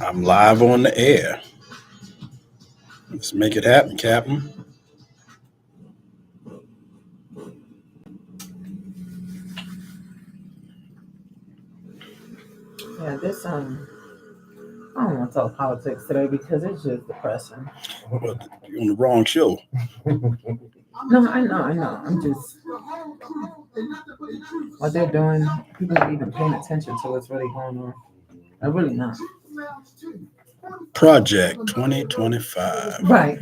I'm live on the air. Let's make it happen, Captain. Yeah, this I don't want to talk politics today because it's just depressing. Well, you're on the wrong show. No, I know. I'm just what they're doing. People aren't even paying attention to what's really going on. They're really not. Project 2025. Right.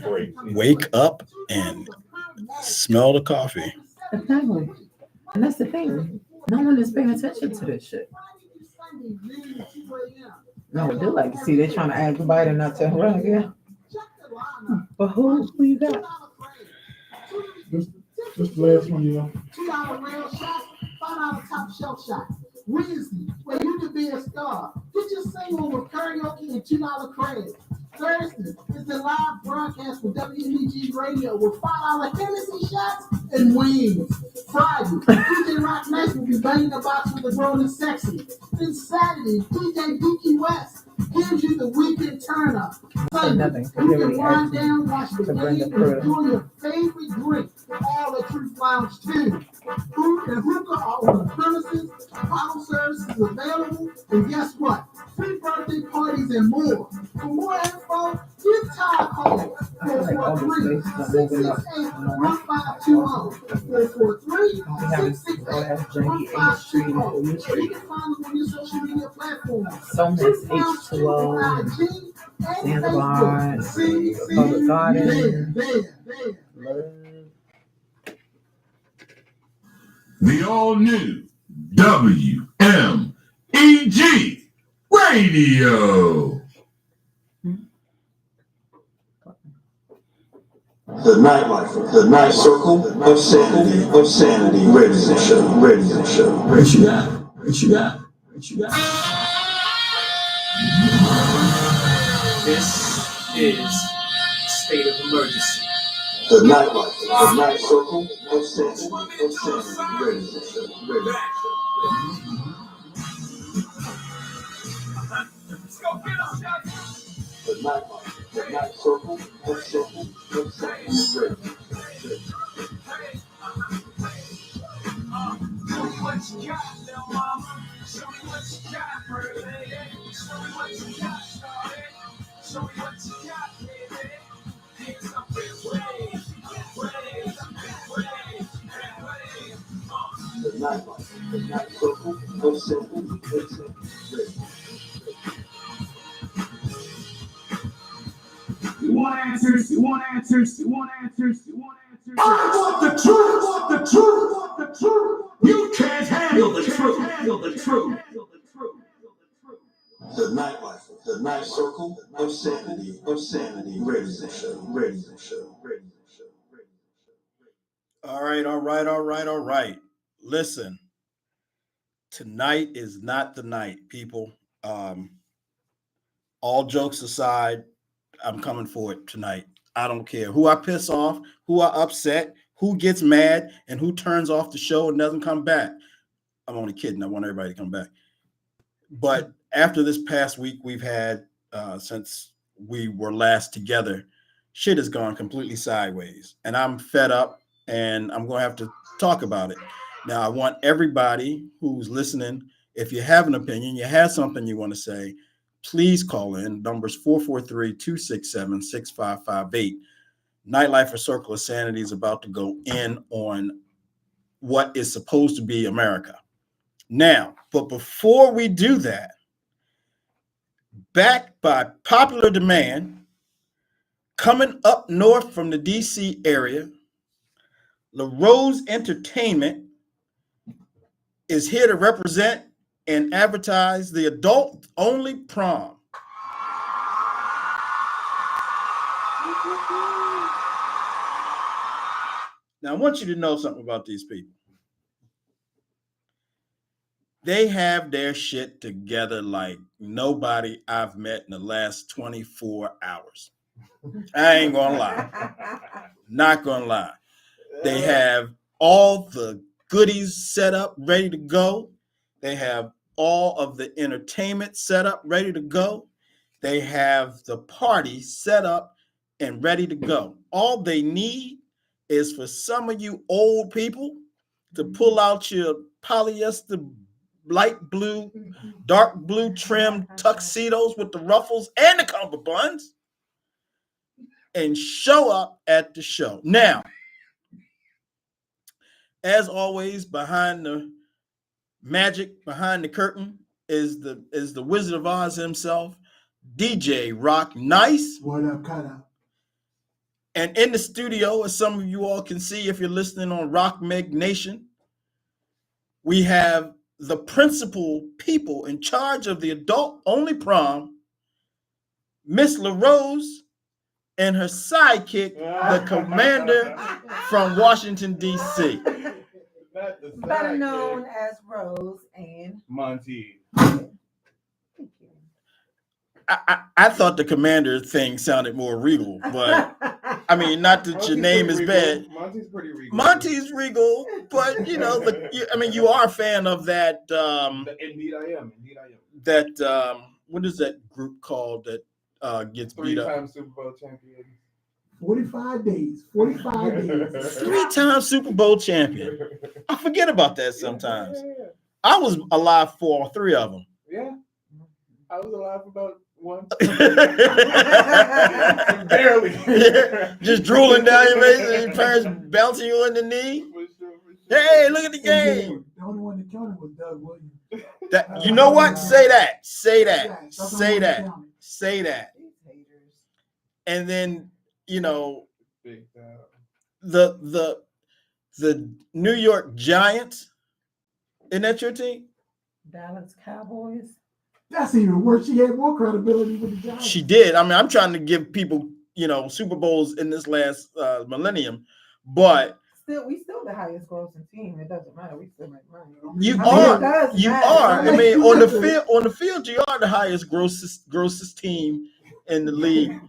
Wake up and smell the coffee. Exactly. And that's the thing. No one is paying attention to this shit. No, they like to see they're trying to add Biden not to run again. But who you got? This last one, $2 rail shot, $5 top shelf shot. Wednesday, where you can be a star. Get your single with karaoke and $2 credit. Thursday is the live broadcast for WNEG Radio with $5 Hennessy shots and wings. Friday, DJ Rock Nice will be banging the box with the grown and sexy. Then Saturday, DJ Dookie West gives you the weekend turn up. Nothing. You can wind down, watch the game, and enjoy your favorite drink. All at Truth Lounge 2. Food and hookah are on the premises. Bottle service is available. And guess what? Free birthday parties and more. For more info, give Ty a call. 443 668 1520. 443 668 1520. You can find them on your social media platforms. So much H2O, Zanzibar, Public Garden, Love. The all-new WMEG Radio. The Nightlifer, the Night Circle of Sanity, Radio Show. What you got? This is State of Emergency. The Nightlifer, the Night Circle of Sanity, Radio Show. The Nightlifer, the Night Circle of Sanity, Radio Show. Show me what you got, little mama. Show me what you got, pretty lady. Show me what you got, started. Show me what you got, baby. Hands up and wave. The Nightlifer, the Night Circle of Sanity, Radio. You want answers. I want the truth. You can't handle the truth. The Nightlifer, the Night Circle of Sanity, Radio Show. All right. Listen, tonight is not the night, people. All jokes aside, I'm coming for it tonight. I don't care who I piss off, who I upset, who gets mad, and who turns off the show and doesn't come back. I'm only kidding. I want everybody to come back. But after this past week we've had, since we were last together, shit has gone completely sideways. And I'm fed up, and I'm going to have to talk about it. Now, I want everybody who's listening, if you have an opinion, you have something you want to say, please call in. Numbers 443-267-6558. Nightlifer Circle of Sanity is about to go in on what is supposed to be America. Now, but before we do that, backed by popular demand, coming up north from the DC area, LaRose Entertainment is here to represent and advertise the adult-only prom. Now, I want you to know something about these people. They have their shit together like nobody I've met in the last 24 hours. I ain't gonna lie. Not gonna lie. They have all the goodies set up, ready to go. They have all of the entertainment set up, ready to go. They have the party set up and ready to go. All they need is for some of you old people to pull out your polyester light blue, dark blue trim tuxedos with the ruffles and the cummerbunds and show up at the show. Now, as always, behind the magic, behind the curtain is the Wizard of Oz himself, DJ Rock Nice. What up, cut out? And in the studio, as some of you all can see if you're listening on Rock Meg Nation, we have the principal people in charge of the adult-only prom, Miss LaRose, and her sidekick, the commander from Washington, D.C. Better known as Rose and Monty. I thought the commander thing sounded more regal, but I mean, not that your name is bad. Monty's pretty regal. Monty's regal, but you know, you are a fan of that. Indeed, I am. That what is that group called that gets beat up? 3-time Super Bowl champion. 45 days. 45 days. 3-time Super Bowl champion. I forget about that sometimes. I was alive for all 3 of them. Yeah, I was alive for about 1. Barely. Yeah. Just drooling down your face and your parents bouncing you on the knee. For sure. Hey, look at the game. The only one that counted was Doug Williams. That, you know what? Say that. And then, you know, Big time. the New York Giants. Isn't that your team? Dallas Cowboys. That's even worse. She had more credibility with the Giants. She did. I mean, I'm trying to give people, you know, Super Bowls in this last millennium, but We still the highest grossing team. It doesn't matter. We still make money. you I mean, are. it does You matter. are. I mean, on the field, you are the highest grossest team in the league.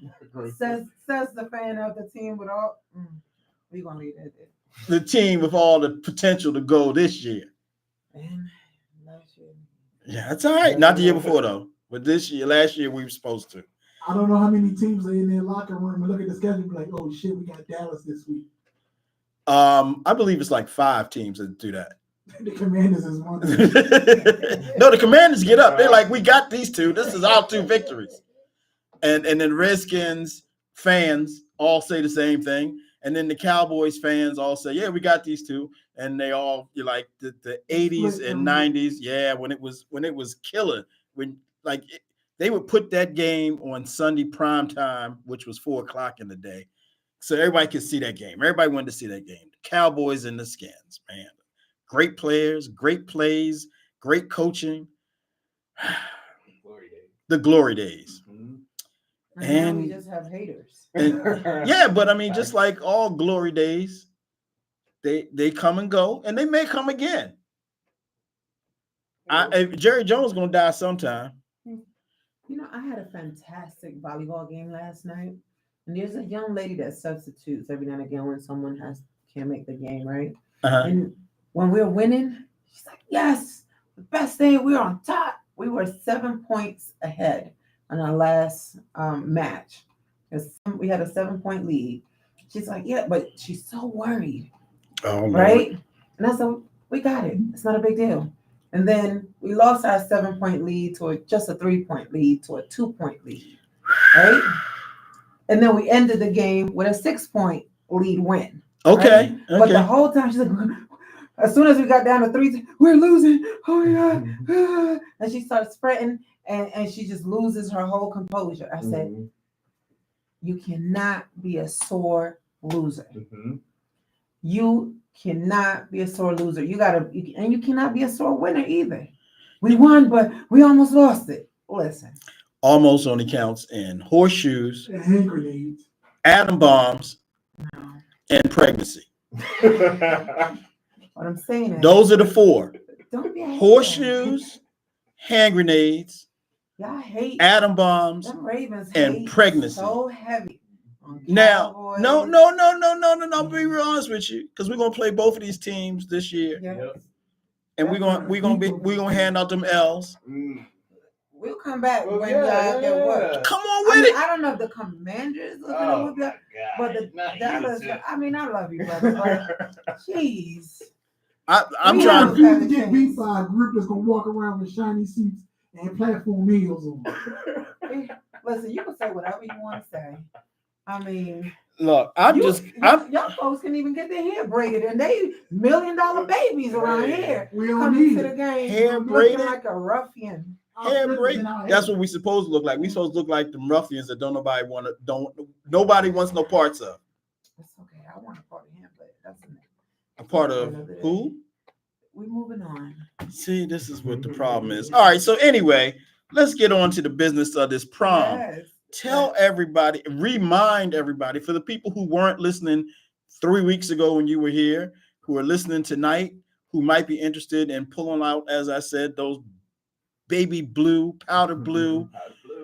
Says the fan of the team with all. We gonna leave that there. The team with all the potential to go this year. And last year. Yeah, that's all right. Not the year before though, but this year, last year we were supposed to. I don't know how many teams are in their locker room and look at the schedule and be like, oh shit, we got Dallas this week. I believe it's like 5 teams that do that. The Commanders is one. No, the Commanders get up. They're like, we got these 2. This is our 2 victories. And then Redskins fans all say the same thing. And then the Cowboys fans all say, yeah, we got these 2. And they all, you're like the 80s and 90s. Yeah, when it was killer. When they would put that game on Sunday prime time, which was 4:00 in the day. So everybody could see that game. Everybody wanted to see that game. The Cowboys and the Skins, man. Great players, great plays, great coaching. The glory days. Mm-hmm. And now we just have haters. Yeah, but I mean, just like all glory days, they come and go, and they may come again. Jerry Jones gonna die sometime. You know, I had a fantastic volleyball game last night. And there's a young lady that substitutes every now and again when someone can't make the game, right? Uh-huh. And when we're winning, she's like, yes, the best thing, we're on top. We were 7 points ahead on our last match. We had a 7-point lead. She's like, yeah, but she's so worried. Oh, right? And I said, we got it. It's not a big deal. And then we lost our 7-point lead to just a 3-point lead to a 2-point lead, right? And then we ended the game with a 6-point lead win. Okay. Right? But the whole time she's like, as soon as we got down to 3, we're losing. Oh my God. And she starts fretting and she just loses her whole composure. I said, you cannot be a sore loser. Mm-hmm. You cannot be a sore loser. You cannot be a sore winner either. We won, but we almost lost it. Listen. Almost only counts in horseshoes, hand grenades, atom bombs, and pregnancy. What I'm saying is, those are the 4. Don't be horseshoes, hand grenades, y'all hate atom bombs, them Ravens and pregnancy. So heavy. Now, no. Be real honest with you, because we're gonna play both of these teams this year, yes. and we're gonna hand out them L's. We're come back Well, when yeah, y'all get work. Come on I with mean, it. I don't know if the Commanders are gonna Oh whip my you, God. but the Not you Dallas. too. I mean, I love you, brother, but jeez. I'm We I trying. have- refuse to other get beat things. by a group that's gonna walk around with shiny seats and platform meals on. Listen, you can say whatever you want to say. I mean, Look, I'm y'all folks can even get their hair braided, and they $1 million babies around Hey, here We don't coming need to the it. game Hair looking braided? like a ruffian. Our hair strength is braid. in our That's hair. what we supposed to look like. We supposed to look like them ruffians that nobody wants no parts of. It's okay. I want a part of him, but that's A part of who? We moving on. See, this is what the problem is. All right, so anyway, let's get on to the business of this prom. Yes. Tell everybody, remind everybody, for the people who weren't listening 3 weeks ago when you were here, who are listening tonight, who might be interested in pulling out, as I said, those baby blue, powder blue,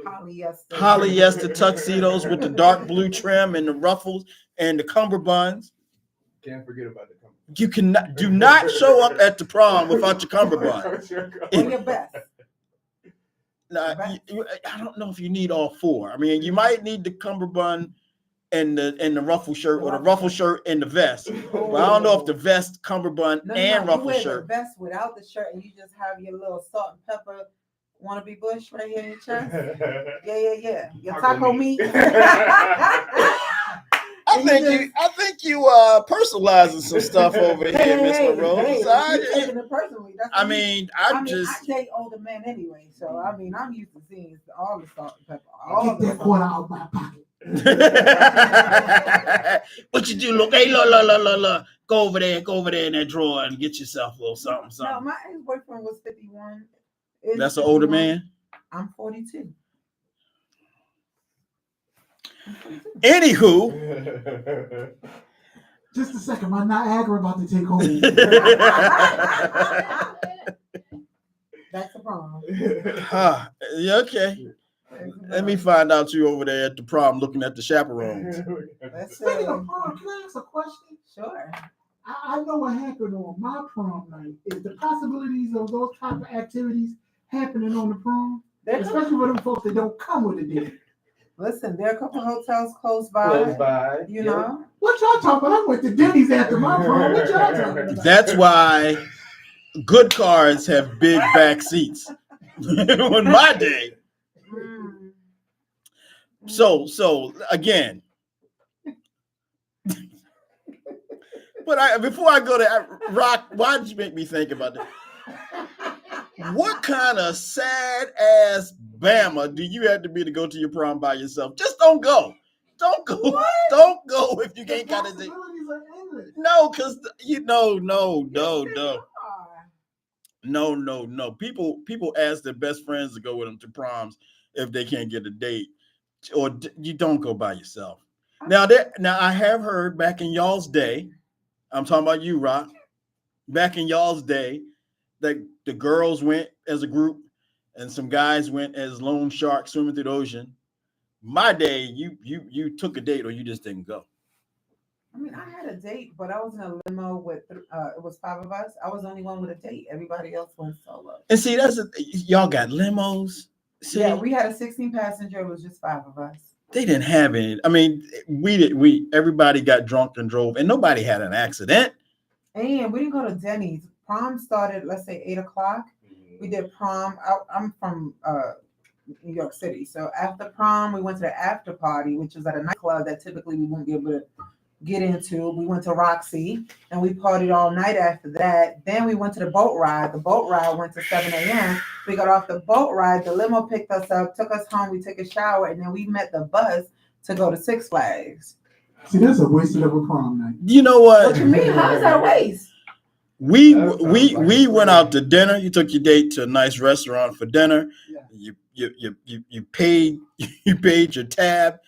polyester tuxedos with the dark blue trim and the ruffles and the cummerbunds. Can't forget about the company. You cannot do not show up at the prom without your cummerbund. Or your best. Now, I don't know if you need all four. I mean, you might need the cummerbund and the ruffle shirt, or the ruffle shirt and the vest. But I don't know if the vest, cummerbund, and ruffle you wear shirt. the vest without the shirt, and you just have your little salt and pepper wannabe bush right here in your chest. Yeah. Your taco meat. I think you personalizing some stuff over here, Miss LaRose. You're taking it personally. I mean, I just date older men anyway, so I mean, I'm used to seeing all the salt and pepper. Get that quarter out my pocket. what you do? Look, hey, look. Go over there in that drawer and get yourself a little something. No, my ex-boyfriend was 51. That's an older man. I'm 42. Anywho, Just a second, my Niagara about to take hold. That's a problem. Yeah, okay. Let me find out you over there at the prom looking at the chaperones. Speaking of prom, can I ask a question? Sure. I know what happened on my prom night. Is the possibilities of those type of activities happening on the prom? Especially for them folks that don't come with a date. Listen, there are a couple hotels close by. You know? What y'all talking about? I went to Denny's after my prom. What y'all talking about? That's why good cars have big back seats. On my day. So again. But before I go to Rock, why did you make me think about that? What kind of sad ass Bama do you have to be to go to your prom by yourself? Just don't go. Don't go. What? Don't go if you ain't got to. No, because no. People ask their best friends to go with them to proms if they can't get a date, or you don't go by yourself. Now I have heard back in y'all's day. I'm talking about you, Rock. Back in y'all's day, that the girls went as a group and some guys went as lone sharks swimming through the ocean. My day, you took a date or you just didn't go. I mean, I had a date, but I was in a limo with it was 5 of us. I was the only one with a date. Everybody else went solo. And see, y'all got limos. See? Yeah, we had a 16 passenger. It was just 5 of us. They didn't have any. I mean, everybody got drunk and drove, and nobody had an accident. And we didn't go to Denny's. Prom started, let's say, 8:00. We did prom. I'm from New York City, so after prom, we went to the after party, which was at a nightclub that typically we wouldn't be able to get into. We went to Roxy, and we partied all night after that. Then we went to the boat ride. The boat ride went to 7 a.m. We got off the boat ride. The limo picked us up, took us home. We took a shower, and then we met the bus to go to Six Flags. See, that's a waste of a prom night. You know what? What you mean? How is that a waste? We went out to dinner. You took your date to a nice restaurant for dinner. Yeah. You paid your tab,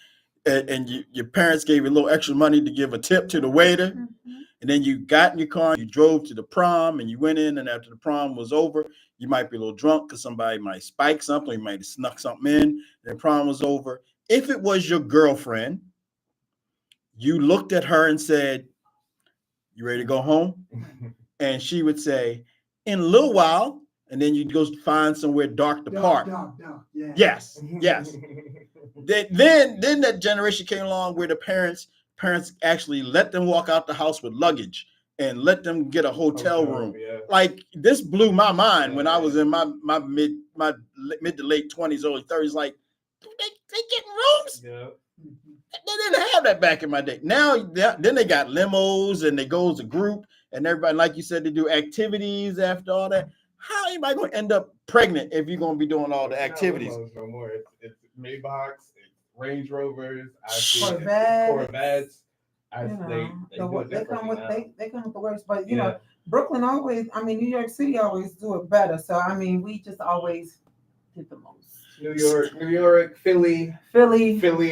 and your parents gave you a little extra money to give a tip to the waiter. Mm-hmm. And then you got in your car, you drove to the prom, and you went in. And after the prom was over, you might be a little drunk because somebody might spike something, you might have snuck something in. And the prom was over. If it was your girlfriend, you looked at her and said, "You ready to go home?" And she would say, "In a little while." and then you go find somewhere dark to park. Dark, yeah. Yes, yes. Then that generation came along where the parents actually let them walk out the house with luggage and let them get a hotel room. Yeah. Like this blew my mind when I was in my mid to late 20s, early 30s. Like they getting rooms. Yeah. They didn't have that back in my day. Now then they got limos and they go as a group and everybody, like you said, they do activities after all that. How anybody gonna end up pregnant if you're gonna be doing all the activities? Not limos no more. It's Maybachs, it's Range Rovers, I see Corvettes. Corvettes. They come with the worst, but you know, Brooklyn always, I mean, New York City always do it better. So I mean, we just always did the most. New York, Philly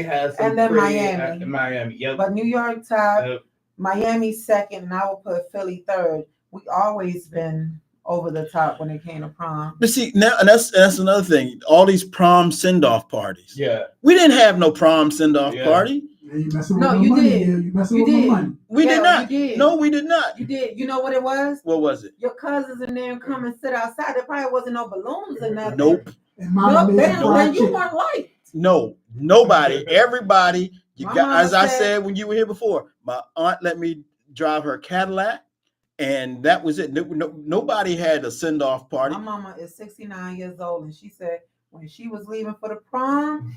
has some and then pretty, Miami. Miami, yep. But New York top, Yep. Miami second, and I will put Philly third. We always been over the top when it came to prom. But see, now and that's another thing. All these prom send-off parties. Yeah. We didn't have no prom send-off party. Yeah, you messing with No, my you money. did. Yeah, you messing You with did. my money. We did not. You did. No, we did not. You did. You know what it was? What was it? Your cousins and them come and sit outside. There probably wasn't no balloons or nothing. Nope. And mama made Then fried you chicken. weren't right. No, nobody. Everybody. You My got, mama as I said- said when you were here before. My aunt let me drive her Cadillac, and that was it. Nobody had a send-off party. My mama is 69 years old, and she said when she was leaving for the prom,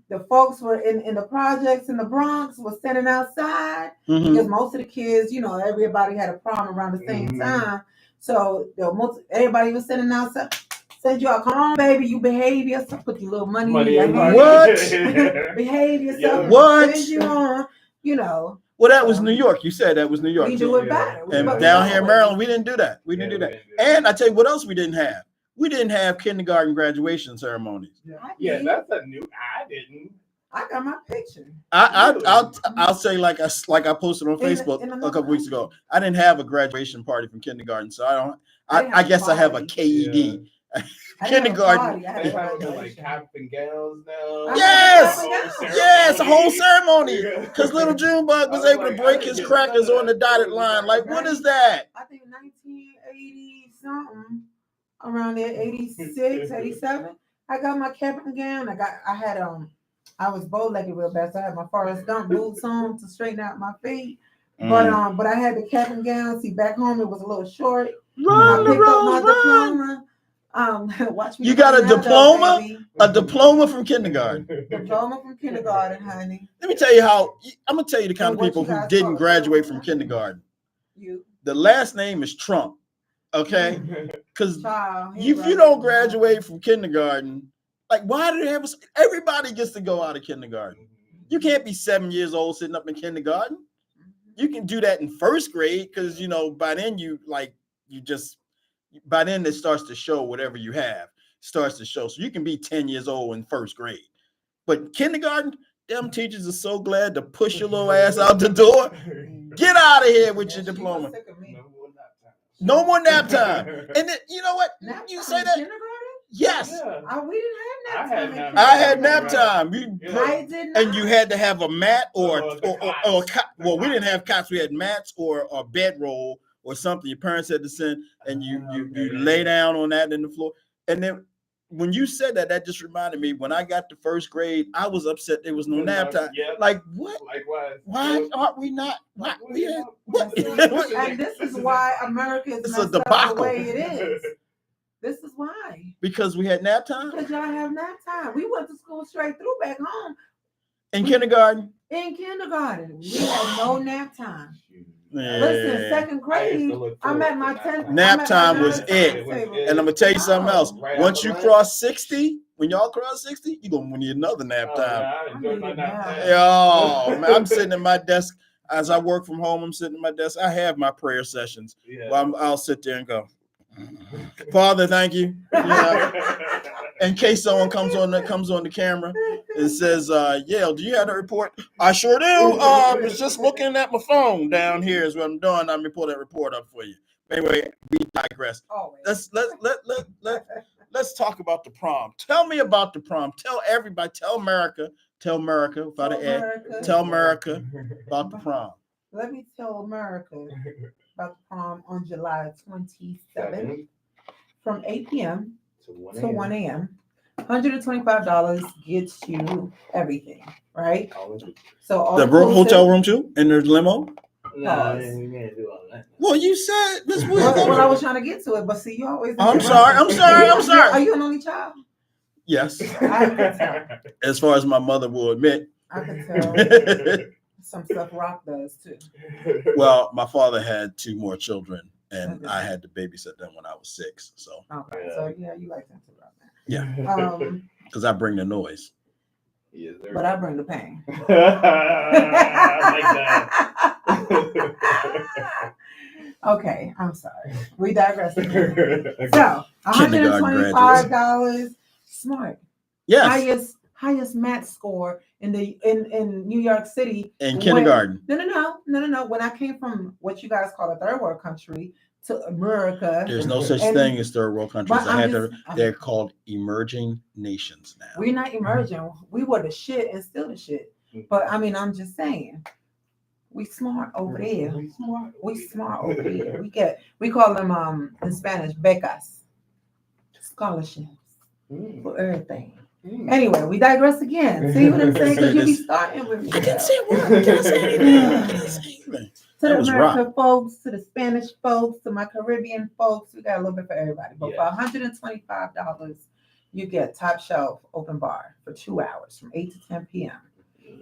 the folks were in the projects in the Bronx was standing outside Mhm. because most of the kids, you know, everybody had a prom around the same time. So everybody was standing outside. Said y'all, come on, baby, you behave yourself. Put your little money in your hand. What? Behave yourself. What? Send you on, you know. Well, that was New York. You said that was New York. We do it better. And But down we here in always- Maryland, we didn't do that. We didn't do that. And I tell you what else we didn't have. We didn't have kindergarten graduation ceremonies. Yeah, that's a new. I didn't. I got my picture. I'll say like I posted on Facebook in the a couple weeks ago. I didn't have a graduation party from kindergarten, so I don't. I guess I have a KED. Kindergarten. They have like cap and gowns now. Yes, a whole ceremony. Because little Junebug was able to break his crackers on the dotted line. Like, what is that? I think 1980 something, around there, 86, 87. I got my cap and gown. I was bow-legged real bad, so I had my Forrest Gump boots on to straighten out my feet. But I had the cap and gown. See, back home it was a little short. I picked up my diploma. Watch me. You got a diploma? A diploma from kindergarten. Diploma from kindergarten, honey. Let me tell you I'm gonna tell you the kind of people who didn't graduate from kindergarten. The last name is Trump. Okay? Because if you don't graduate from kindergarten, like why do they have everybody gets to go out of kindergarten? You can't be 7 years old sitting up in kindergarten. You can do that in first grade because by then by then it starts to show whatever you have starts to show. So you can be 10 years old in first grade. But kindergarten, them teachers are so glad to push your little ass out the door. Get out of here with your diploma. No more nap time. And then, you know what? You say that? Yes. We didn't have nap time. I had nap time. I did not. And you had to have a mat or well, we didn't have cots. We had mats or a bedroll or something. Your parents had to send, and you lay down on that in the floor. And then when you said that, that just reminded me. When I got to first grade, I was upset there was no nap time. Yep. Like what? Likewise. Why aren't we not? What? And this is why America is messed up the way it is. This is why. Because we had nap time? Because y'all have nap time. We went to school straight through back home. In kindergarten? In kindergarten. We had no nap time. Yeah. Listen, second grade, I'm at my 10th. Nap time was it. And I'm going to tell you something else. Once you cross 60, when y'all cross 60, you're going to need another nap time. I enjoyed my nap time. Oh, man, I'm sitting at my desk. As I work from home, I'm sitting at my desk. I have my prayer sessions. Yeah. Well, I'll sit there and go, Father, thank you. In case someone comes on the camera and says, Yale, do you have a report? I sure do. I was just looking at my phone down here is what I'm doing. I'm gonna pull that report up for you. Anyway, we digress. Let's talk about the prom. Tell me about the prom. Tell everybody, tell America about the prom. Let me tell America about the prom on July 27th from 8 p.m. To to 1 a.m. $125 gets you everything, right? So all The hotel room too, and there's limo. Nah, we can't do all that. Well, you said Miss Well, Williams. I was trying to get to it, but see, you always. I'm sorry. Are you an only child? Yes. I could tell. As far as my mother will admit. I could tell. Some stuff Rock does too. Well, my father had 2 more children, and I had to babysit them when I was 6. So. Okay. So yeah, you like them too, Rock. Yeah. Because I bring the noise. Yes, But I bring the pain. Okay, I'm sorry. We digress. So, $125. Smart. Yes. Highest math score in New York City. In kindergarten. No. When I came from what you guys call a third world country to America. There's no such thing as third world countries. They're called emerging nations now. We're not emerging. We were the shit and still the shit. But I mean, I'm just saying. We smart over there. We smart over there. We call them in Spanish becas, scholarships for everything. Anyway, we digress again. See what I'm saying? Because you be starting with me. I didn't say what. I didn't say anything. To the American folks, to the Spanish folks, to my Caribbean folks, we got a little bit for everybody. But for $125, you get top shelf open bar for 2 hours from 8 to 10 p.m.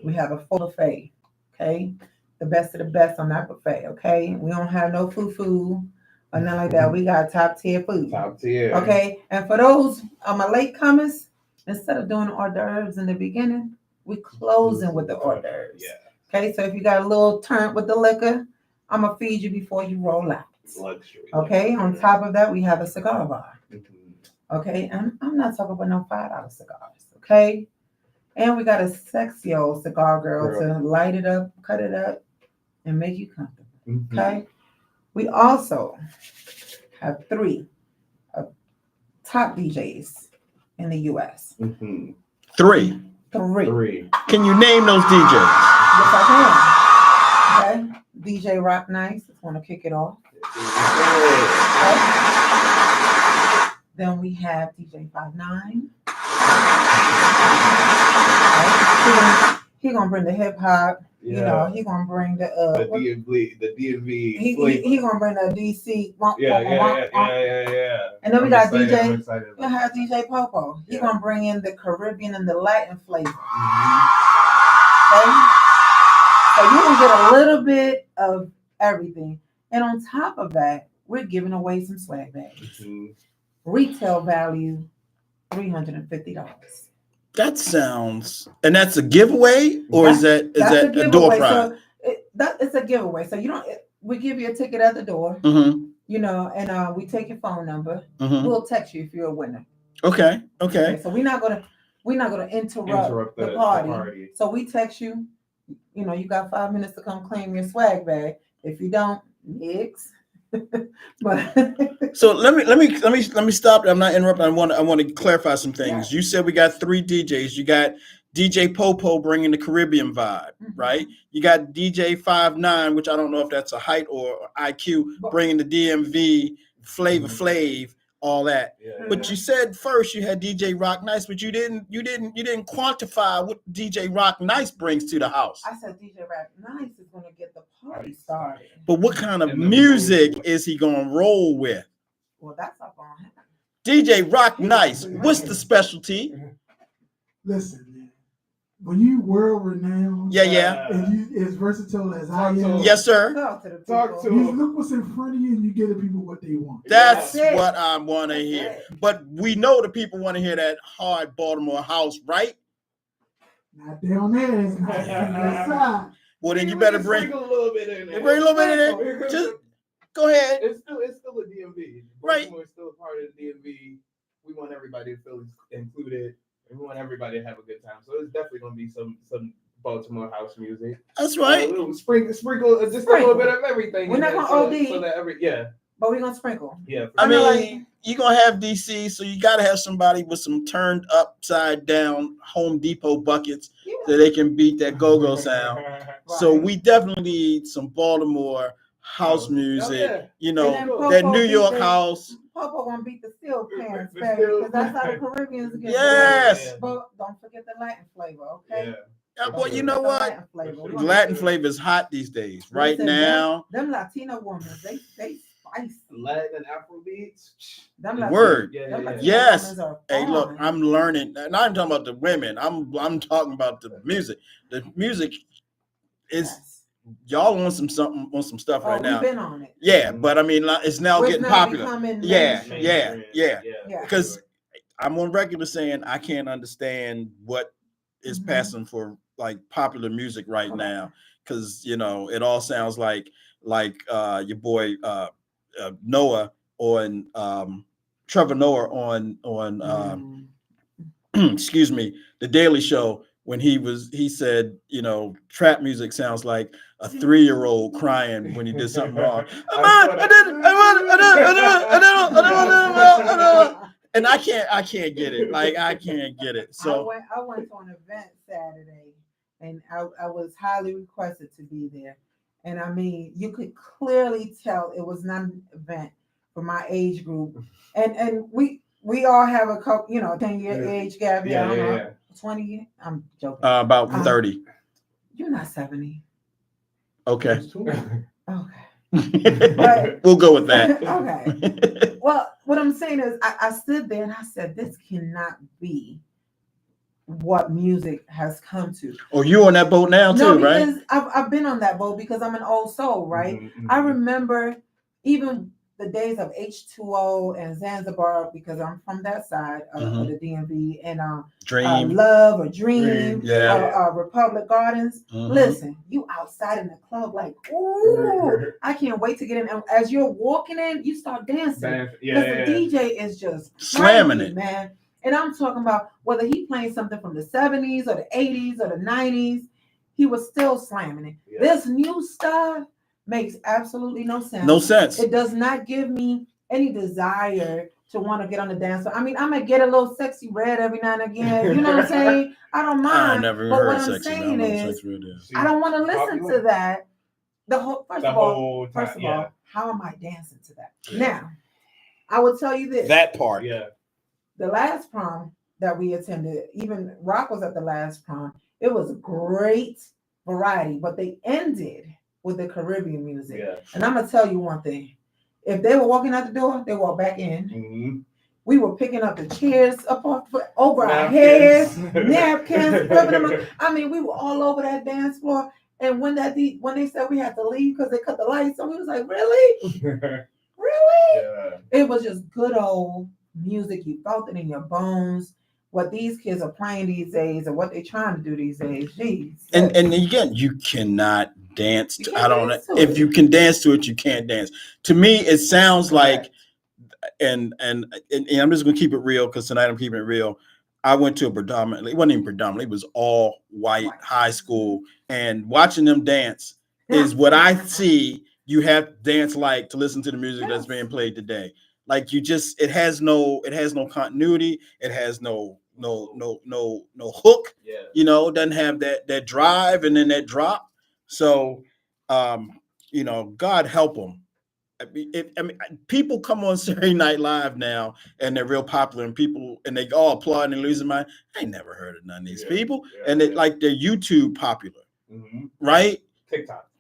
We have a full buffet. Okay. The best of the best on that buffet, okay? We don't have no foo-foo or nothing like that. We got top-tier food. Top tier. Okay? And for those my latecomers, instead of doing hors d'oeuvres in the beginning, we closing with the hors d'oeuvres. Yeah. Okay? So if you got a little turn with the liquor, I'm going to feed you before you roll out. Luxury. Okay? On top of that, we have a cigar bar. Okay? And I'm not talking about no $5 cigars. Okay? And we got a sexy old cigar girl to light it up, cut it up, and make you comfortable. Okay? We also have 3 top DJs in the U.S. 3. Can you name those DJs? Yes, I can. Okay? DJ Rock Nice is going to kick it off. Okay. Then we have DJ 59. Okay. He gonna bring the hip hop. You know, he gonna bring the DMV. He gonna bring the DC. Yeah. And then we got DJ. We'll have DJ Popo. He gonna bring in the Caribbean and the Latin flavor. Okay. So you gonna get a little bit of everything, and on top of that, we're giving away some swag bags. Retail value $350. That sounds, and that's a giveaway, or is that a door prize? So it's a giveaway. So we give you a ticket at the door, you know, and we take your phone number. We'll text you if you're a winner. Okay. So we're not gonna interrupt the party. So we text you. You know, you got 5 minutes to come claim your swag bag. If you don't, nix. But so let me stop. I'm not interrupting. I want to clarify some things. You said we got 3 DJs. You got DJ Popo bringing the Caribbean vibe, right? You got DJ 59, which I don't know if that's a height or IQ, bringing the DMV Flavor Flav, all that. But you said first you had DJ Rock Nice, but you didn't quantify what DJ Rock Nice brings to the house. I said DJ Rock Nice is going to get the party started. But what kind of music is he going to roll with? Well, that's up on him. DJ Rock Nice, what's the specialty? Listen, man. When you world renowned, and you as versatile as I am, yes, sir. Talk to you him. look what's in front of you, and you give the people what they want. That's what I want to hear. But we know the people want to hear that hard Baltimore house, right? Not down there. It's not that side. Well, then you better bring a little bit in there. Bring a little bit in there. Just go ahead. It's still a DMV. Right. It's still a part of the DMV. We want everybody to feel included. We want everybody to have a good time. So it's definitely going to be some Baltimore house music. That's right. A little sprinkle a little bit of everything. We're not going to OD. But we're going to sprinkle. Yeah. I mean, you're going to have DC, so you got to have somebody with some turned upside down Home Depot buckets so they can beat that go-go sound. Right. So we definitely need some Baltimore house music, yeah. you And know, then that Popo New beat York the- house. Popo gonna beat the steel pans, The baby, steel because that's how the pan. Caribbeans get. Yes. Yeah. But don't forget the Latin flavor, okay? Yeah. Well, you know The what? Latin flavor. We gonna Latin get- flavor is hot these days. Right Listen, now, them Latino women, they spicy. Latin and Afro beats. Them Word. Yeah, them yeah, Latino yeah. Yes. women are hey, look, fine. I'm learning. And I'm talking about the women. I'm talking about the music. The music is Yes. y'all want some stuff Oh, right we've now. been on it. Yeah, but I mean, it's now It's getting now popular. becoming Yeah, mainstream. yeah. Yeah. Because I'm on record as saying I can't understand what is Mhm. passing for like popular music right Correct. now, because you know it all sounds like your boy Noah on Trevor Noah on excuse me, the Daily Show, when he said, you know, trap music sounds like a 3-year-old crying when he did something wrong. And I can't get it. Like I can't get it. So I went to an event Saturday, and I was highly requested to be there. And I mean, you could clearly tell it was not an event for my age group. And we all have a couple, 10-year age gap. Yeah, I don't yeah, know, yeah. 20. I'm joking. about 30. You're not 70. Okay. Okay. But We'll go with that. okay. Well, what I'm saying is, I stood there and I said, this cannot be what music has come to. Oh, you on that boat now No, too, right? because I've been on that boat because I'm an old soul, right? Mhm, I mhm. remember even the days of H2O and Zanzibar, because I'm from that side of the DMV, and Dream. Love or Dream, Yeah. Republic Gardens. Mhm. Listen, you outside in the club like, ooh, I can't wait to get in. And as you're walking in, you start dancing. Because the DJ is just Slamming cranky, it. man. And I'm talking about whether he playing something from the 70s or the 80s or the 90s, he was still slamming it. Yeah. This new stuff makes absolutely no sense. No sense. It does not give me any desire to want to get on the dance floor. I mean, I might get a little sexy red every now and again. You know what I'm saying? I don't I mind. never But heard what I'm sexy. saying is, Sex red is. I don't want to listen to that. First of all, how am I dancing to that? Yeah. Now, I will tell you this. That part. Yeah. The last prom that we attended, even Rock was at the last prom. It was a great variety, but they ended with the Caribbean music. Yeah. And I'm gonna tell you one thing: if they were walking out the door, they walk back in. Mm-hmm. We were picking up the chairs over our heads, napkins, flipping them up. I mean, we were all over that dance floor. And when they said we had to leave because they cut the lights, so we was like, really, really? Yeah. It was just good old music. You felt it in your bones. What these kids are playing these days, and what they're trying to do these days. Jeez. And again, you cannot dance. You To, can't I don't know dance to if it. you can dance to it, you can't dance. To me, it sounds like, and I'm just gonna keep it real because tonight I'm keeping it real. I went to it wasn't even predominantly, it was all white high school, and watching them dance is what I see you have to dance like to listen to the music that's being played today. Like it has no continuity, it has no hook. Yeah. You know, it doesn't have that drive and then that drop. So God help them. I mean, people come on Saturday Night Live now, and they're real popular, and they all applaud and losing mind. I ain't never heard of none of these people, and they're YouTube popular, right?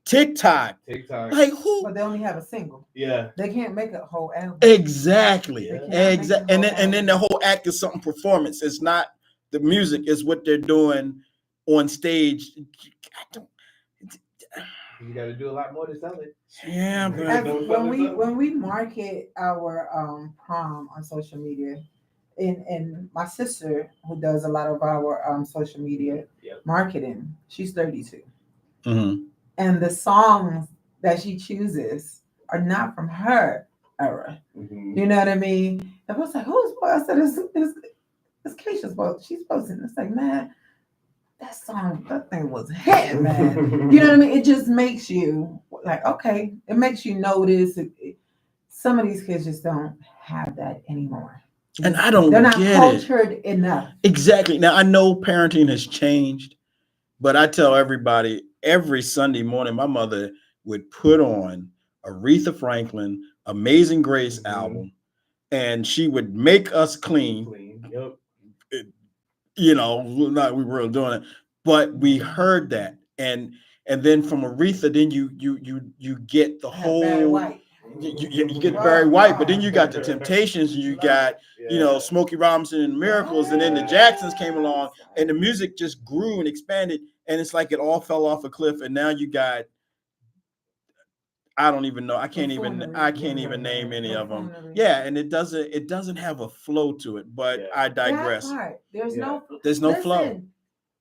TikTok. Like who? But they only have a single. Yeah. They can't make a whole album. Exactly. Yeah. Exactly. And then the whole act is something performance. It's not the music. It's what they're doing on stage. You got to do a lot more to sell it. Yeah, but when we market our prom on social media, and my sister who does a lot of our social media marketing, she's 32, and the songs that she chooses are not from her era. You know what I mean? And I was like, who's? I said, it's Keisha's book. She's posting. It's like, man, that thing was hit, man. You know what I mean? It just makes you like, okay, it makes you notice. Some of these kids just don't have that anymore. And I don't They're not get cultured enough. Exactly. Now, I know parenting has changed, but I tell everybody every Sunday morning, my mother would put on Aretha Franklin, Amazing Grace album, and she would make us clean. Yep. You know, not we were doing it, but we heard that, and then from Aretha, then you get the whole. Barry White. You get Barry White, but then you got the Temptations, and you got Smokey Robinson and Miracles, and then the Jacksons came along, and the music just grew and expanded, and it's like it all fell off a cliff, and now you got. I don't even know. I can't even name any of them. Yeah, and it doesn't have a flow to it. But I digress. There's no flow.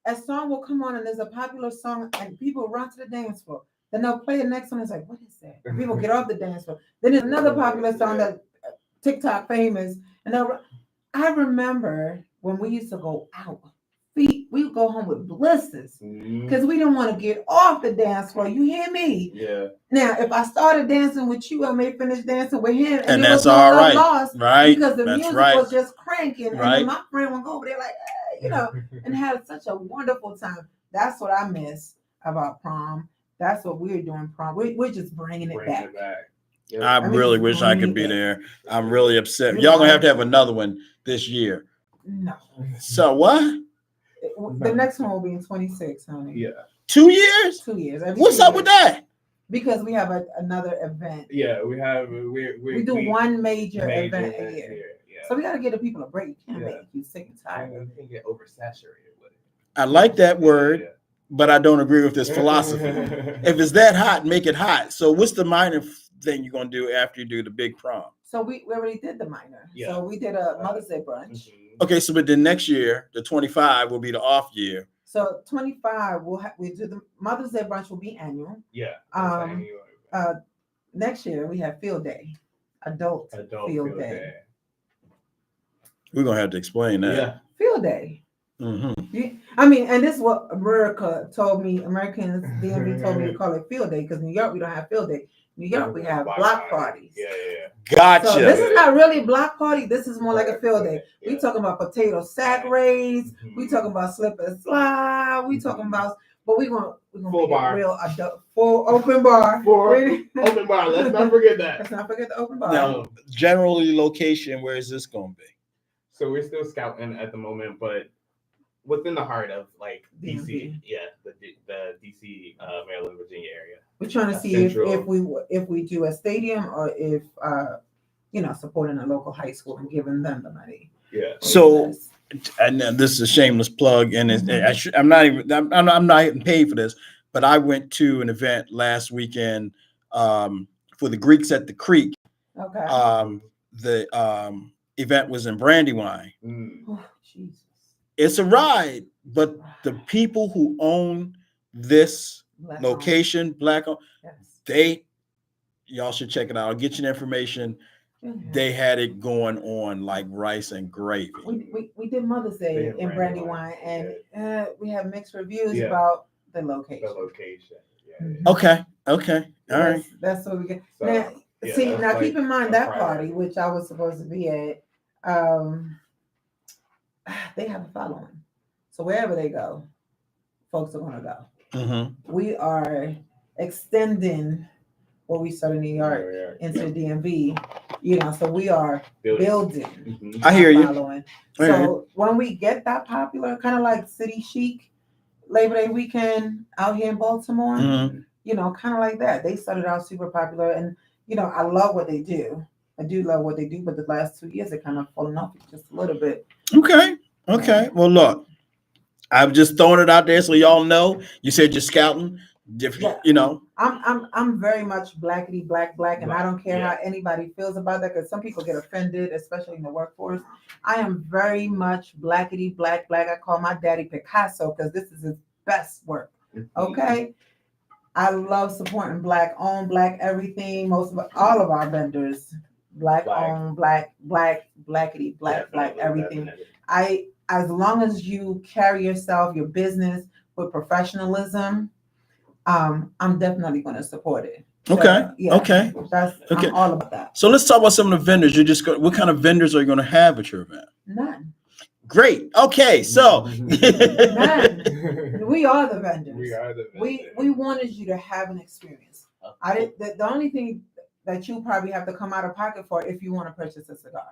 A song will come on and there's a popular song and people run to the dance floor. Then they'll play the next one. It's like, what is that? And people get off the dance floor. Then there's another popular song that TikTok famous. And I remember when we used to go out. We would go home with blisters because we didn't want to get off the dance floor. You hear me? Yeah. Now, if I started dancing with you, I may finish dancing with him, and that's all right, right? Because the music was just cranking, and then my friend would go over there like, and had such a wonderful time. That's what I miss about prom. That's what we're doing prom. We're just bringing it back. Yep. I really wish I could be there. I'm really upset. Y'all gonna have to have another one this year. No. So what? The next one will be in 26, honey. Yeah. 2 years? 2 years. What's up with that? Because we have another event. Yeah, we do one major event a year. Yeah. So we got to give the people a break. You can't make you sick and tired. We can get oversaturated with it. I like that word, but I don't agree with this philosophy. If it's that hot, make it hot. So what's the minor thing you're going to do after you do the big prom? So we already did the minor. Yeah. So we did a Mother's Day brunch. Okay, so but then next year, the 25 will be the off year. So 25 we do the Mother's Day brunch will be annual. Yeah. Next year we have field day, adult field day. We're gonna have to explain that. Yeah. Field day. Mm-hmm. I mean, and this is what Americans, DMV told me to call it field day because New York we don't have field day. New York we have block parties. Yeah. Gotcha. So this is not really a block party. This is more like a field day. We talking about potato sack race. We talking about slip and slide. We talking about, but we're gonna full bar. Real adult, full open bar. Open bar. Let's not forget that. Let's not forget the open bar. Now, generally location, where is this gonna be? So we're still scouting at the moment, but within the heart of like DC, the DC, Maryland, Virginia area. We're trying to see if we do a stadium or if supporting a local high school and giving them the money. Yeah. So, and this is a shameless plug, and I'm not even paid for this, but I went to an event last weekend for the Greeks at the Creek. Okay. The event was in Brandywine. Oh, Jesus. It's a ride, but the people who own this location, black-owned, y'all should check it out. I'll get you the information. They had it going on like rice and gravy. We did Mother's Day in Brandywine, and we have mixed reviews about the location. Okay. All right. That's what we get. So, now keep in mind that party, which I was supposed to be at, they have a following. So wherever they go, folks are going to go. Mm-hmm. We are extending what we started in New York into DMV, so we are building. I hear you. Following. So when we get that popular, kind of like City Chic, Labor Day weekend out here in Baltimore, kind of like that. They started out super popular, and I love what they do. I do love what they do, but the last 2 years they kind of fallen off just a little bit. Okay. Well, look, I've just thrown it out there so y'all know. You said you're scouting. I'm very much blackity black, and I don't care how anybody feels about that because some people get offended, especially in the workforce. I am very much blackity black. I call my daddy Picasso because this is his best work. Okay. I love supporting black owned, black everything. All of our vendors, black owned, blackity black everything. As long as you carry yourself, your business with professionalism, I'm definitely going to support it. Okay. I'm all about that. So let's talk about some of the vendors. What kind of vendors are you going to have at your event? None. Great. Okay. So none. We are the vendors. We are the vendors. We wanted you to have an experience. The only thing that you probably have to come out of pocket for if you want to purchase a cigar.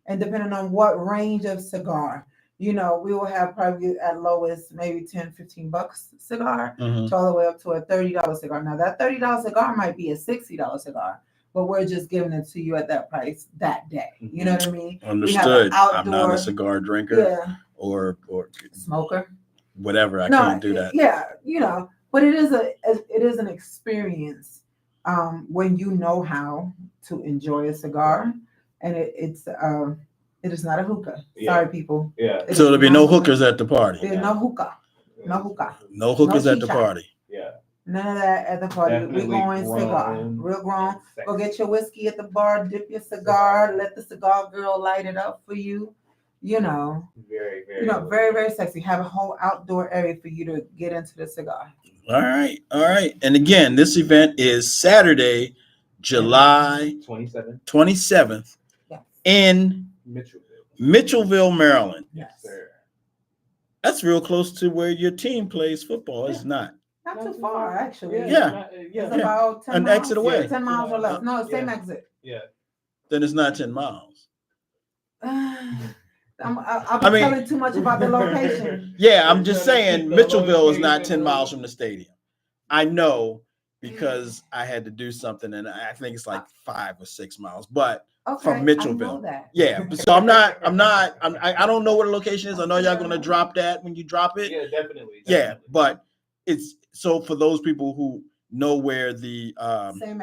And depending on what range of cigar, we will have probably at lowest maybe $10-15 cigar Mhm. to all the way up to a $30 cigar. Now that $30 cigar might be a $60 cigar, but we're just giving it to you at that price that day. You know what I mean? Understood. I'm not a outdoor- cigar drinker Yeah, or smoker. whatever. I can't do that. Yeah, but it is an experience when you know how to enjoy a cigar, and it is not a hookah. Yeah. Sorry, people. Yeah. It So is there'll be not no a hookah. hookers at the party. There's no hookah. No hookah. No hookers No at the shisha. party. Yeah. None of that at the party. Definitely We're going cigar. grown Real grown. and sexy. Go get your whiskey at the bar, dip your cigar, let the cigar girl light it up for you. Very, very. Very, very sexy. Have a whole outdoor area for you to get into the cigar. All right. And again, this event is Saturday, July 27th Yes. in Mitchellville, Maryland. Yes, sir. That's real close to where your team plays football, is it not? Not too far, actually. Yeah. It's about 10 An miles. exit away. 10 miles or less. No, same Yeah. exit. Yeah. Then it's not 10 miles. I'm telling too much about the location. Yeah, I'm just saying Mitchellville is not 10 miles from the stadium. I know because I had to do something, and I think it's like 5 or 6 miles, but from Mitchellville. I know that. Yeah, so I don't know what the location is. I know y'all gonna drop that when you drop it. Yeah, definitely. Yeah, but it's so for those people who know where the same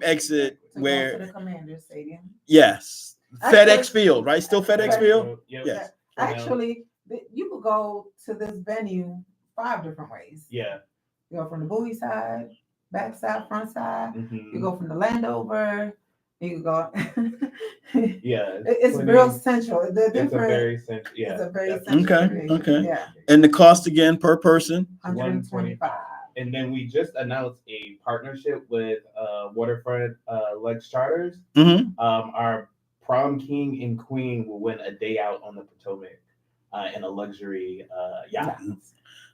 exit to where go to the Commander Stadium. yes, Actually, FedEx Field, right? Still FedEx Field. Yep. Yes. Actually, you could go to this venue 5 different ways. Yeah. You go from the Bowie side, back side, front side. Mhm. You go from the Landover. You can go. Yeah. It's real central. It's a very central. Yeah. It's a very definitely. central. Okay. Yeah. And the cost again per person? $125. And then we just announced a partnership with Waterfront Lex Charters. Mm-hmm. Our prom king and queen will win a day out on the Potomac in a luxury yacht.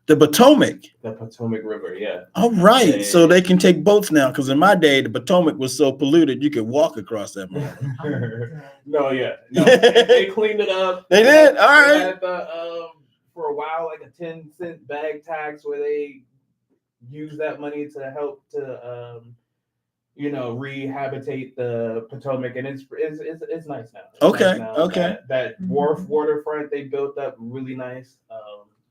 The Potomac. The Potomac River, yeah. All right. Yeah. So they can take boats now, because in my day, the Potomac was so polluted you could walk across that mother. No, they cleaned it up. They did? All right. They had for a while, like a 10-cent bag tax where they use that money to help to rehabilitate the Potomac, and it's nice now. It's Okay, nice now. okay. That wharf waterfront they built up really nice.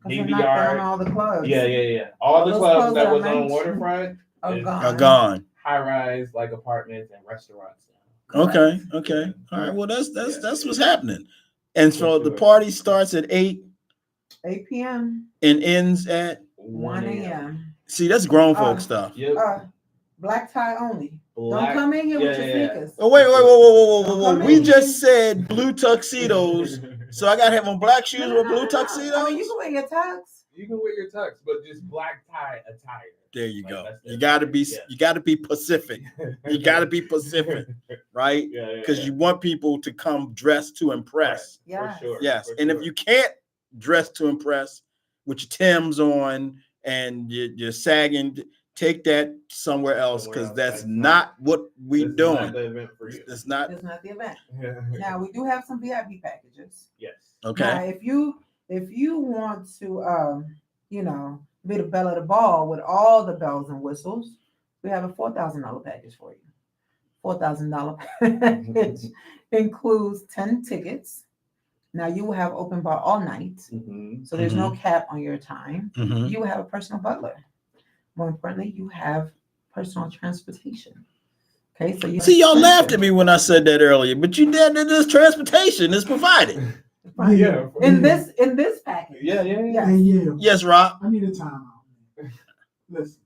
Navy Knocked down Yard. all the clubs. Yeah. All the those clubs clubs that that was I on mentioned waterfront Are is gone. Are gone. high rise like apartments and restaurants now. Okay. All right. Well, that's what's happening. And so the party starts at 8 p.m. and ends at 1 a.m. See, that's grown folk stuff. Yep. Black tie only. Black- Don't come in here with your yeah. sneakers. Oh, wait, whoa. Don't We come just said blue tuxedos. So I gotta have on black shoes with blue tuxedos? I mean, you can wear your tux. You can wear your tux, but just black tie attire. There you Like, go. that's You it. gotta be Yeah. you gotta be Pacific. You gotta be Pacific, right? Because you want people to come dressed to impress. Yes. For sure. Yes. for And sure. if you can't dress to impress with your Timbs on and you're sagging, take that somewhere else, because Somewhere else. that's That's not what we This is doing. not the event for you. It's not That's not the event. Yeah. Now we do have some VIP packages. Yes. okay. Now, if you want to be the belle of the ball with all the bells and whistles, we have a $4,000 package for you. $4,000 package includes 10 tickets. Now you will have open bar all night, Mhm. so there's no cap on your time. Mhm. You will have a personal butler. More importantly, you have personal transportation. Okay, so you See, y'all laughed at me when I said that earlier, but you did. This transportation is provided. Yeah. in this package. Yeah. Hey, yeah. Yes, Rob. I need a timeout. Listen,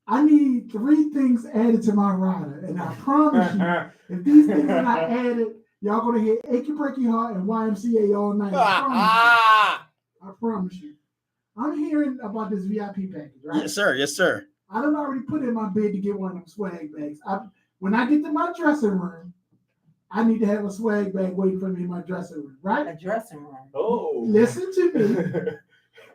I need 3 things added to my rider, and I promise you, if these things are not added, y'all gonna hear Achy Breaky Heart and YMCA all night. I promise you. I'm hearing about this VIP package, right? Yes, sir. Yes, sir. I done already put in my bid to get one of them swag bags. When I get to my dressing room, I need to have a swag bag waiting for me in my dressing room, right? A dressing room. Oh. Listen to me.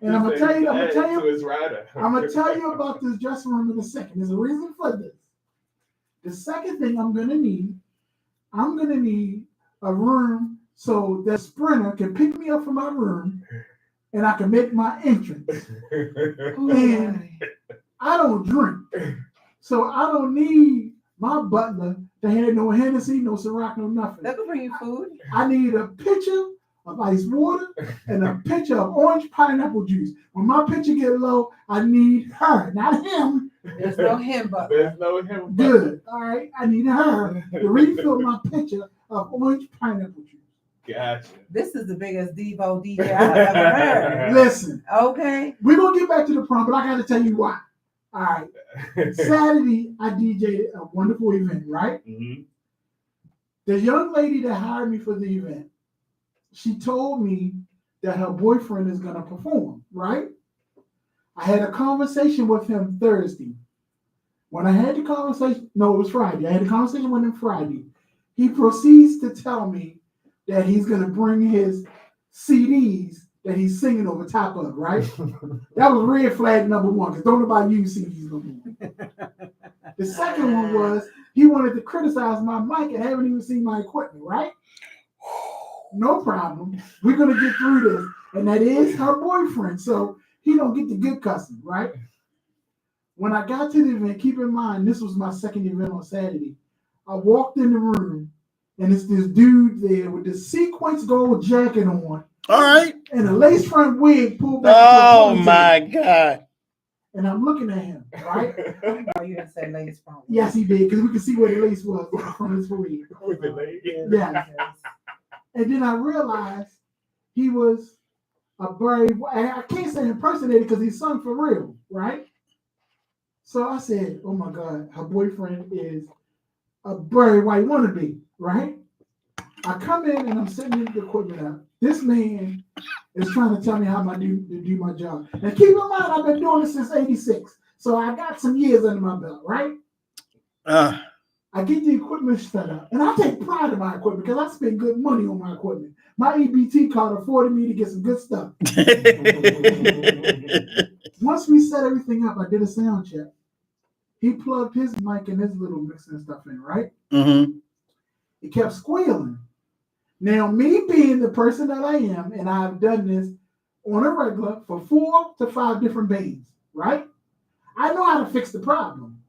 And I'm gonna tell you To his rider. I'm gonna tell you about this dressing room in a second. There's a reason for this. The second thing I'm gonna need a room so that Sprinter can pick me up from my room and I can make my entrance. And I don't drink, so I don't need my butler to have no Hennessy, no Ciroc, no nothing. They can bring you food. I need a pitcher of ice water and a pitcher of orange pineapple juice. When my pitcher get low, I need her, not him. There's no him, but There's no him. Good. All right. I need her to refill my pitcher of orange pineapple juice. Gotcha. this is the biggest Devo DJ I've ever heard. Listen, Okay. we're going to get back to the prom, but I got to tell you why. All right. Saturday, I DJ'd a wonderful event, right? Mm-hmm. The young lady that hired me for the event, she told me that her boyfriend is going to perform, right? I had a conversation with him Thursday. When I had the conversation, no, it was Friday. I had a conversation with him Friday. He proceeds to tell me that he's going to bring his CDs that he's singing over top of, right? That was red flag number one, because don't nobody use CDs no more. The second one was he wanted to criticize my mic and haven't even seen my equipment, right? No problem. We're going to get through this. And that is her boyfriend, so he don't get the good cussing, right? When I got to the event, keep in mind, this was my second event on Saturday. I walked in the room, and it's this dude there with the sequence gold jacket on. All right. And a lace front wig pulled back. Oh my God. And I'm looking at him, right? Oh, you didn't say lace front. Yes, he did, because we could see where the lace was from his wig. With the leg. Yeah. And then I realized he was a very, I can't say impersonator because he sung for real, right? So I said, oh my God, her boyfriend is a very white wannabe, right? I come in and I'm setting the equipment up. This man is trying to tell me how to do my job. And keep in mind, I've been doing this since 86. So I got some years under my belt, right? I get the equipment set up. And I take pride in my equipment because I spend good money on my equipment. My EBT card afforded me to get some good stuff. Once we set everything up, I did a sound check. He plugged his mic and his little mixing stuff in, right? Mm-hmm. It kept squealing. Now, me being the person that I am, and I've done this on a regular for 4 to 5 different bands, right? I know how to fix the problem.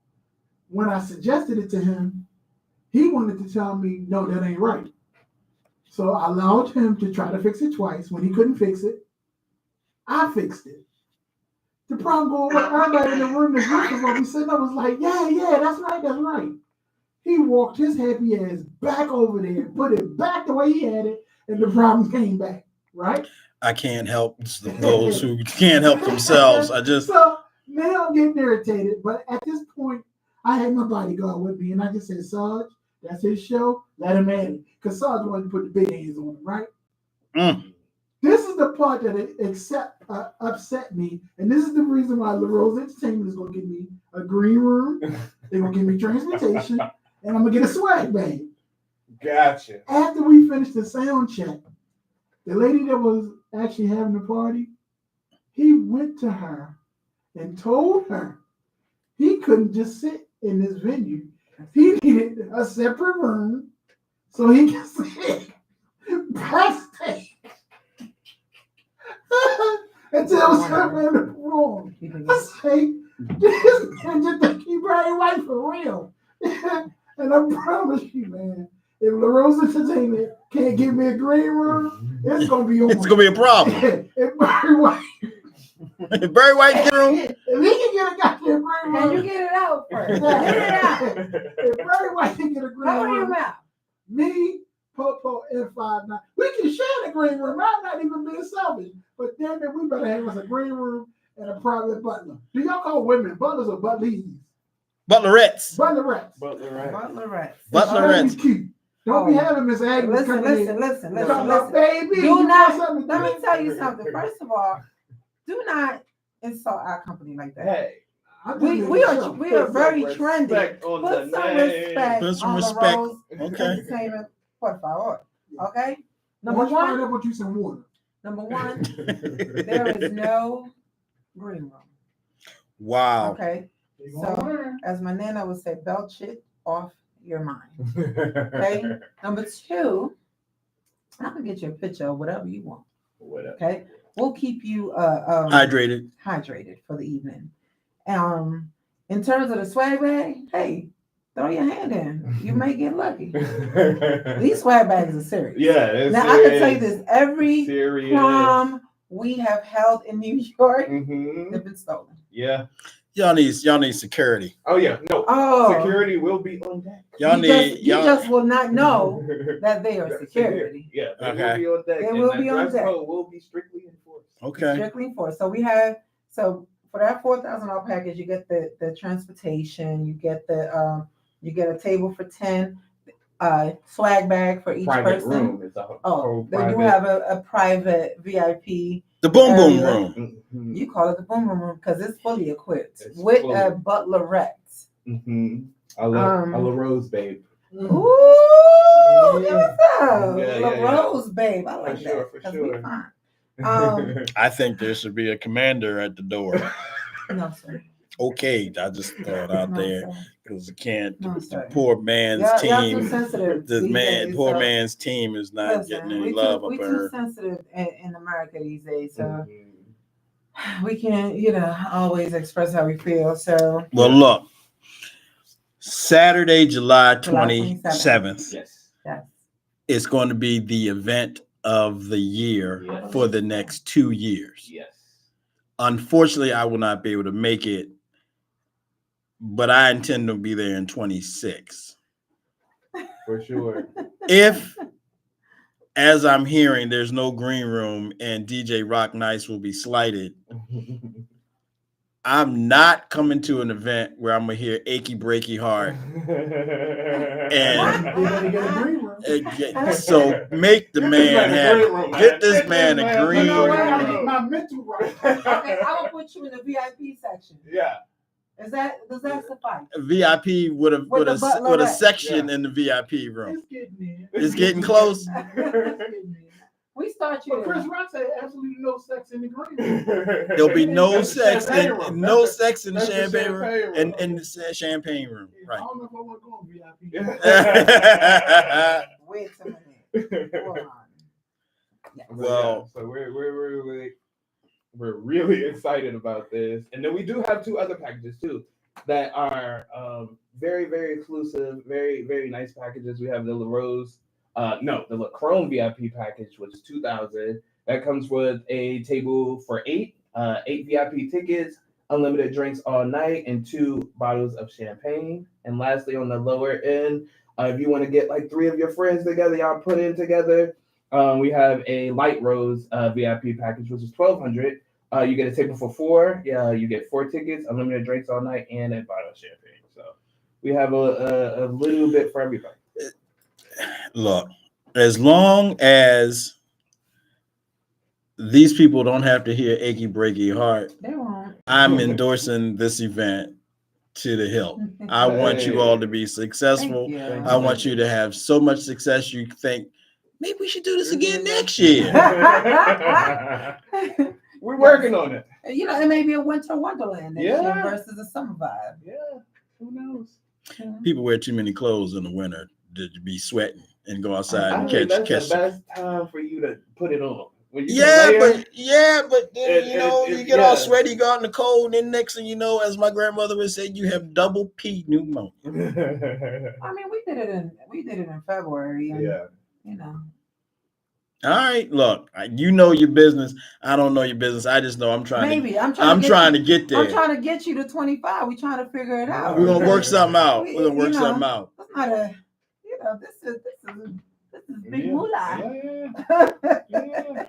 When I suggested it to him, he wanted to tell me, no, that ain't right. So I allowed him to try to fix it twice. When he couldn't fix it, I fixed it. The problem going with everybody in the room that's looking for me sitting up was like, yeah, that's right. He walked his happy ass back over there, put it back the way he had it, and the problem came back, right? I can't help those who can't help themselves. So now I'm getting irritated, but at this point, I had my bodyguard with me, and I just said, Sarge, that's his show, let him at it. Because Sarge wanted to put the big hands on him, right? Mm. This is the part that upset me, and this is the reason why LaRose Entertainment is going to give me a green room, they're going to give me transportation, and I'm going to get a swag bag. Gotcha. After we finished the sound check, the lady that was actually having the party, he went to her and told her he couldn't just sit in this venue. He needed a separate room so he could sit backstage until it was time for him to perform. I say, this man just think he very white for real. And I promise you, man, if LaRose Entertainment can't give me a green room, it's gonna be on. It's gonna be a problem. If Barry White, Barry White room. if he can get a goddamn green And you room, get it out first. Get it out. if Barry White can get a green Cover your room, mouth. me, Popo, and 5'9", we can share the green room. I'm not even being selfish, but damn it, we better have us a green room and a private butler. Do y'all call women butlers or butlees? Butlerettes. Butlerettes. Butlerette. Butlerettes. Cute. Don't be having Miss Agnes Listen, coming in. listen. Talking about, baby, Do you not. got something to Let do? me tell you something. First of all, do not insult our company like that. Hey. I just We made we a are show. we are very Put some trendy. respect on Put the some name. respect Put some on respect. LaRose Okay. Entertainment, por favor. Okay. Number Orange one. pineapple juice and water. Number one. There is no green room. Wow. Okay. So as my nana would say, belt shit off your mind. Okay. Number two, I'm gonna get you a picture of whatever you want. Whatever. Okay. We'll keep you Hydrated. for the evening. In terms of the swag bag, hey, throw your hand in. You may get lucky. These swag bags are serious. Yeah. It's Now serious. I can tell you this: every Serious. prom we have held in New York, Mm-hmm. they've been stolen. Yeah. Y'all need security. Oh yeah. No. Oh, Security will be on deck. you just will not know that they are security. Yeah. They Okay. will be on deck. They and will that be on dress deck. code will be strictly enforced. Okay. Strictly enforced. So for that $4,000 package, you get the transportation, you get a table for 10, swag bag for each Private person. room. It's a whole They private. do have a private VIP. The boom boom area. room. Mhm. You call it the boom room because it's fully equipped It's with fully- a butlerette. Mhm. I love Rose, babe. Ooh, give us some. Yeah, La yeah. Rose, babe. I like sure, that. for 'Cause sure. we fine. I think there should be a commander at the door. No, sir. Okay, I just thought out No, there sir. because the sir. poor man's Y'all too team. sensitive. The these days, poor so- man's team is not Listen, getting any we love too, up we too here. sensitive in America these days, so Mhm. we can't, always express how we feel. So Well, look, Saturday, July July 27th Yes. yes, is going to be the event of the year Yes. for the next 2 years. Yes. Unfortunately, I will not be able to make it, but I intend to be there in 26. For sure. If, as I'm hearing, there's no green room and DJ Rock Nice will be slighted, I'm not coming to an event where I'm gonna hear "Achy Breaky Heart." And They better get a green room. So make the man have get this man a green You know what? I room. get my mental right. okay, I will put you in the VIP section. Yeah. Does that suffice? VIP with a With the butlerette. section in the VIP room. It's getting in. It's getting close. It's getting in. We start you. But Chris Rock said absolutely no sex in the green room. There'll be no That's the sex champagne in room. no sex in the That's the champagne room champagne room. and in the champagne room. I Right. don't know if I want to go on VIP. Wait a minute. Hold on. Yes. Well- so we're really excited about this, and then we do have 2 other packages too that are very, very exclusive, very, very nice packages. We have the La Rose, the La Chrome VIP package, which is $2,000. That comes with a table for 8, 8 VIP tickets, unlimited drinks all night, and 2 bottles of champagne. And lastly, on the lower end, if you want to get like 3 of your friends together, y'all put in together. We have a Light Rose VIP package, which is $1,200. You get a table for 4. Yeah, you get 4 tickets, unlimited drinks all night, and a bottle of champagne. So we have a little bit for everybody. Look, as long as these people don't have to hear "Achy Breaky Heart," They won't. I'm endorsing this event to the hilt. I want you all to be successful. Thank you. I want you to have so much success you think maybe we should do this again next year. We're working on it. It may be a winter wonderland next year Yeah. versus a summer vibe. Yeah, who knows? People wear too many clothes in the winter to be sweating and go outside I and think catch. that's the best time for you to put it on. When you Yeah, can but then, you get all sweaty, you go out in the cold, and then next thing you know, as my grandmother would say, you have double P pneumonia. layer. I mean, we did it in February, and Yeah. All right, look, you know your business. I don't know your business. I just know I'm trying. maybe I'm trying to get there. I'm trying to get you to 25. We're trying to figure it out. We're gonna work something out. We- We're gonna work you know, something out. That's not a, this is big moolah. Yeah.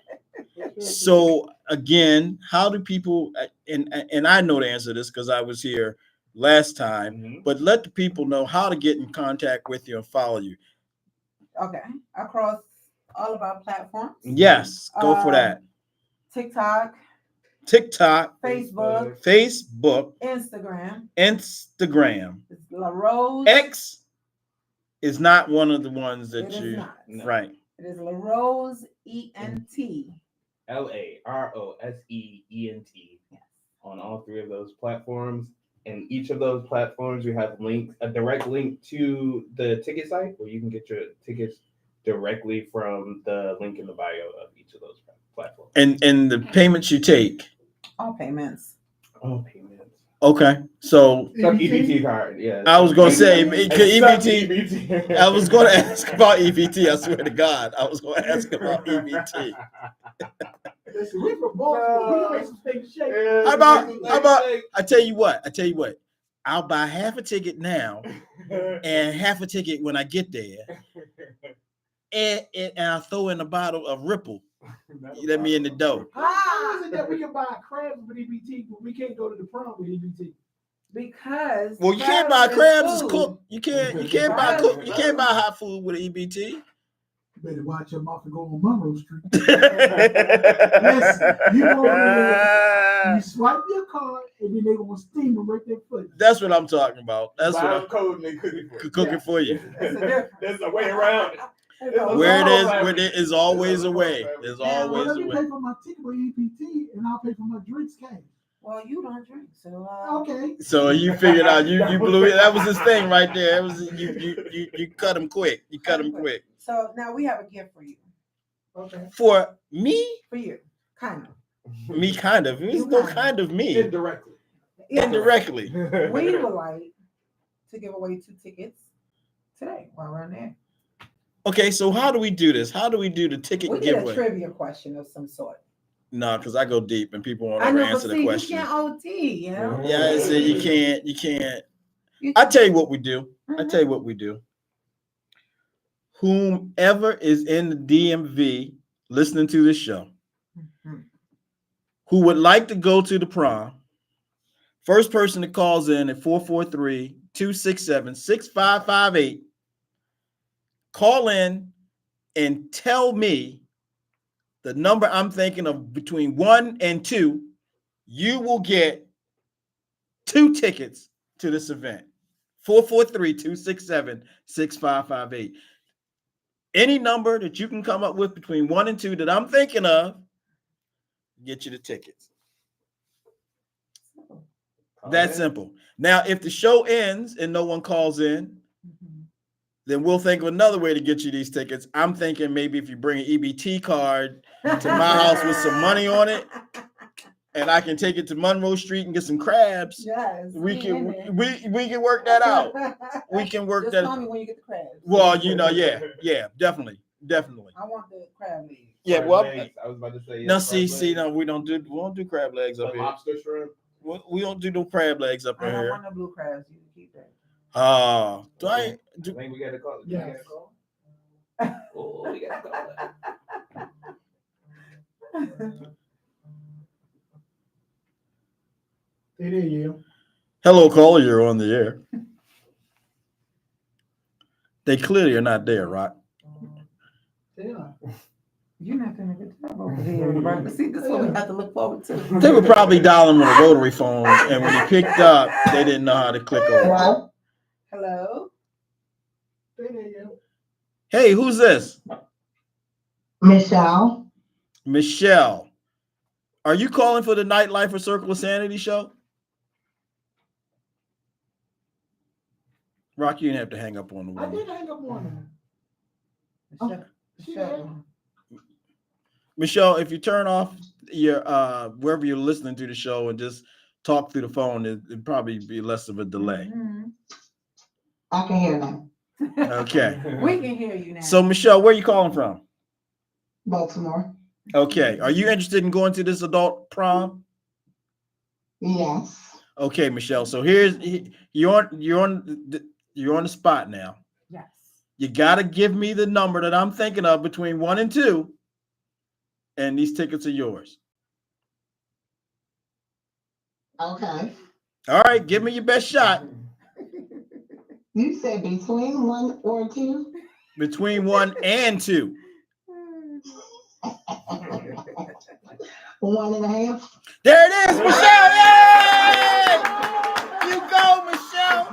So again, how do people? And I know the answer to this because I was here last time. Mhm. But let the people know how to get in contact with you and follow you. Okay, across all of our platforms. Yes, go for that. TikTok, TikTok, Facebook, Facebook, Instagram. Instagram. It's La Rose. X is not one of the ones that It is you not. No. right. It is La Rose ENT. LaRoseEnt Yes. on all 3 of those platforms. And each of those platforms, we have a direct link to the ticket site where you can get your tickets directly from the link in the bio of each of those platforms. And the payments you take. All payments. All payments. Okay, so Some EBT card, yeah. I was gonna say EBT. EBT. I was gonna ask about EBT. I swear to God, I was gonna ask about EBT. Listen, we from Baltimore. We can make some things shake. How about? I tell you what. I'll buy half a ticket now and half a ticket when I get there, and I'll throw in a bottle of Ripple. You let me in the dough. How is it that we can buy crabs with EBT, but we can't go to the prom with EBT? Because Well, you can't buy crabs cooked. You can't buy cooked. You can't buy hot food with EBT. You better watch your mouth and go on Monroe Street. Listen, you go over there, you swipe your card, and then they gonna steam them right there for you. That's what I'm talking about. That's what I'm code and cooking for you. Cooking for you. There's a way around it. Where there is always a way. There's always Let a me way. pay for my ticket with EBT, and I'll pay for my drinks cash. Well, you don't drink, so Okay. So you figured out you blew it. That was his thing right there. It was you cut him quick. You cut him quick. So now we have a gift for you. Okay. For me? For you, kind of. Me kind of. There's no kind of me. Indirectly. Yeah. Indirectly. We would like to give away 2 tickets today while we're on there. Okay, so how do we do this? How do we do the ticket We did a giveaway? trivia question of some sort. No, because I go deep and people won't I ever know, but answer the see, question. you can't OT, you know? Yeah, I said you can't. I tell you what we do. I tell you what we do. Whomever is in the DMV listening to this show, who would like to go to the prom, first person that calls in at 443-267-6558, call in and tell me the number I'm thinking of between 1 and 2, you will get 2 tickets to this event. 443-267-6558. Any number that you can come up with between 1 and 2 that I'm thinking of, get you the tickets. That's simple. Now, if the show ends and no one calls in, then we'll think of another way to get you these tickets. I'm thinking maybe if you bring an EBT card to my house with some money on it, and I can take it to Monroe Street and get some crabs. Yes, we can work that out. We can work Just that. Tell me when you get the crabs. Well, yeah, definitely. I want the crab legs. Yeah, well, I was about to say. no, see, no, we don't do crab legs up here. Lobster shrimp. We don't do no crab legs up I don't here. want no blue crabs. You can keep that. I think we got to call it. Yeah. Oh, we got to call it. Stay there, yeah. Hello, caller, you're on the air. They clearly are not there, right? Yeah. You're not doing a good job over here, right? See, this is what we have to look forward to. They were probably dialing on a rotary phone, and when he picked up, they didn't know how to click over. Hello? Stay there, yeah. Hey, who's this? Michelle. Michelle. Are you calling for the Nitelifer Circle of Sanity show? Rock, you didn't have to hang up on the I woman. did hang up on Michelle, if you turn off your wherever you're listening to the show and just talk through the phone, it'd probably be less of a delay. I can hear them. Okay. We can hear you now. So, Michelle, where are you calling from? Baltimore. Okay. Are you interested in going to this adult prom? Yes. Okay, Michelle. So you're on the spot now. Yes. You got to give me the number that I'm thinking of between 1 and 2, and these tickets are yours. Okay. All right, give me your best shot. You said between 1 or 2? Between 1 and 2. 1.5. There it is, Michelle. Yay! You go, Michelle.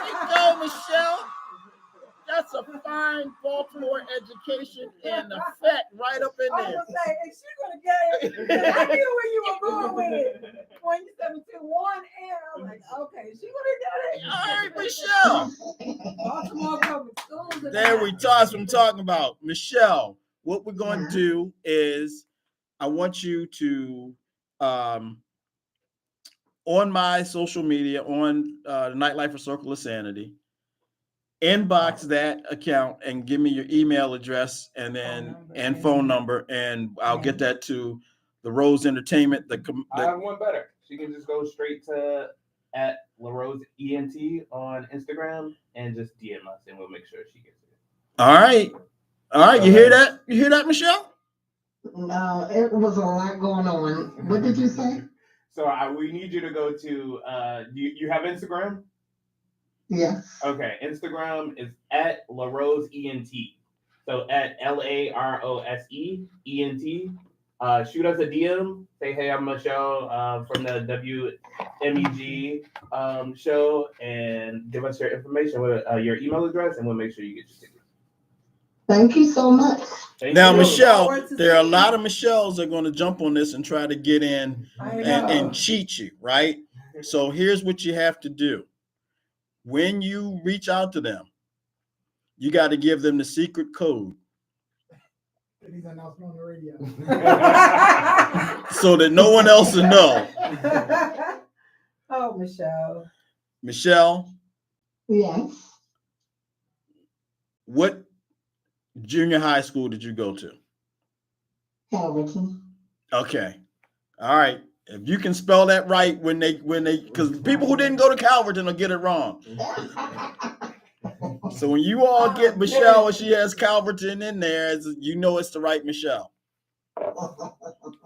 You go, Michelle. That's a fine Baltimore education in effect right up in I there. was like, is she gonna get it? 'Cause I knew where you were going with it. When you said between 1 and, I was like, okay, she All gonna right, Michelle. get it. Baltimore Public Schools. in There the we house. talk. I'm talking about Michelle. What we're going to do is, I want you to, on my social media, on the Nitelifer Circle of Sanity, inbox that account and give me your email address and phone number, and I'll get that to the Rose Entertainment. I have one better. She can just go straight to at LaRose ENT on Instagram and just DM us, and we'll make sure she gets it. All right. You hear that? You hear that, Michelle? No, it was a lot going on. What did you say? So we need you to go to. You have Instagram? Yes. Okay, Instagram is at LaRose ENT. So at LaRose ENT. Shoot us a DM. Say, hey, I'm Michelle from the WMEG show, and give us your information with your email address, and we'll make sure you get your tickets. Thank you so much. Now, Michelle, there are a lot of Michelles that are going to jump on this and try to get in and cheat you, right? So here's what you have to do. When you reach out to them, you got to give them the secret code. He's announced on the radio. So that no one else will know. Oh, Michelle. Michelle? Yes. What junior high school did you go to? Calverton. Okay. All right. If you can spell that right when they, because people who didn't go to Calverton will get it wrong. So when you all get Michelle and she has Calverton in there, you know it's the right Michelle.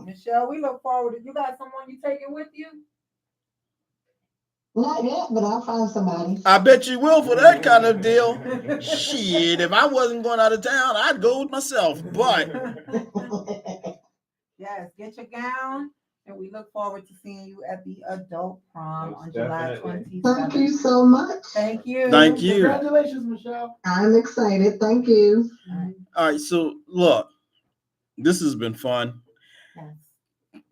Michelle, we look forward to, you got someone you taking with you? Not yet, but I'll find somebody. I bet you will for that kind of deal. Shit, if I wasn't going out of town, I'd go with myself. But yes, get your gown, and we look forward to seeing you at the adult prom on Definitely. July 27th. Thank you so much. Thank you. Thank you. Congratulations, Michelle. I'm excited. Thank you. All right, so look, this has been fun, Yes.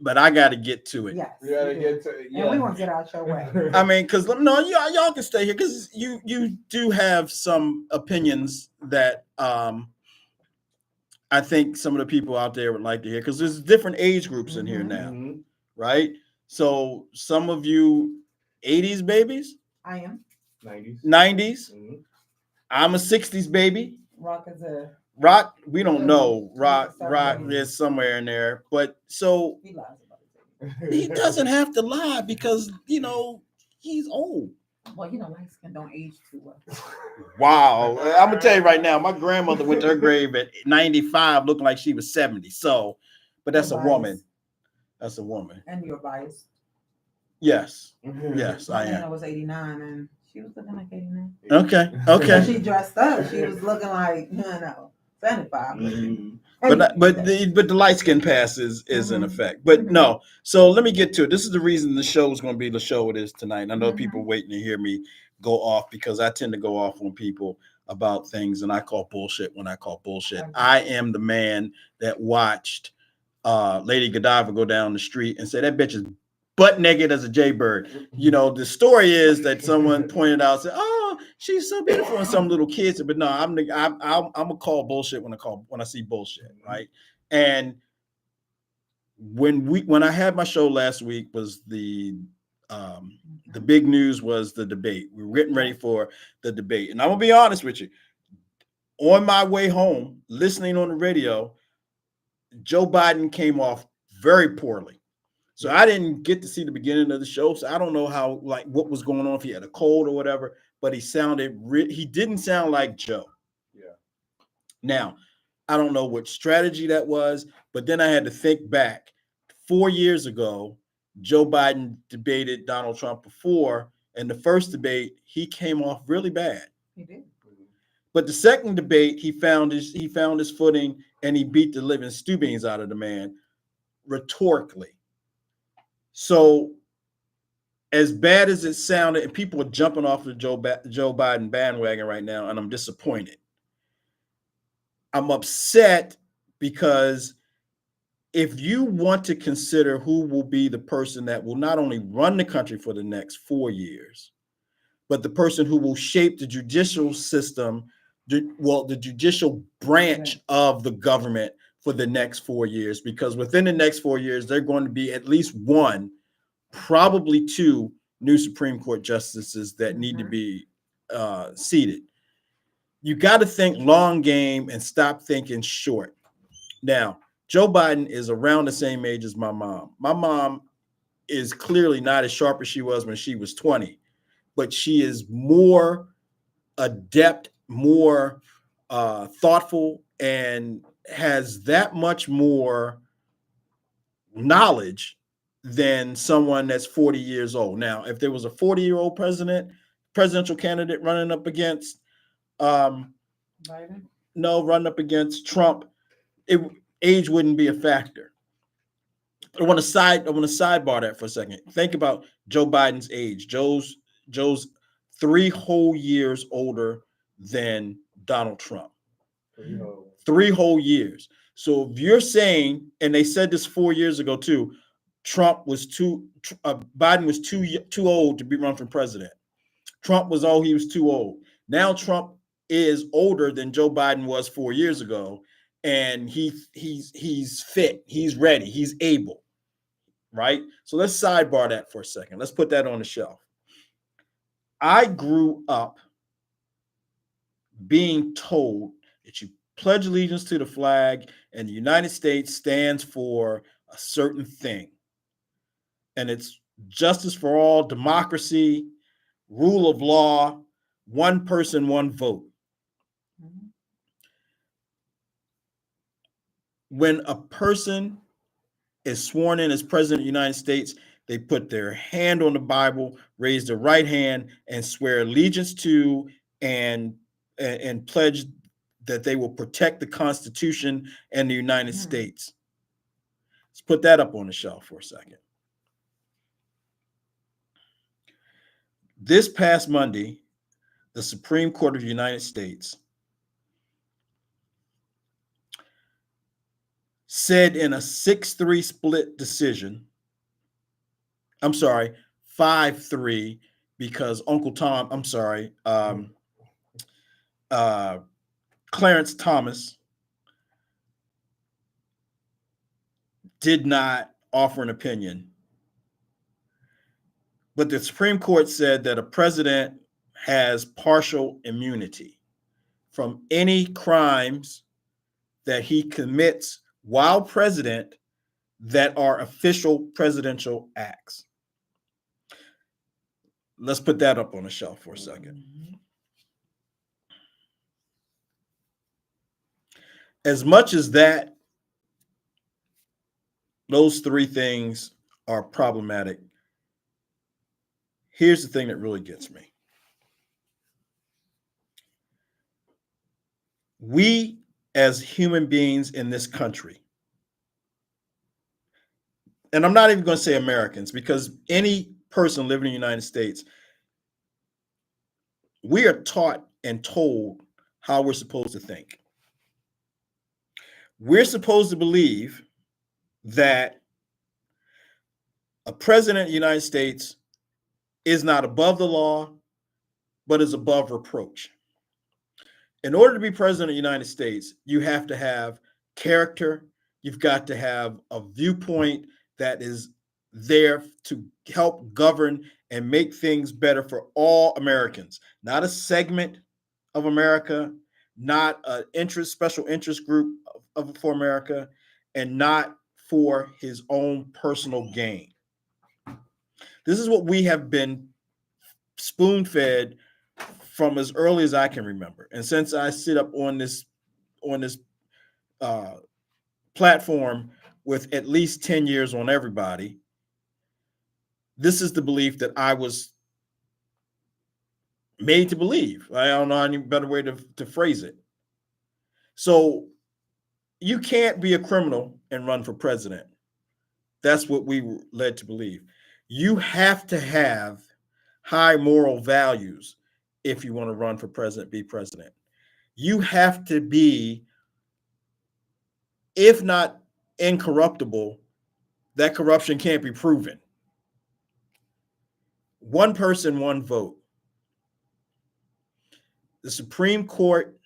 but I got to get to it. Yes. We gotta do. get to And we want to get out your way. I mean, because no, y'all can stay here because you do have some opinions that I think some of the people out there would like to hear, because there's different age groups in here now, right? So some of you 80s babies, I am. 90s. 90s. I'm a 60s baby. Rock is a. Rock, we don't know. He's Rock a is somewhere in there. But so He lies about it. he doesn't have to lie because, he's old. Well, light skin don't age too well. Wow. I'm going to tell you right now, my grandmother went to her grave at 95 looking like she was 70. So, but that's a You're woman. biased. That's a woman. And you're biased. Yes. Yes, My I Nana am. was 89 and she was looking like 89. Okay. When Okay. she dressed up, she was looking like, 75. But the light skin pass is in effect. But no. So let me get to it. This is the reason the show is going to be the show it is tonight. I know people waiting to hear me go off because I tend to go off on people about things, and I call bullshit when I call bullshit. I am the man that watched Lady Godiva go down the street and say that bitch is butt naked as a jaybird. The story is that someone pointed out, said, "Oh, she's so beautiful," and some little kids said, but no, I'm gonna call bullshit when I see bullshit, right? And when I had my show last week, was the big news was the debate. We were getting ready for the debate, and I'm gonna be honest with you. On my way home, listening on the radio, Joe Biden came off very poorly. So I didn't get to see the beginning of the show. So I don't know what was going on, if he had a cold or whatever, but he didn't sound like Joe. Yeah. Now, I don't know what strategy that was, but then I had to think back. 4 years ago, Joe Biden debated Donald Trump before, and the first debate, he came off really bad. He did. But the second debate, he found his footing and he beat the living stew beans out of the man rhetorically. So as bad as it sounded, and people are jumping off the Joe Biden bandwagon right now, and I'm disappointed, I'm upset because if you want to consider who will be the person that will not only run the country for the next 4 years, but the person who will shape the judicial system, the judicial branch of the government for the next 4 years, because within the next 4 years, they're going to be at least one, probably two new Supreme Court justices that need to be seated. You got to think long game and stop thinking short. Now, Joe Biden is around the same age as my mom. My mom is clearly not as sharp as she was when she was 20, but she is more adept, more thoughtful, and has that much more knowledge than someone that's 40 years old. Now, if there was a 40-year-old presidential candidate running up against Biden? No, running up against Trump, age wouldn't be a factor. I want to sidebar that for a second. Think about Joe Biden's age. Joe's 3 whole years older than Donald Trump. 3 whole years. So if you're saying, and they said this 4 years ago too, Biden was too old to be run for president. Trump was he was too old. Now Trump is older than Joe Biden was 4 years ago, and he's fit, he's ready, he's able, right? So let's sidebar that for a second. Let's put that on the shelf. I grew up being told that you pledge allegiance to the flag and the United States stands for a certain thing. And it's justice for all, democracy, rule of law, one person, one vote. When a person is sworn in as president of the United States, they put their hand on the Bible, raise their right hand, and swear allegiance to and pledge that they will protect the Constitution and the United States. Let's put that up on the shelf for a second. This past Monday, the Supreme Court of the United States said in a 6-3 split decision, I'm sorry, 5-3, because Clarence Thomas did not offer an opinion. But the Supreme Court said that a president has partial immunity from any crimes that he commits while president that are official presidential acts. Let's put that up on the shelf for a second. As much as those 3 things are problematic, here's the thing that really gets me. We, as human beings in this country, and I'm not even going to say Americans, because any person living in the United States, we are taught and told how we're supposed to think. We're supposed to believe that a president of the United States is not above the law, but is above reproach. In order to be president of the United States, you have to have character. You've got to have a viewpoint that is there to help govern and make things better for all Americans, not a segment of America, not an special interest group for America, and not for his own personal gain. This is what we have been spoon-fed from as early as I can remember. And since I sit up on this platform with at least 10 years on everybody, this is the belief that I was made to believe. I don't know any better way to phrase it. So you can't be a criminal and run for president. That's what we were led to believe. You have to have high moral values if you want to run for president, be president. You have to be if not incorruptible, that corruption can't be proven. One person, one vote. The Supreme Court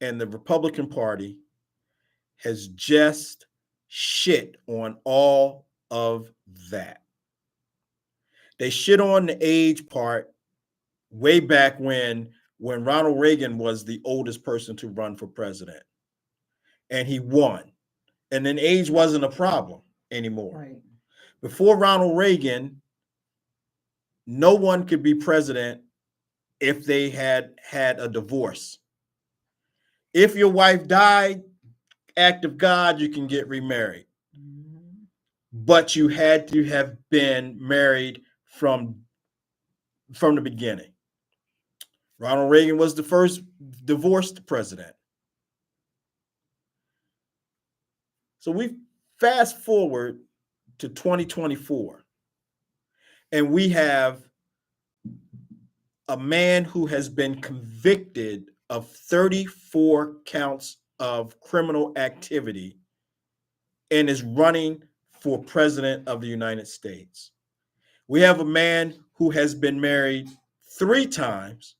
and the Republican Party has just shit on all of that. They shit on the age part way back when Ronald Reagan was the oldest person to run for president. And he won. And then age wasn't a problem anymore. Right. Before Ronald Reagan, no one could be president if they had a divorce. If your wife died, act of God, you can get remarried. Mm-hmm. But you had to have been married from the beginning. Ronald Reagan was the first divorced president. So we fast forward to 2024, and we have a man who has been convicted of 34 counts of criminal activity and is running for president of the United States. We have a man who has been married 3 times,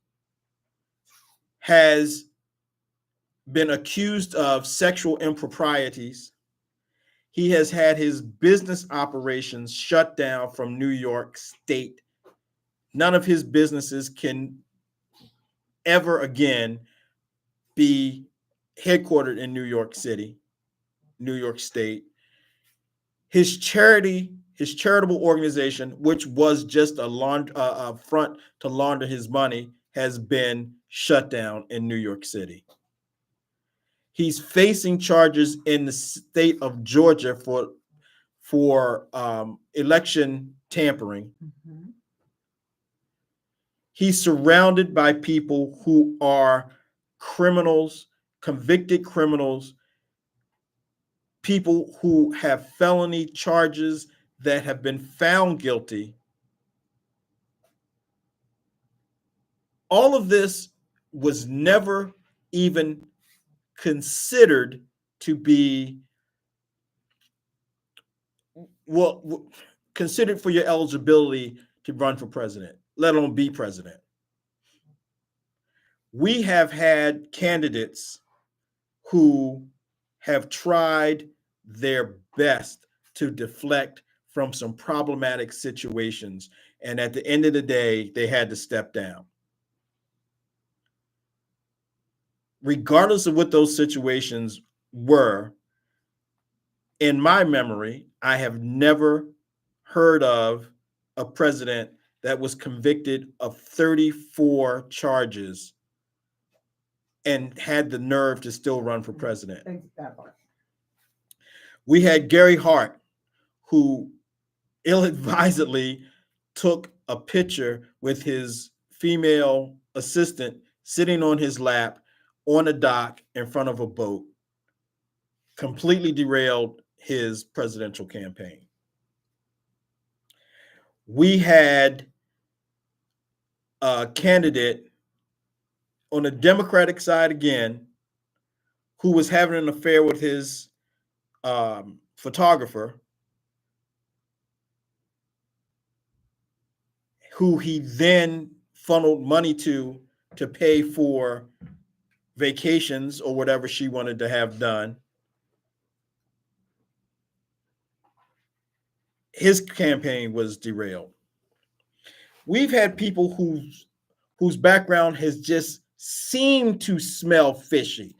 has been accused of sexual improprieties. He has had his business operations shut down from New York State. None of his businesses can ever again be headquartered in New York City, New York State. His charitable organization, which was just a front to launder his money, has been shut down in New York City. He's facing charges in the state of Georgia for election tampering. Mm-hmm. He's surrounded by people who are criminals, convicted criminals, people who have felony charges that have been found guilty. All of this was never even considered to be considered for your eligibility to run for president, let alone be president. We have had candidates who have tried their best to deflect from some problematic situations, and at the end of the day, they had to step down. Regardless of what those situations were, in my memory, I have never heard of a president that was convicted of 34 charges and had the nerve to still run for president. We had Gary Hart, who ill-advisedly took a picture with his female assistant sitting on his lap on a dock in front of a boat, completely derailed his presidential campaign. We had a candidate on the Democratic side again who was having an affair with his photographer, who he then funneled money to pay for vacations or whatever she wanted to have done. His campaign was derailed. We've had people whose background has just seemed to smell fishy.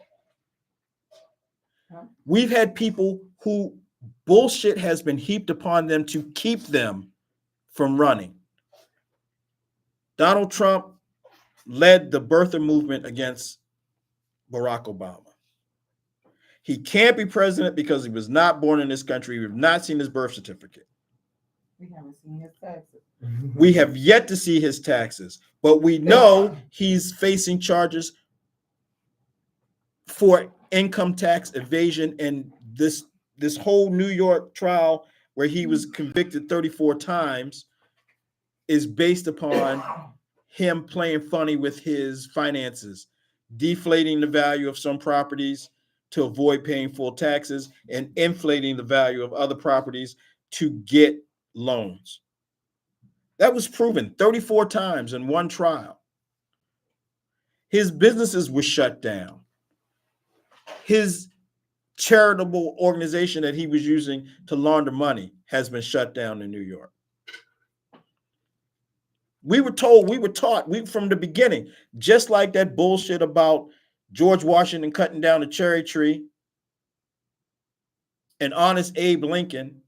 We've had people who bullshit has been heaped upon them to keep them from running. Donald Trump led the birther movement against Barack Obama. He can't be president because he was not born in this country. We've not seen his birth certificate. We haven't seen his taxes. We have yet to see his taxes, but we know he's facing charges for income tax evasion, and this whole New York trial where he was convicted 34 times is based upon him playing funny with his finances, deflating the value of some properties, to avoid paying full taxes and inflating the value of other properties to get loans. That was proven 34 times in one trial. His businesses were shut down. His charitable organization that he was using to launder money has been shut down in New York. We were told, we were taught from the beginning, just like that bullshit about George Washington cutting down a cherry tree and honest Abe Lincoln.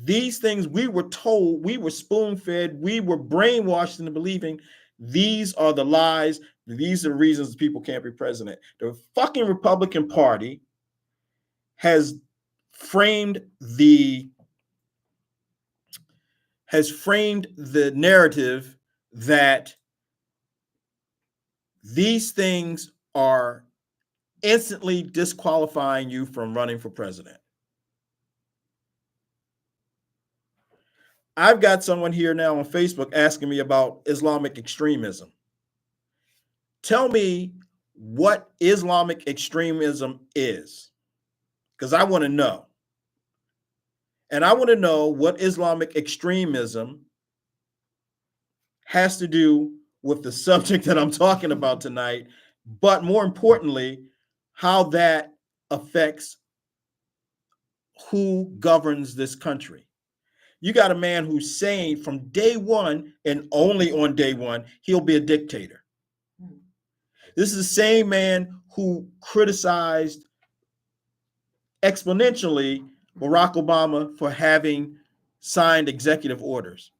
These things we were told, we were spoon-fed, we were brainwashed into believing these are the lies, these are the reasons people can't be president. The fucking Republican Party has framed the narrative that these things are instantly disqualifying you from running for president. I've got someone here now on Facebook asking me about Islamic extremism. Tell me what Islamic extremism is, because I want to know. And I want to know what Islamic extremism has to do with the subject that I'm talking about tonight, but more importantly, how that affects who governs this country. You got a man who's saying from day one, and only on day one, he'll be a dictator. This is the same man who criticized exponentially Barack Obama for having signed executive orders,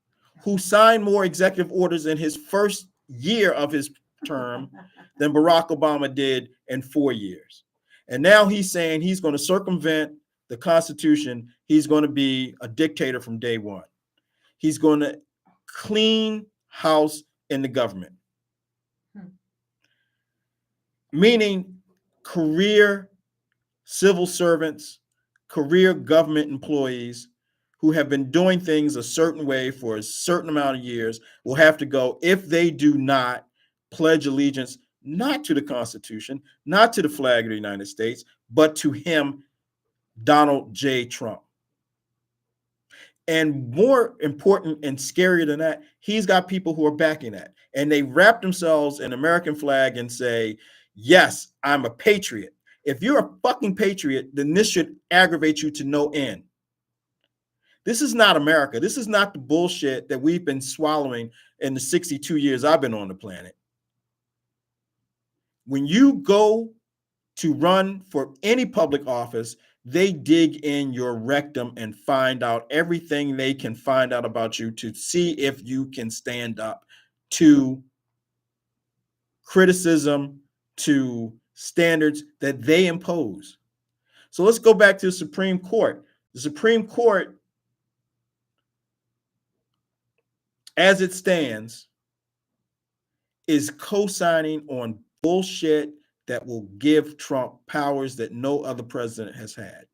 who signed more executive orders in his first year of his term than Barack Obama did in 4 years. And now he's saying he's going to circumvent the Constitution. He's going to be a dictator from day one. He's going to clean house in the government. Meaning career civil servants, career government employees who have been doing things a certain way for a certain amount of years will have to go if they do not pledge allegiance, not to the Constitution, not to the flag of the United States, but to him, Donald J. Trump. And more important and scarier than that, he's got people who are backing that. And they wrap themselves in American flag and say, yes, I'm a patriot. If you're a fucking patriot, then this should aggravate you to no end. This is not America. This is not the bullshit that we've been swallowing in the 62 years I've been on the planet. When you go to run for any public office, they dig in your rectum and find out everything they can find out about you to see if you can stand up to criticism, to standards that they impose. So let's go back to the Supreme Court. The Supreme Court, as it stands, is co-signing on bullshit that will give Trump powers that no other president has had.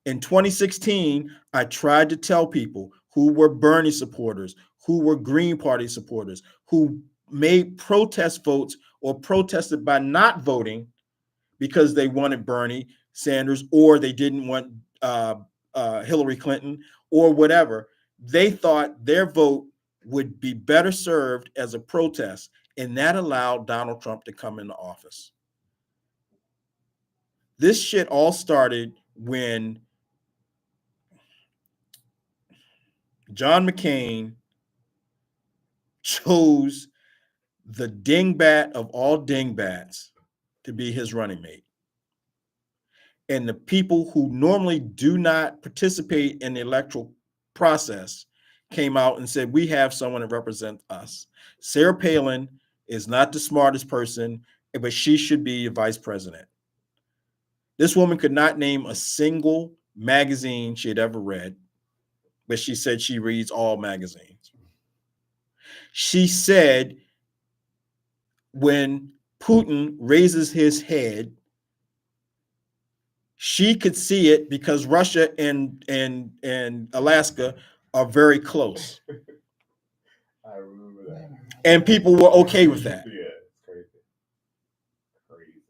In 2016, I tried to tell people who were Bernie supporters, who were Green Party supporters, who made protest votes or protested by not voting because they wanted Bernie Sanders or they didn't want Hillary Clinton or whatever. They thought their vote would be better served as a protest, and that allowed Donald Trump to come into office. This shit all started when John McCain chose the dingbat of all dingbats to be his running mate. And the people who normally do not participate in the electoral process came out and said, we have someone to represent us. Sarah Palin is not the smartest person, but she should be a vice president. This woman could not name a single magazine she had ever read, but she said she reads all magazines. She said when Putin raises his head, she could see it because Russia and Alaska are very close. I remember that. And people were okay with that. Yeah, it's crazy. Crazy.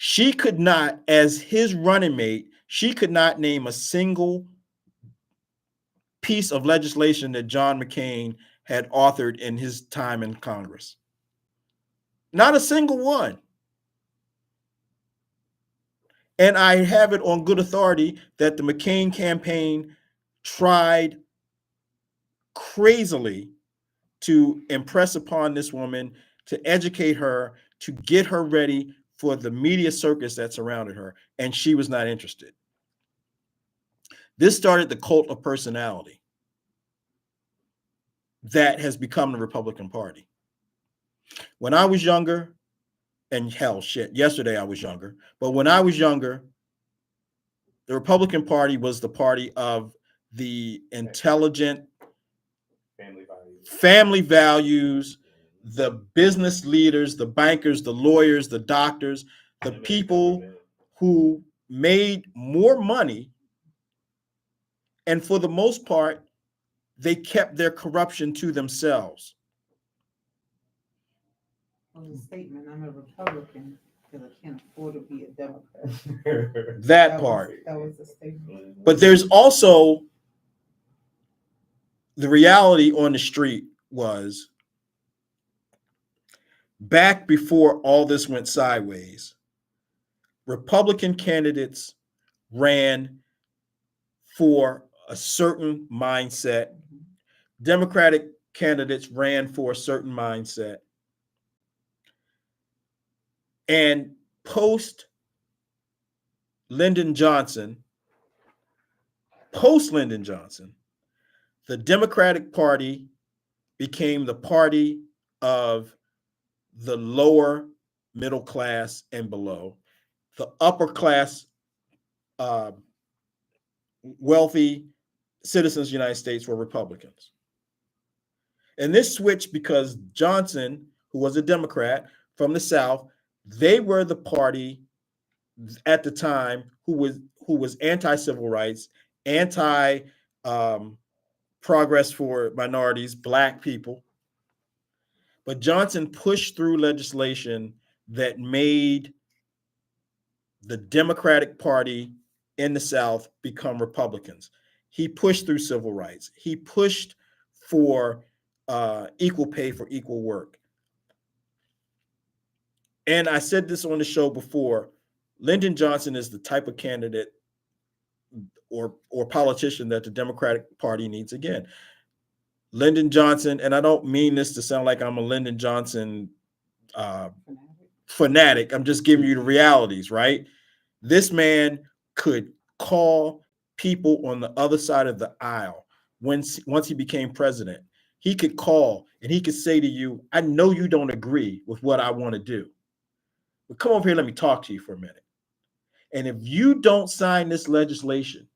She could not, as his running mate, she could not name a single piece of legislation that John McCain had authored in his time in Congress. Not a single one. And I have it on good authority that the McCain campaign tried crazily to impress upon this woman, to educate her, to get her ready for the media circus that surrounded her, and she was not interested. This started the cult of personality that has become the Republican Party. When I was younger, and hell, shit, yesterday I was younger, but when I was younger, the Republican Party was the party of the intelligent, family values, the business leaders, the bankers, the lawyers, the doctors, the people who made more money. And for the most part, they kept their corruption to themselves. On the statement, I'm a Republican because I can't afford to be a Democrat. That part. That was the statement. But there's also the reality on the street was back before all this went sideways, Republican candidates ran for a certain mindset. Democratic candidates ran for a certain mindset. And post Lyndon Johnson, the Democratic Party became the party of the lower middle class and below. The upper class, wealthy citizens of the United States were Republicans. And this switched because Johnson, who was a Democrat from the South, they were the party at the time who was anti-civil rights, anti-progress for minorities, Black people. But Johnson pushed through legislation that made the Democratic Party in the South become Republicans. He pushed through civil rights. He pushed for equal pay for equal work. And I said this on the show before, Lyndon Johnson is the type of candidate or politician that the Democratic Party needs again. Lyndon Johnson, and I don't mean this to sound like I'm a Lyndon Johnson fanatic. I'm just giving you the realities, right? This man could call people on the other side of the aisle once he became president. He could call and he could say to you, I know you don't agree with what I want to do, but come over here, let me talk to you for a minute. And if you don't sign this legislation,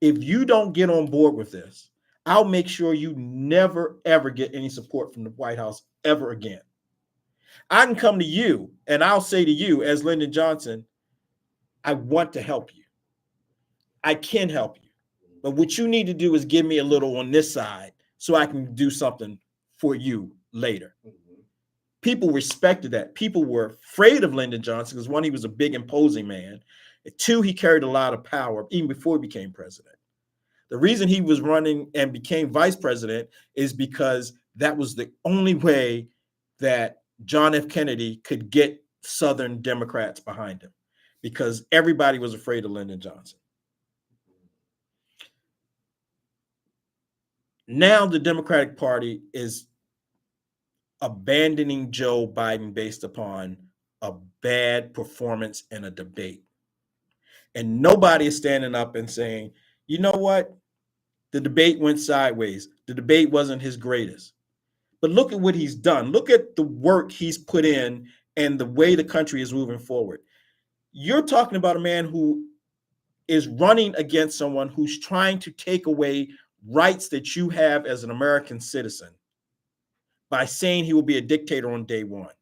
if you don't get on board with this, I'll make sure you never, ever get any support from the White House ever again. I can come to you and I'll say to you as Lyndon Johnson, I want to help you. I can help you. But what you need to do is give me a little on this side so I can do something for you later. People respected that. People were afraid of Lyndon Johnson because, one, he was a big, imposing man. And two, he carried a lot of power even before he became president. The reason he was running and became vice president is because that was the only way that John F. Kennedy could get Southern Democrats behind him, because everybody was afraid of Lyndon Johnson. Now the Democratic Party is abandoning Joe Biden based upon a bad performance in a debate. And nobody is standing up and saying, you know what? The debate went sideways. The debate wasn't his greatest. But look at what he's done. Look at the work he's put in and the way the country is moving forward. You're talking about a man who is running against someone who's trying to take away rights that you have as an American citizen by saying he will be a dictator on day one.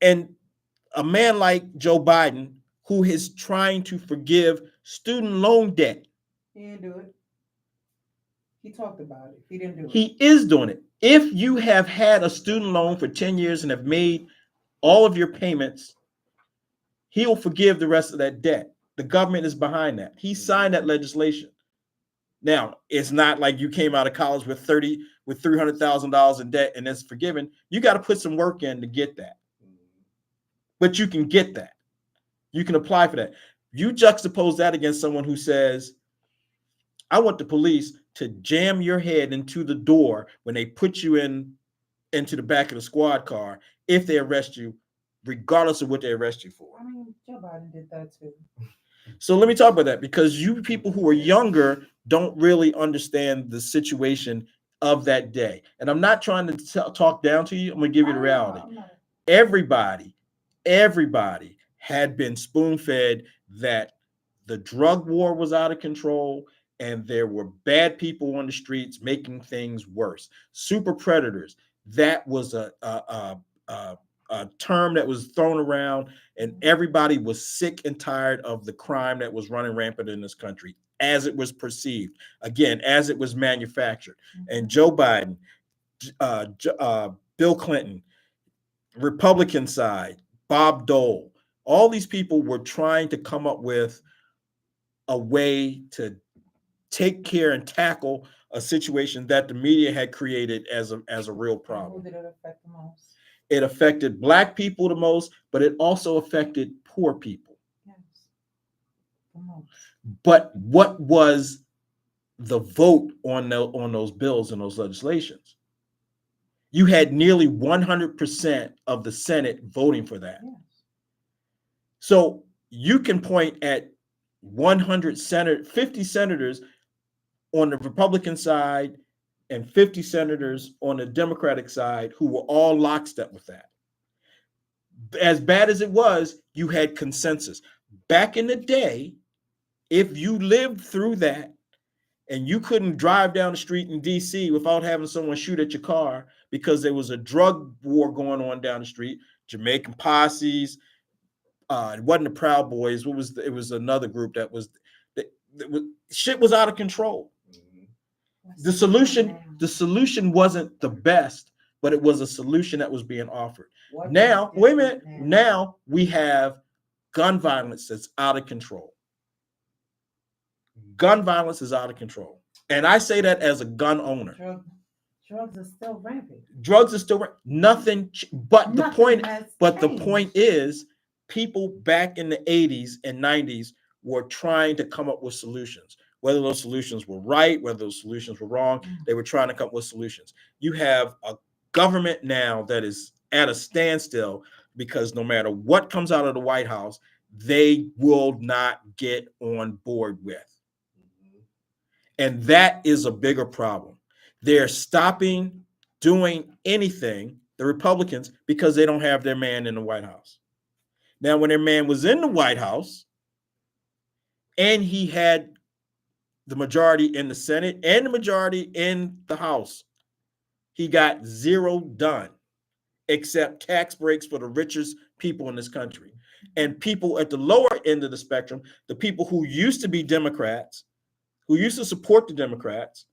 And a man like Joe Biden, who is trying to forgive student loan debt. He didn't do it. He talked about it. He didn't do it. He is doing it. If you have had a student loan for 10 years and have made all of your payments. He'll forgive the rest of that debt. The government is behind that. He signed that legislation. Now, it's not like you came out of college with $300,000 in debt and it's forgiven. You got to put some work in to get that. But you can get that. You can apply for that. You juxtapose that against someone who says, I want the police to jam your head into the door when they put you into the back of the squad car if they arrest you, regardless of what they arrest you for. I mean, Joe Biden did that too. So let me talk about that, because you people who are younger don't really understand the situation of that day. And I'm not trying to talk down to you. I'm going to give you the reality. Everybody had been spoon-fed that the drug war was out of control and there were bad people on the streets making things worse. Super predators. That was a term that was thrown around, and everybody was sick and tired of the crime that was running rampant in this country as it was perceived, again, as it was manufactured. And Joe Biden, Bill Clinton, Republican side, Bob Dole, all these people were trying to come up with a way to take care and tackle a situation that the media had created as a real problem. Who did it affect the most? It affected Black people the most, but it also affected poor people. Yes. The most. But what was the vote on those bills and those legislations? You had nearly 100% of the Senate voting for that. Yes. So you can point at 50 senators on the Republican side and 50 senators on the Democratic side who were all lockstep with that. As bad as it was, you had consensus. Back in the day, if you lived through that and you couldn't drive down the street in DC without having someone shoot at your car because there was a drug war going on down the street, Jamaican posses, it wasn't the Proud Boys. It was another group that was shit was out of control. The solution wasn't the best, but it was a solution that was being offered. Now, wait a minute. Now we have gun violence that's out of control. Gun violence is out of control. And I say that as a gun owner. Drugs are still rampant. Drugs are still nothing, but the point is, people back in the 80s and 90s were trying to come up with solutions. Whether those solutions were right, whether those solutions were wrong, they were trying to come up with solutions. You have a government now that is at a standstill because no matter what comes out of the White House, they will not get on board with. And that is a bigger problem. They're stopping doing anything, the Republicans, because they don't have their man in the White House. Now, when their man was in the White House and he had the majority in the Senate and the majority in the House, he got zero done except tax breaks for the richest people in this country. And people at the lower end of the spectrum, the people who used to be Democrats, who used to support the Democrats,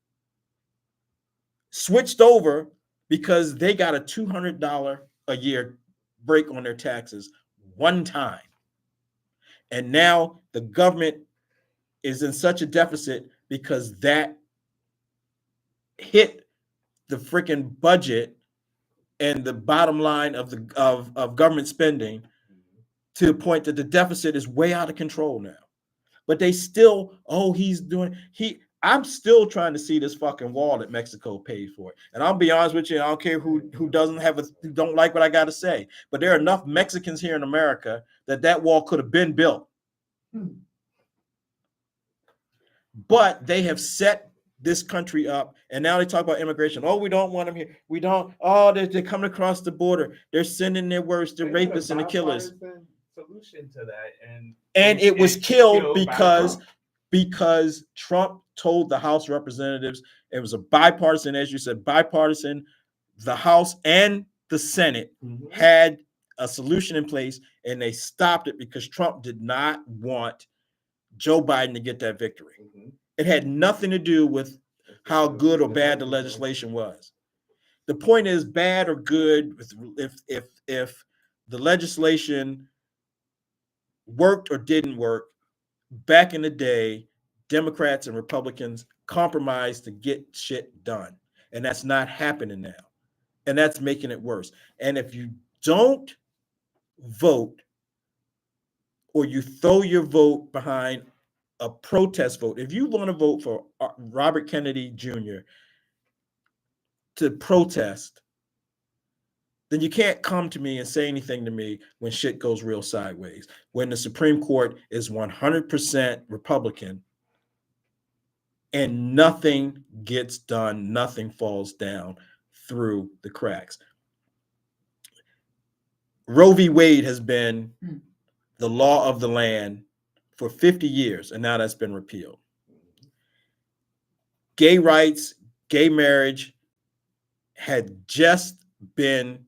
switched over because they got a $200 a year break on their taxes one time. And now the government is in such a deficit because that hit the freaking budget and the bottom line of government spending to the point that the deficit is way out of control now. But they still, I'm still trying to see this fucking wall that Mexico paid for. And I'll be honest with you, I don't care who don't like what I got to say, but there are enough Mexicans here in America that wall could have been built. But they have set this country up, and now they talk about immigration. Oh, we don't want them here. We don't. Oh, they're coming across the border. They're sending their worst, the rapists and the killers. Solution to that, and it was killed because Trump told the House representatives it was a bipartisan, as you said, bipartisan. The House and the Senate had a solution in place, and they stopped it because Trump did not want Joe Biden to get that victory. It had nothing to do with how good or bad the legislation was. The point is, bad or good, if the legislation worked or didn't work, back in the day, Democrats and Republicans compromised to get shit done. And that's not happening now. And that's making it worse. And if you don't vote or you throw your vote behind a protest vote, if you want to vote for Robert Kennedy Jr. to protest, then you can't come to me and say anything to me when shit goes real sideways. When the Supreme Court is 100% Republican and nothing gets done, nothing falls down through the cracks. Roe v. Wade has been the law of the land for 50 years, and now that's been repealed. Gay rights, gay marriage had just been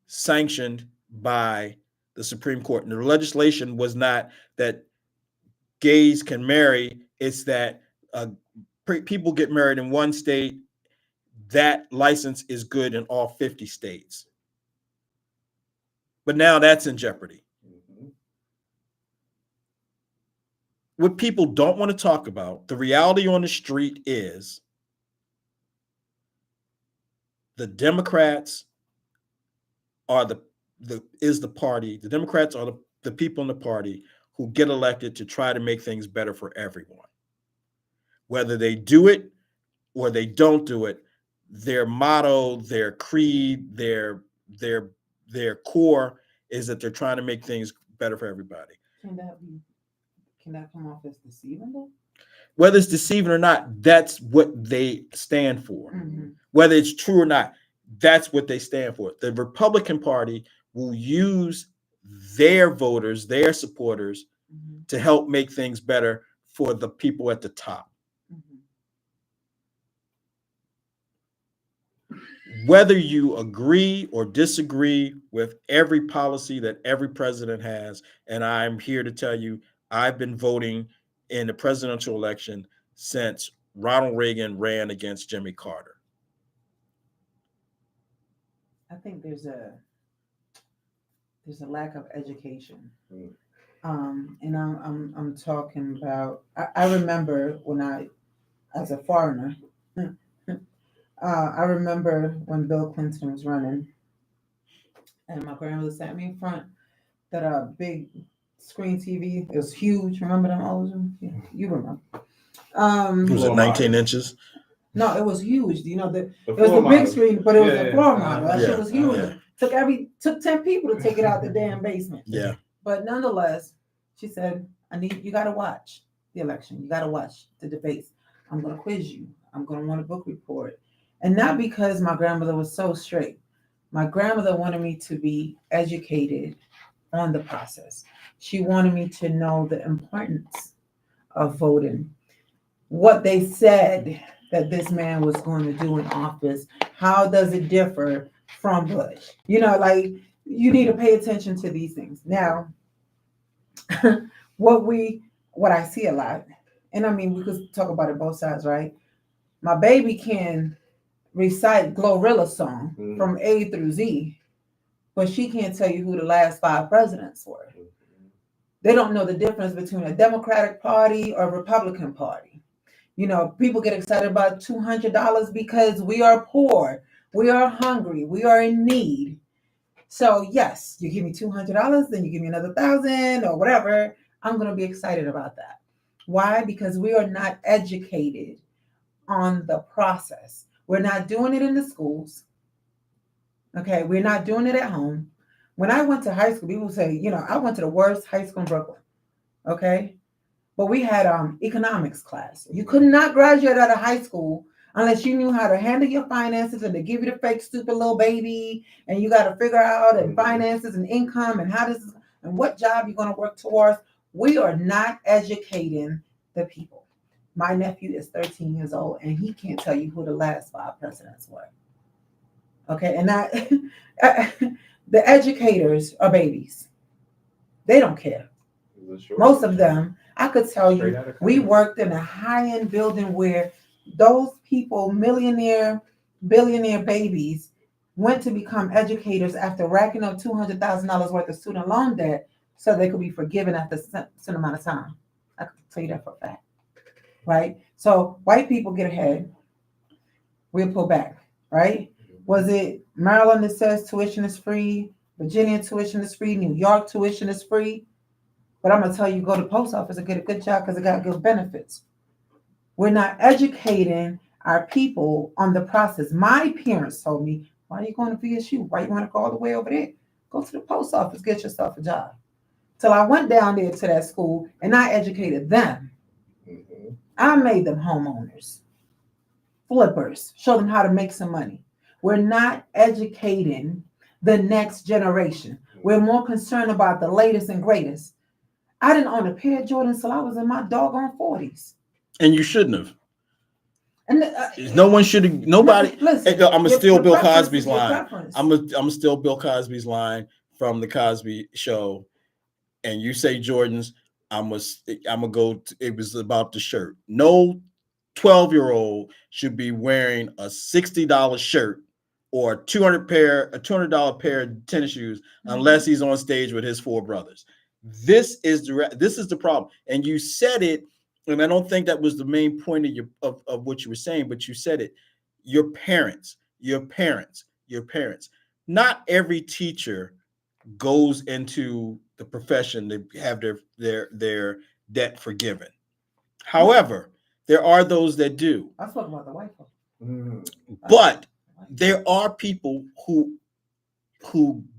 sanctioned by the Supreme Court. And the legislation was not that gays can marry, it's that people get married in one state, that license is good in all 50 states. But now that's in jeopardy. What people don't want to talk about, the reality on the street is the Democrats are the party, the Democrats are the people in the party who get elected to try to make things better for everyone. Whether they do it or they don't do it, their motto, their creed, their core is that they're trying to make things better for everybody. Can that come off as deceiving though? Whether it's deceiving or not, that's what they stand for. Mm-hmm. Whether it's true or not, that's what they stand for. The Republican Party will use their voters, their supporters, to help make things better for the people at the top. Whether you agree or disagree with every policy that every president has, and I'm here to tell you, I've been voting in the presidential election since Ronald Reagan ran against Jimmy Carter. I think there's a lack of education. And I'm talking about, I remember when as a foreigner, I remember when Bill Clinton was running and my grandmother sat me in front that big screen TV. It was huge. Remember them old ones? Yeah, you remember. Was it 19 inches? No, it was huge. You know, it was a big screen, but it was a floor model. That shit was huge. Yeah. Took 10 people to take it out the damn basement. Yeah. But nonetheless, she said, you gotta watch the election. You gotta watch the debates. I'm gonna quiz you. I'm gonna want a book report. And not because my grandmother was so straight. My grandmother wanted me to be educated on the process. She wanted me to know the importance of voting, what they said that this man was going to do in office. How does it differ from Bush? You know, like, you need to pay attention to these things. Now, what I see a lot, and I mean, we could talk about it both sides, right? My baby can recite Glorilla song from A through Z, but she can't tell you who the last 5 presidents were. They don't know the difference between a Democratic Party or a Republican Party. You know, people get excited about $200 because we are poor, we are hungry, we are in need. So yes, you give me $200, then you give me another 1,000 or whatever. I'm going to be excited about that. Why? Because we are not educated on the process. We're not doing it in the schools. Okay, we're not doing it at home. When I went to high school, people say, you know, I went to the worst high school in Brooklyn. Okay, but we had economics class. You could not graduate out of high school unless you knew how to handle your finances and to give you the fake stupid little baby, and you got to figure out and finances and income and how this is, and what job you're going to work towards. We are not educating the people. My nephew is 13 years old and he can't tell you who the last 5 presidents were. Okay, and the educators are babies. They don't care. Most of them, I could tell you, we worked in a high-end building where those people, millionaire, billionaire babies, went to become educators after racking up $200,000 worth of student loan debt so they could be forgiven after a certain amount of time. I can tell you that for a fact. Right? So white people get ahead, we'll pull back, right? Was it Maryland that says tuition is free, Virginia tuition is free, New York tuition is free? But I'm gonna tell you, go to the post office and get a good job because it got good benefits. We're not educating our people on the process. My parents told me, why are you going to VSU? Why you want to go all the way over there? Go to the post office, get yourself a job. Till I went down there to that school and I educated them. I made them homeowners, flippers, show them how to make some money. We're not educating the next generation. We're more concerned about the latest and greatest. I didn't own a pair of Jordans till I was in my doggone 40s. And you shouldn't have. And no one should have. Nobody. Listen, I'm gonna steal Bill Cosby's your line. preference. I'm gonna steal Bill Cosby's line from the Cosby Show. And you say Jordans. I'm gonna go. It was about the shirt. No 12-year-old should be wearing a $60 shirt or a $200 pair of tennis shoes unless he's on stage with his four brothers. This is the problem. And you said it, and I don't think that was the main point of what you were saying, but you said it. Your parents. Not every teacher goes into the profession to have their debt forgiven. However, there are those that do. I spoke about the white folks. But there are people who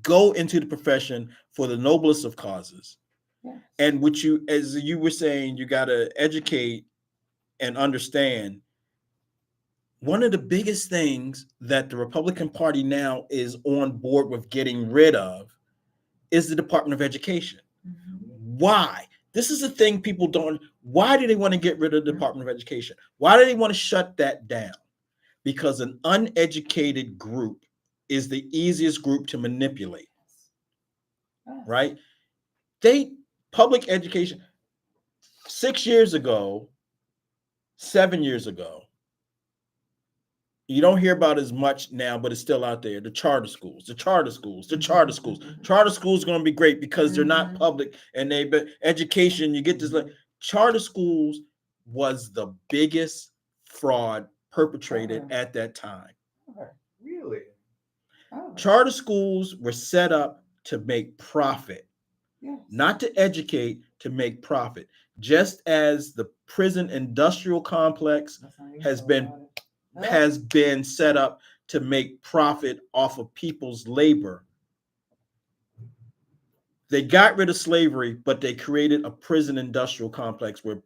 go into the profession for the noblest of causes. Yes. And as you were saying, you got to educate and understand. One of the biggest things that the Republican Party now is on board with getting rid of is the Department of Education. Why? This is the thing people don't. Why do they want to get rid of the Department of Education? Why do they want to shut that down? Because an uneducated group is the easiest group to manipulate. Right? Public education 6 years ago, 7 years ago, you don't hear about as much now, but it's still out there. The charter schools are going to be great because they're not public and education. You get this, charter schools was the biggest fraud perpetrated at that time. Really? Charter schools were set up to make profit, not to educate, to make profit. Just as the prison industrial complex has been set up to make profit off of people's labor. They got rid of slavery, but they created a prison industrial complex where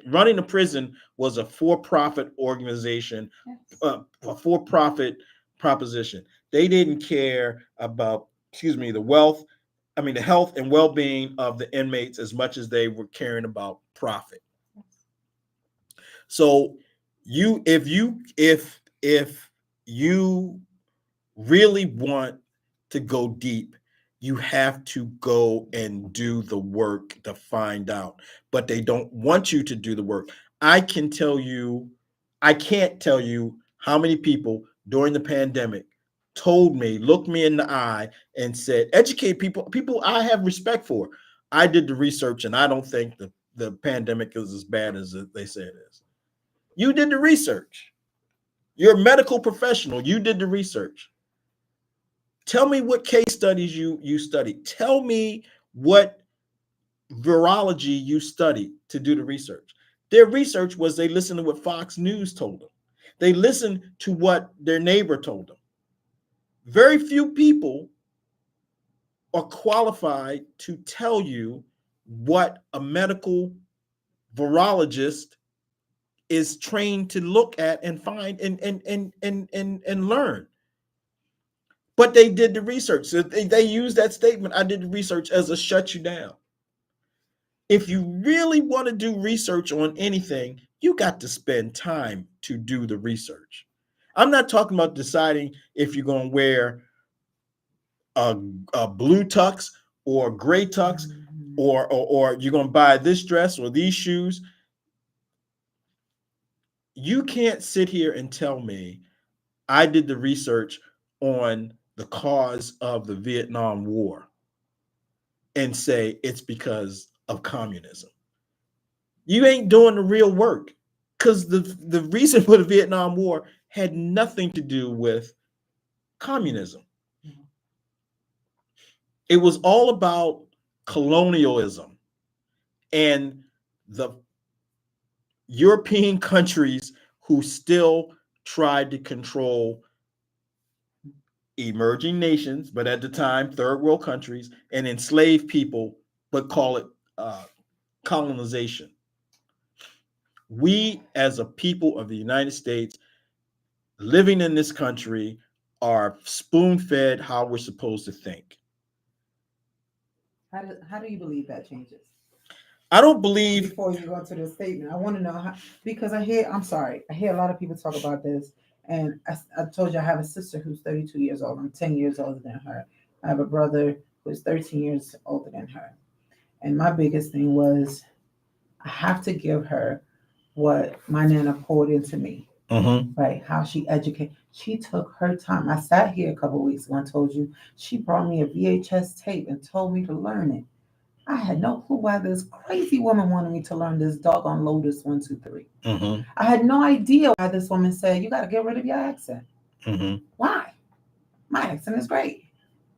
running a prison was a for-profit organization, a for-profit proposition. They didn't care about, the health and well-being of the inmates as much as they were caring about profit. So if you really want to go deep, you have to go and do the work to find out. But they don't want you to do the work. I can't tell you how many people during the pandemic told me, looked me in the eye and said, educate people I have respect for. I did the research and I don't think the pandemic is as bad as they say it is. You did the research. You're a medical professional. You did the research. Tell me what case studies you studied. Tell me what virology you studied to do the research. Their research was they listened to what Fox News told them. They listened to what their neighbor told them. Very few people are qualified to tell you what a medical virologist is trained to look at and find and learn. But they did the research. So they used that statement, I did the research, as a shut you down. If you really want to do research on anything, you got to spend time to do the research. I'm not talking about deciding if you're going to wear a blue tux or a gray tux, or you're going to buy this dress or these shoes. You can't sit here and tell me I did the research on the cause of the Vietnam War and say it's because of communism. You ain't doing the real work, because the reason for the Vietnam War had nothing to do with communism. It was all about colonialism and the European countries who still tried to control emerging nations, but at the time, third world countries, and enslave people, but call it colonization. We, as a people of the United States, living in this country, are spoon-fed how we're supposed to think. How do you believe that changes? I don't believe. Before you go to the statement, I want to know how, because I hear a lot of people talk about this, and I told you I have a sister who's 32 years old. I'm 10 years older than her. I have a brother who's 13 years older than her. And my biggest thing was I have to give her what my Nana poured into me, right? How she educated. She took her time. I sat here a couple of weeks ago and told you she brought me a VHS tape and told me to learn it. I had no clue why this crazy woman wanted me to learn this doggone Lotus 1, 2, 3. I had no idea why this woman said, you got to get rid of your accent. Why? My accent is great,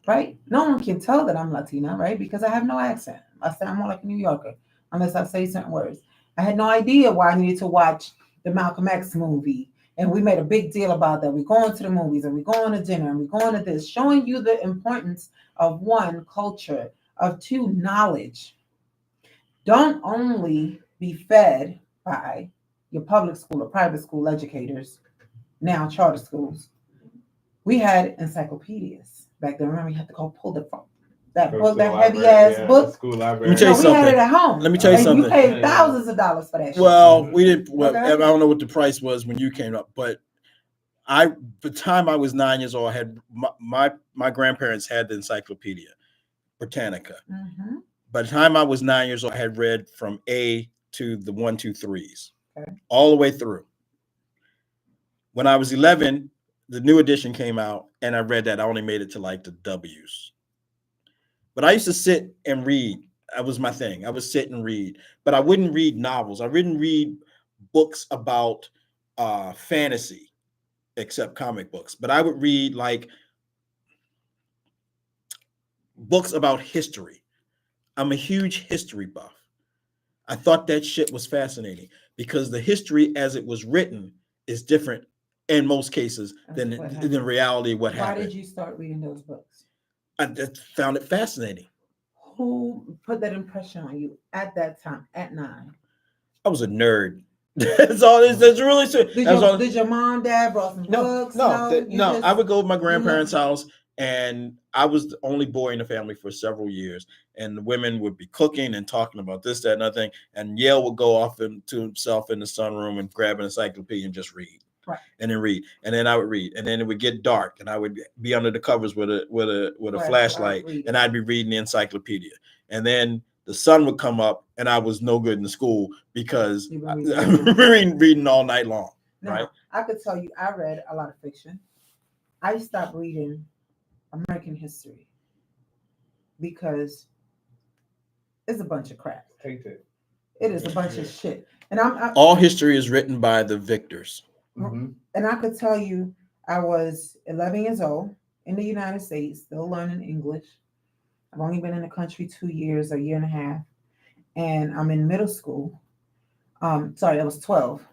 right? No one can tell that I'm Latina, right? Because I have no accent. I sound more like a New Yorker, unless I say certain words. I had no idea why I needed to watch the Malcolm X movie. And we made a big deal about that. We're going to the movies and we're going to dinner and we're going to this, showing you the importance of one, culture, of two, knowledge. Don't only be fed by your public school or private school educators, now charter schools. We had encyclopedias back then. Remember, you had to go pull that heavy ass book. School library. Let me tell you We had it at home. Let me tell you something. You paid thousands of dollars for that shit. Well, we didn't. Well, Okay. I don't know what the price was when you came up, but the time I was 9 years old, I had my grandparents had the Encyclopedia Britannica. By the time I was 9 years old, I had read from A to the 1, 2, 3s, all the way through. When I was 11, the new edition came out, and I read that. I only made it to like the W's. But I used to sit and read. That was my thing. I would sit and read, but I wouldn't read novels. I wouldn't read books about fantasy, except comic books. But I would read like books about history. I'm a huge history buff. I thought that shit was fascinating because the history as it was written is different in most cases than reality what happened. Why did you start reading those books? I just found it fascinating. Who put that impression on you at that time, at 9? I was a nerd. That's all. That's really true. Did your mom, dad brought some books? No. I would go to my grandparents' house, and I was the only boy in the family for several years. And the women would be cooking and talking about this, that, and other thing. And Yale would go off to himself in the sunroom and grab an encyclopedia and just read. Right. And then read, and then I would read, and then it would get dark, and I would be under the covers with a flashlight, and I'd be reading the encyclopedia, and then the sun would come up, and I was no good in school because I'm reading all night long. Now, right? I could tell you, I read a lot of fiction. I stopped reading American history because it's a bunch of crap. It is a bunch of shit, and all history is written by the victors. And I could tell you, I was 11 years old in the United States, still learning English. I've only been in the country 2 years, a year and a half, and I'm in middle school. Sorry, I was 12,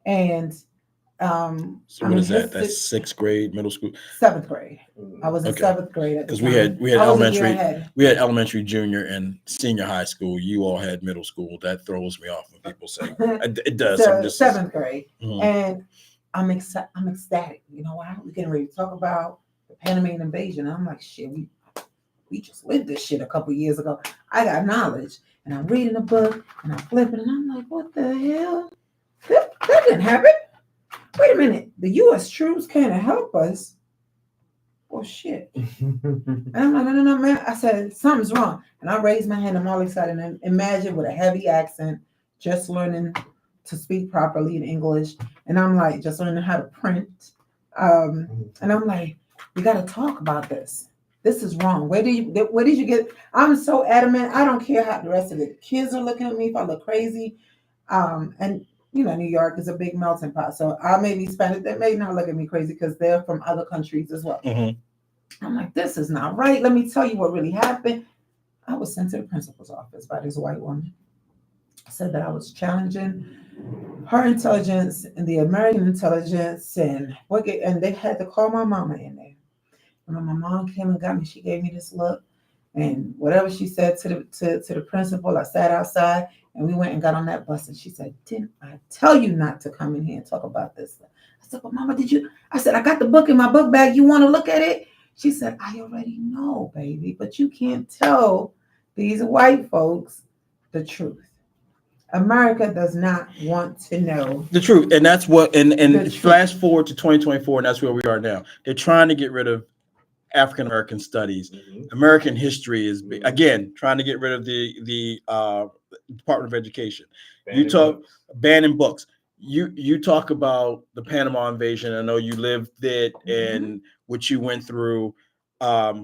and so what is that? That's 6th grade, middle school, 7th grade. I was in 7th grade at the time. Because we had elementary, junior, and senior high school. You all had middle school. That throws me off when people say it does. So 7th grade, and I'm ecstatic. You know why? We're getting ready to talk about the Panamanian invasion. And I'm like, shit, we just lived this shit a couple years ago. I got knowledge, and I'm reading a book, and I'm flipping, and I'm like, what the hell? That didn't happen. Wait a minute. The U.S. troops can't help us. Well, shit. And I'm like, no, man. I said, something's wrong. And I raised my hand. I'm all excited. And imagine with a heavy accent, just learning to speak properly in English. And I'm like, just learning how to print. And I'm like, We got to talk about this. This is wrong. Where did you get? I'm so adamant. I don't care how the rest of the kids are looking at me if I look crazy. And you know, New York is a big melting pot. So I may be Spanish. They may not look at me crazy because they're from other countries as well. Mm-hmm. I'm like, this is not right. Let me tell you what really happened. I was sent to the principal's office by this white woman. Said that I was challenging her intelligence and the American intelligence, and they had to call my mama in there. And when my mom came and got me, she gave me this look, and whatever she said to the principal, I sat outside and we went and got on that bus. And she said, "Didn't I tell you not to come in here and talk about this?" I said, "But Mama, did you?" I said, "I got the book in my book bag. You want to look at it?" She said, "I already know, baby, but you can't tell these white folks the truth. America does not want to know the truth." And that's what, and The flash forward to 2024, and that's where we are now. They're trying to get rid of African American studies. American history is again trying to get rid of the Department of Education. Banning books. You talk about the Panama invasion. I know you lived it and what you went through. I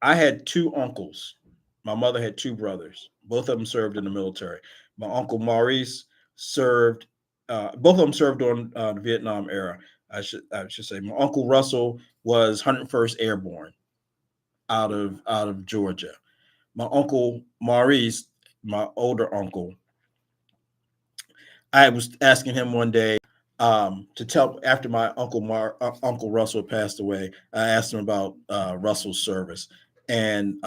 had two uncles. My mother had two brothers. Both of them served in the military. My uncle Maurice served. Both of them served on the Vietnam era. I should say. My uncle Russell was 101st Airborne out of Georgia. My uncle Maurice, my older uncle, I was asking him one day to tell, after my Uncle Russell passed away. I asked him about Russell's service, and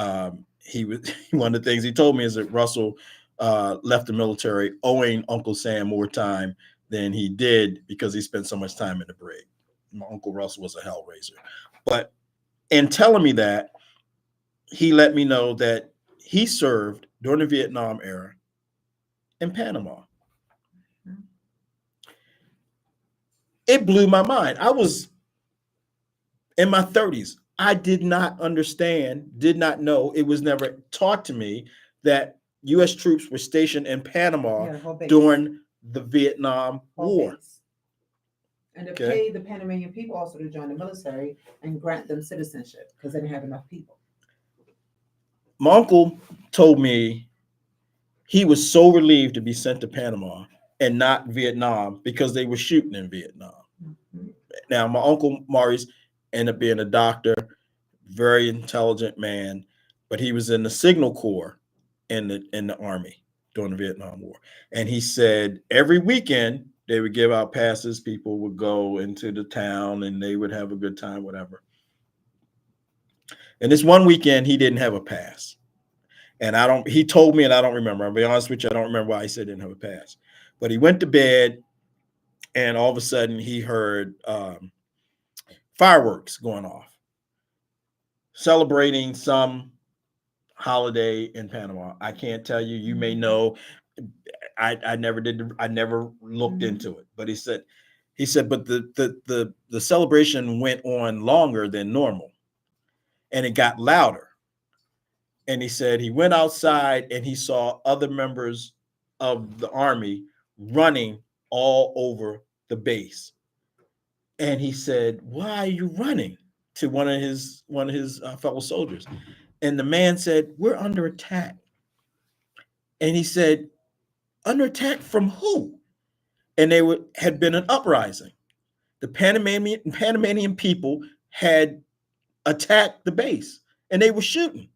he was one of the things he told me is that Russell left the military owing Uncle Sam more time than he did because he spent so much time in the brig. My Uncle Russell was a hellraiser, but in telling me that, he let me know that he served during the Vietnam era in Panama. It blew my mind. I was in my 30s. I did not understand, did not know. It was never taught to me that U.S. troops were stationed in Panama during the Vietnam War. Base. And to pay the Panamanian people also to join the military and grant them citizenship because they didn't have enough people. My uncle told me he was so relieved to be sent to Panama and not Vietnam because they were shooting in Vietnam. Now, my uncle Maurice ended up being a doctor, very intelligent man, but he was in the Signal Corps in the Army during the Vietnam War. And he said every weekend they would give out passes. People would go into the town and they would have a good time, whatever. And this one weekend, he didn't have a pass. And he told me, and I don't remember. I'll be honest with you, I don't remember why he said he didn't have a pass. But he went to bed, and all of a sudden he heard fireworks going off, celebrating some holiday in Panama. I can't tell you. You may know. I never did. I never looked into it. But he said, but the celebration went on longer than normal, and it got louder. And he said he went outside and he saw other members of the Army running all over the base. And he said, "Why are you running?" to one of his fellow soldiers. And the man said, "We're under attack." And he said, "Under attack from who?" And had been an uprising. The Panamanian people had attacked the base and they were shooting.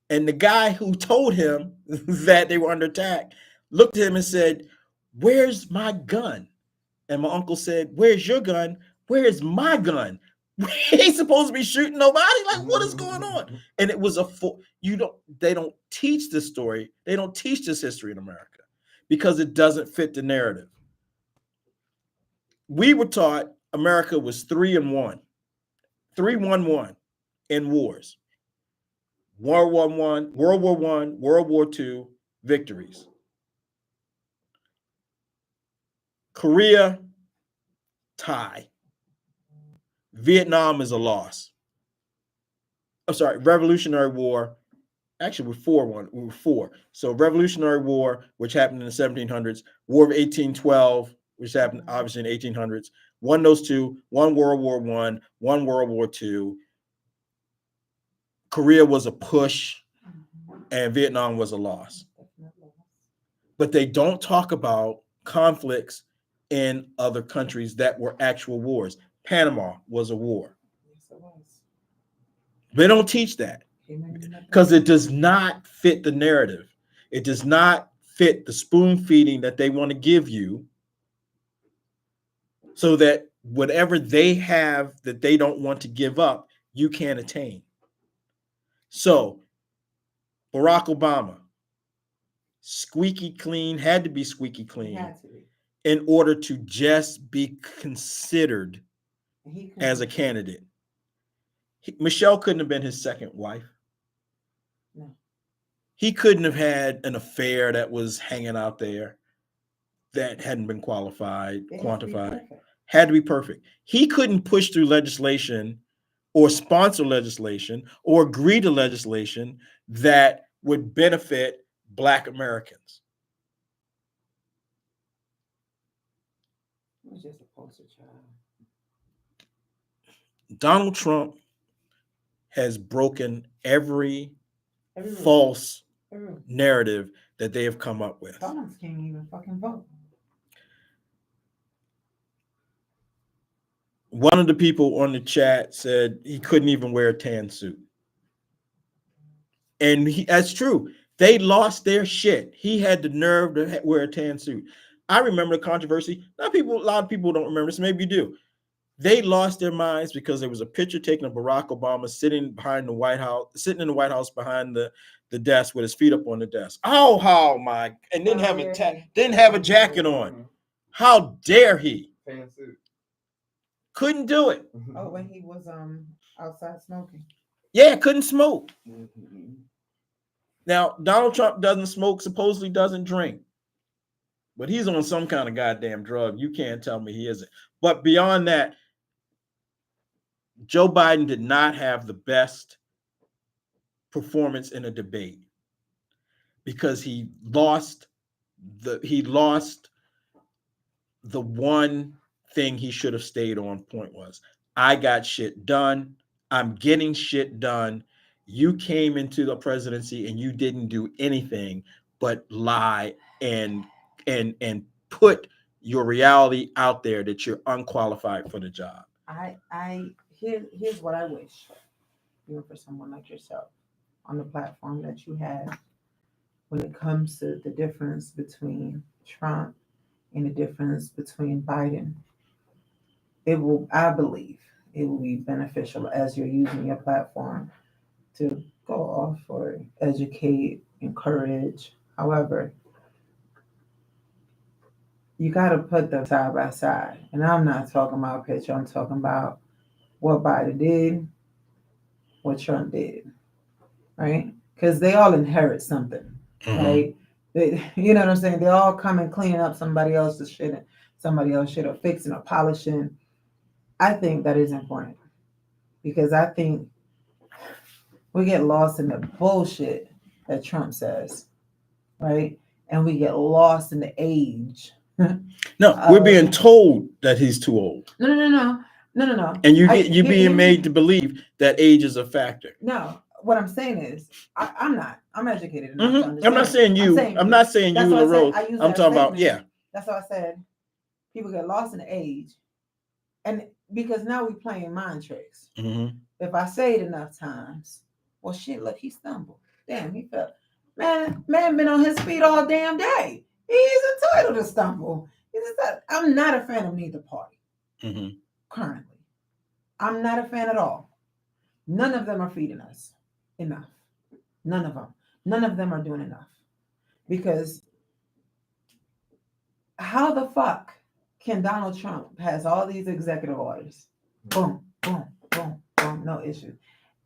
And the guy who told him that they were under attack looked at him and said, "Where's my gun?" And my uncle said, "Where's your gun? Where's my gun? We ain't supposed to be shooting nobody. Like, what is going on?" And it was they don't teach this story. They don't teach this history in America because it doesn't fit the narrative. We were taught America was 3-1, 3-1-1 in wars. World War I, World War II, victories. Korea, tie. Vietnam is a loss. I'm sorry, Revolutionary War. Actually, we're 4-1. We were 4. So Revolutionary War, which happened in the 1700s, War of 1812, which happened obviously in the 1800s. Won those two. Won World War I. Won World War II. Korea was a push, and Vietnam was a loss. But they don't talk about conflicts in other countries that were actual wars. Panama was a war. Yes, it was. They don't teach that because it does not fit the narrative. It does not fit the spoon feeding that they want to give you, so that whatever they have that they don't want to give up, you can't attain. So Barack Obama, squeaky clean, had to be squeaky clean in order to just be considered as a candidate. Michelle couldn't have been his second wife. No. He couldn't have had an affair that was hanging out there that hadn't been quantified. Had to be perfect. He couldn't push through legislation or sponsor legislation or agree to legislation that would benefit Black Americans. It was just a poster child. Donald Trump has broken every false narrative that they have come up with. Donald can't even fucking vote. One of the people on the chat said he couldn't even wear a tan suit. And that's true. They lost their shit. He had the nerve to wear a tan suit. I remember the controversy. A lot of people don't remember this. Maybe you do. They lost their minds because there was a picture taken of Barack Obama sitting behind the White House, sitting in the White House behind the desk with his feet up on the desk. Oh, how my, and didn't have a jacket on. How dare he? Fan suit. Couldn't do it. Oh, when he was outside smoking. Yeah, couldn't smoke. Now, Donald Trump doesn't smoke, supposedly doesn't drink. But he's on some kind of goddamn drug. You can't tell me he isn't. But beyond that, Joe Biden did not have the best performance in a debate because he lost the one thing he should have stayed on point was, I got shit done. I'm getting shit done. You came into the presidency and you didn't do anything but lie and put your reality out there that you're unqualified for the job. Here's what I wish, for someone like yourself on the platform that you have when it comes to the difference between Trump and the difference between Biden. I believe it will be beneficial as you're using your platform to go off or educate, encourage. However, you got to put them side by side. And I'm not talking about a picture. I'm talking about what Biden did, what Trump did, right? Because they all inherit something, right? You know what I'm saying? They all come and cleaning up somebody else's shit, or fixing or polishing. I think that is important because I think we get lost in the bullshit that Trump says, right? And we get lost in the age. No, we're being told that he's too old. No. And you're being made to believe that age is a factor. No, what I'm saying is, I'm not. I'm educated enough to understand. I'm not saying you. I'm not saying you, LaRose. I'm talking about, yeah. That's why I said people get lost in the age. And because now we're playing mind tricks. If I say it enough times, well, shit, look, he stumbled. Damn, he fell. Man been on his feet all damn day. He's entitled to stumble. I'm not a fan of neither party currently. I'm not a fan at all. None of them are feeding us enough. None of them. None of them are doing enough. Because how the fuck can Donald Trump has all these executive orders? Boom, boom, boom, boom, no issue.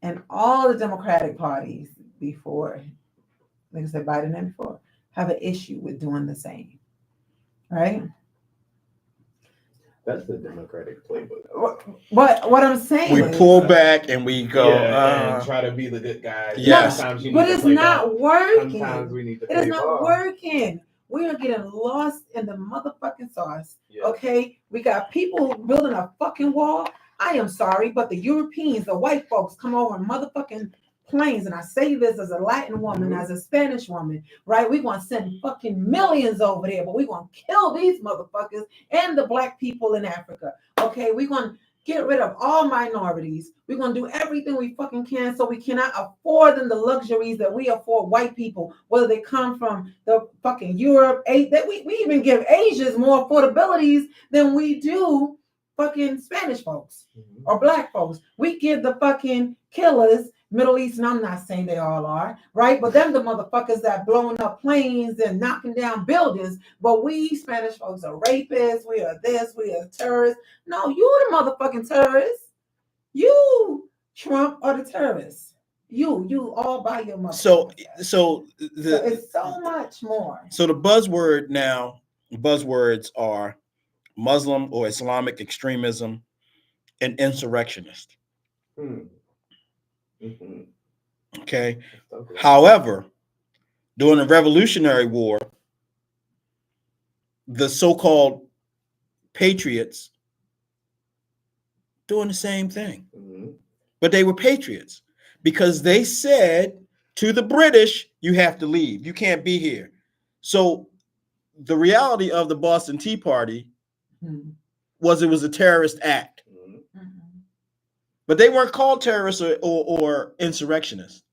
And all the Democratic parties before, like I said, Biden and before, have an issue with doing the same. Right? That's the Democratic playbook. What I'm saying we is, pull back and we go and try to be the good guy. Yes. But it's not working. Sometimes we need to It is not working. We are getting lost in the motherfucking sauce. Yeah. Okay, we got people building a fucking wall. I am sorry, but the Europeans, the white folks, come over in motherfucking planes, and I say this as a Latin woman, as a Spanish woman, right? We're gonna send fucking millions over there, but we're gonna kill these motherfuckers and the black people in Africa. Okay, we're gonna get rid of all minorities. We're gonna do everything we fucking can so we cannot afford them the luxuries that we afford white people, whether they come from the fucking Europe, that we even give Asians more affordabilities than we do fucking Spanish folks or black folks. We give the fucking killers Middle East, and I'm not saying they all are, right? But them the motherfuckers that blowing up planes and knocking down buildings. But we Spanish folks are rapists. We are this. We are terrorists. No, you the motherfucking terrorists. You, Trump, are the terrorists. You all by your mother. So it's so much more. So the buzzwords are Muslim or Islamic extremism and insurrectionist. Okay. However, during the Revolutionary War, the so-called patriots doing the same thing. But they were patriots because they said to the British, you have to leave. You can't be here. So the reality of the Boston Tea Party was it was a terrorist act. But they weren't called terrorists or insurrectionists.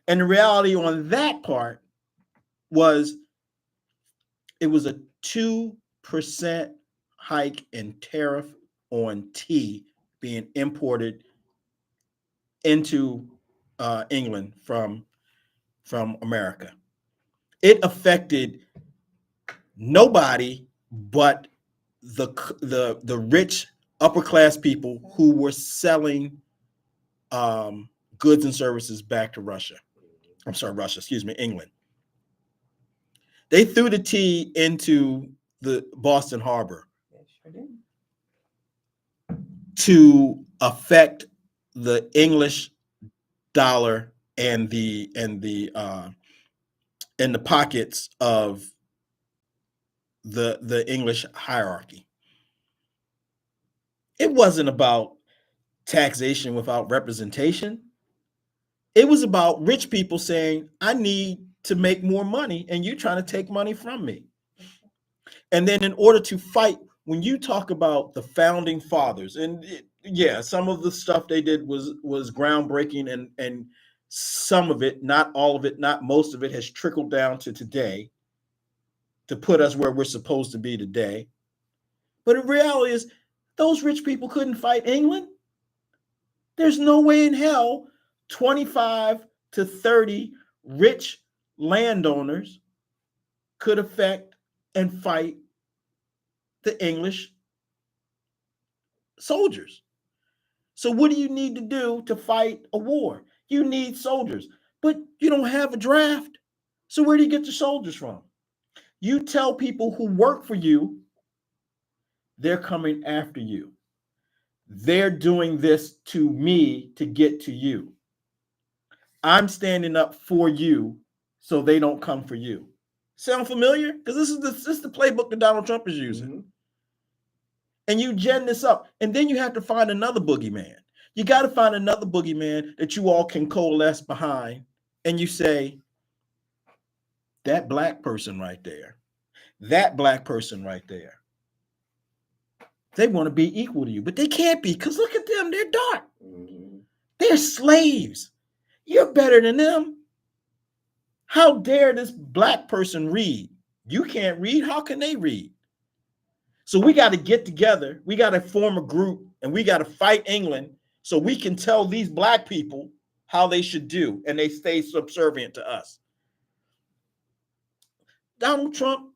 And the reality on that part was it was a 2% hike in tariff on tea being imported into England from America. It affected nobody but the rich upper class people who were selling goods and services back to Russia. I'm sorry, Russia, excuse me, England. They threw the tea into the Boston Harbor to affect the English dollar and the pockets of the English hierarchy. It wasn't about taxation without representation. It was about rich people saying, I need to make more money, and you're trying to take money from me. And then in order to fight, when you talk about the founding fathers, and some of the stuff they did was groundbreaking, and some of it, not all of it, not most of it, has trickled down to today to put us where we're supposed to be today. But the reality is, those rich people couldn't fight England. There's no way in hell 25 to 30 rich landowners could affect and fight the English soldiers. So what do you need to do to fight a war? You need soldiers, but you don't have a draft. So where do you get the soldiers from? You tell people who work for you, they're coming after you. They're doing this to me to get to you. I'm standing up for you so they don't come for you. Sound familiar? Because this is the playbook that Donald Trump is using. And you gen this up, and then you have to find another boogeyman. You got to find another boogeyman that you all can coalesce behind, and you say, that black person right there, that black person right there, they want to be equal to you, but they can't be, because look at them, they're dark. They're slaves. You're better than them. How dare this black person read? You can't read. How can they read? So we got to get together. We got to form a group, and we got to fight England so we can tell these black people how they should do, and they stay subservient to us. Donald Trump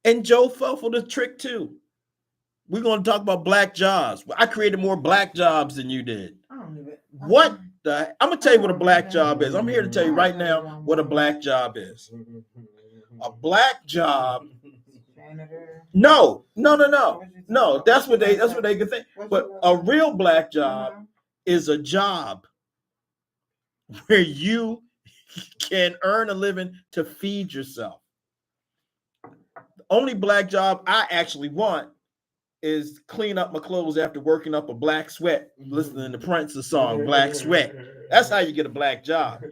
and Joe fell for the trick too. We're going to talk about black jobs. I created more black jobs than you did. What the? I'm going to tell you what a black job is. I'm here to tell you right now what a black job is. A black job. No. That's what they can think. But a real black job is a job where you can earn a living to feed yourself. only black job I actually want is clean up my clothes after working up a black sweat, listening to Prince's song "Black Sweat." That's how you get a black job.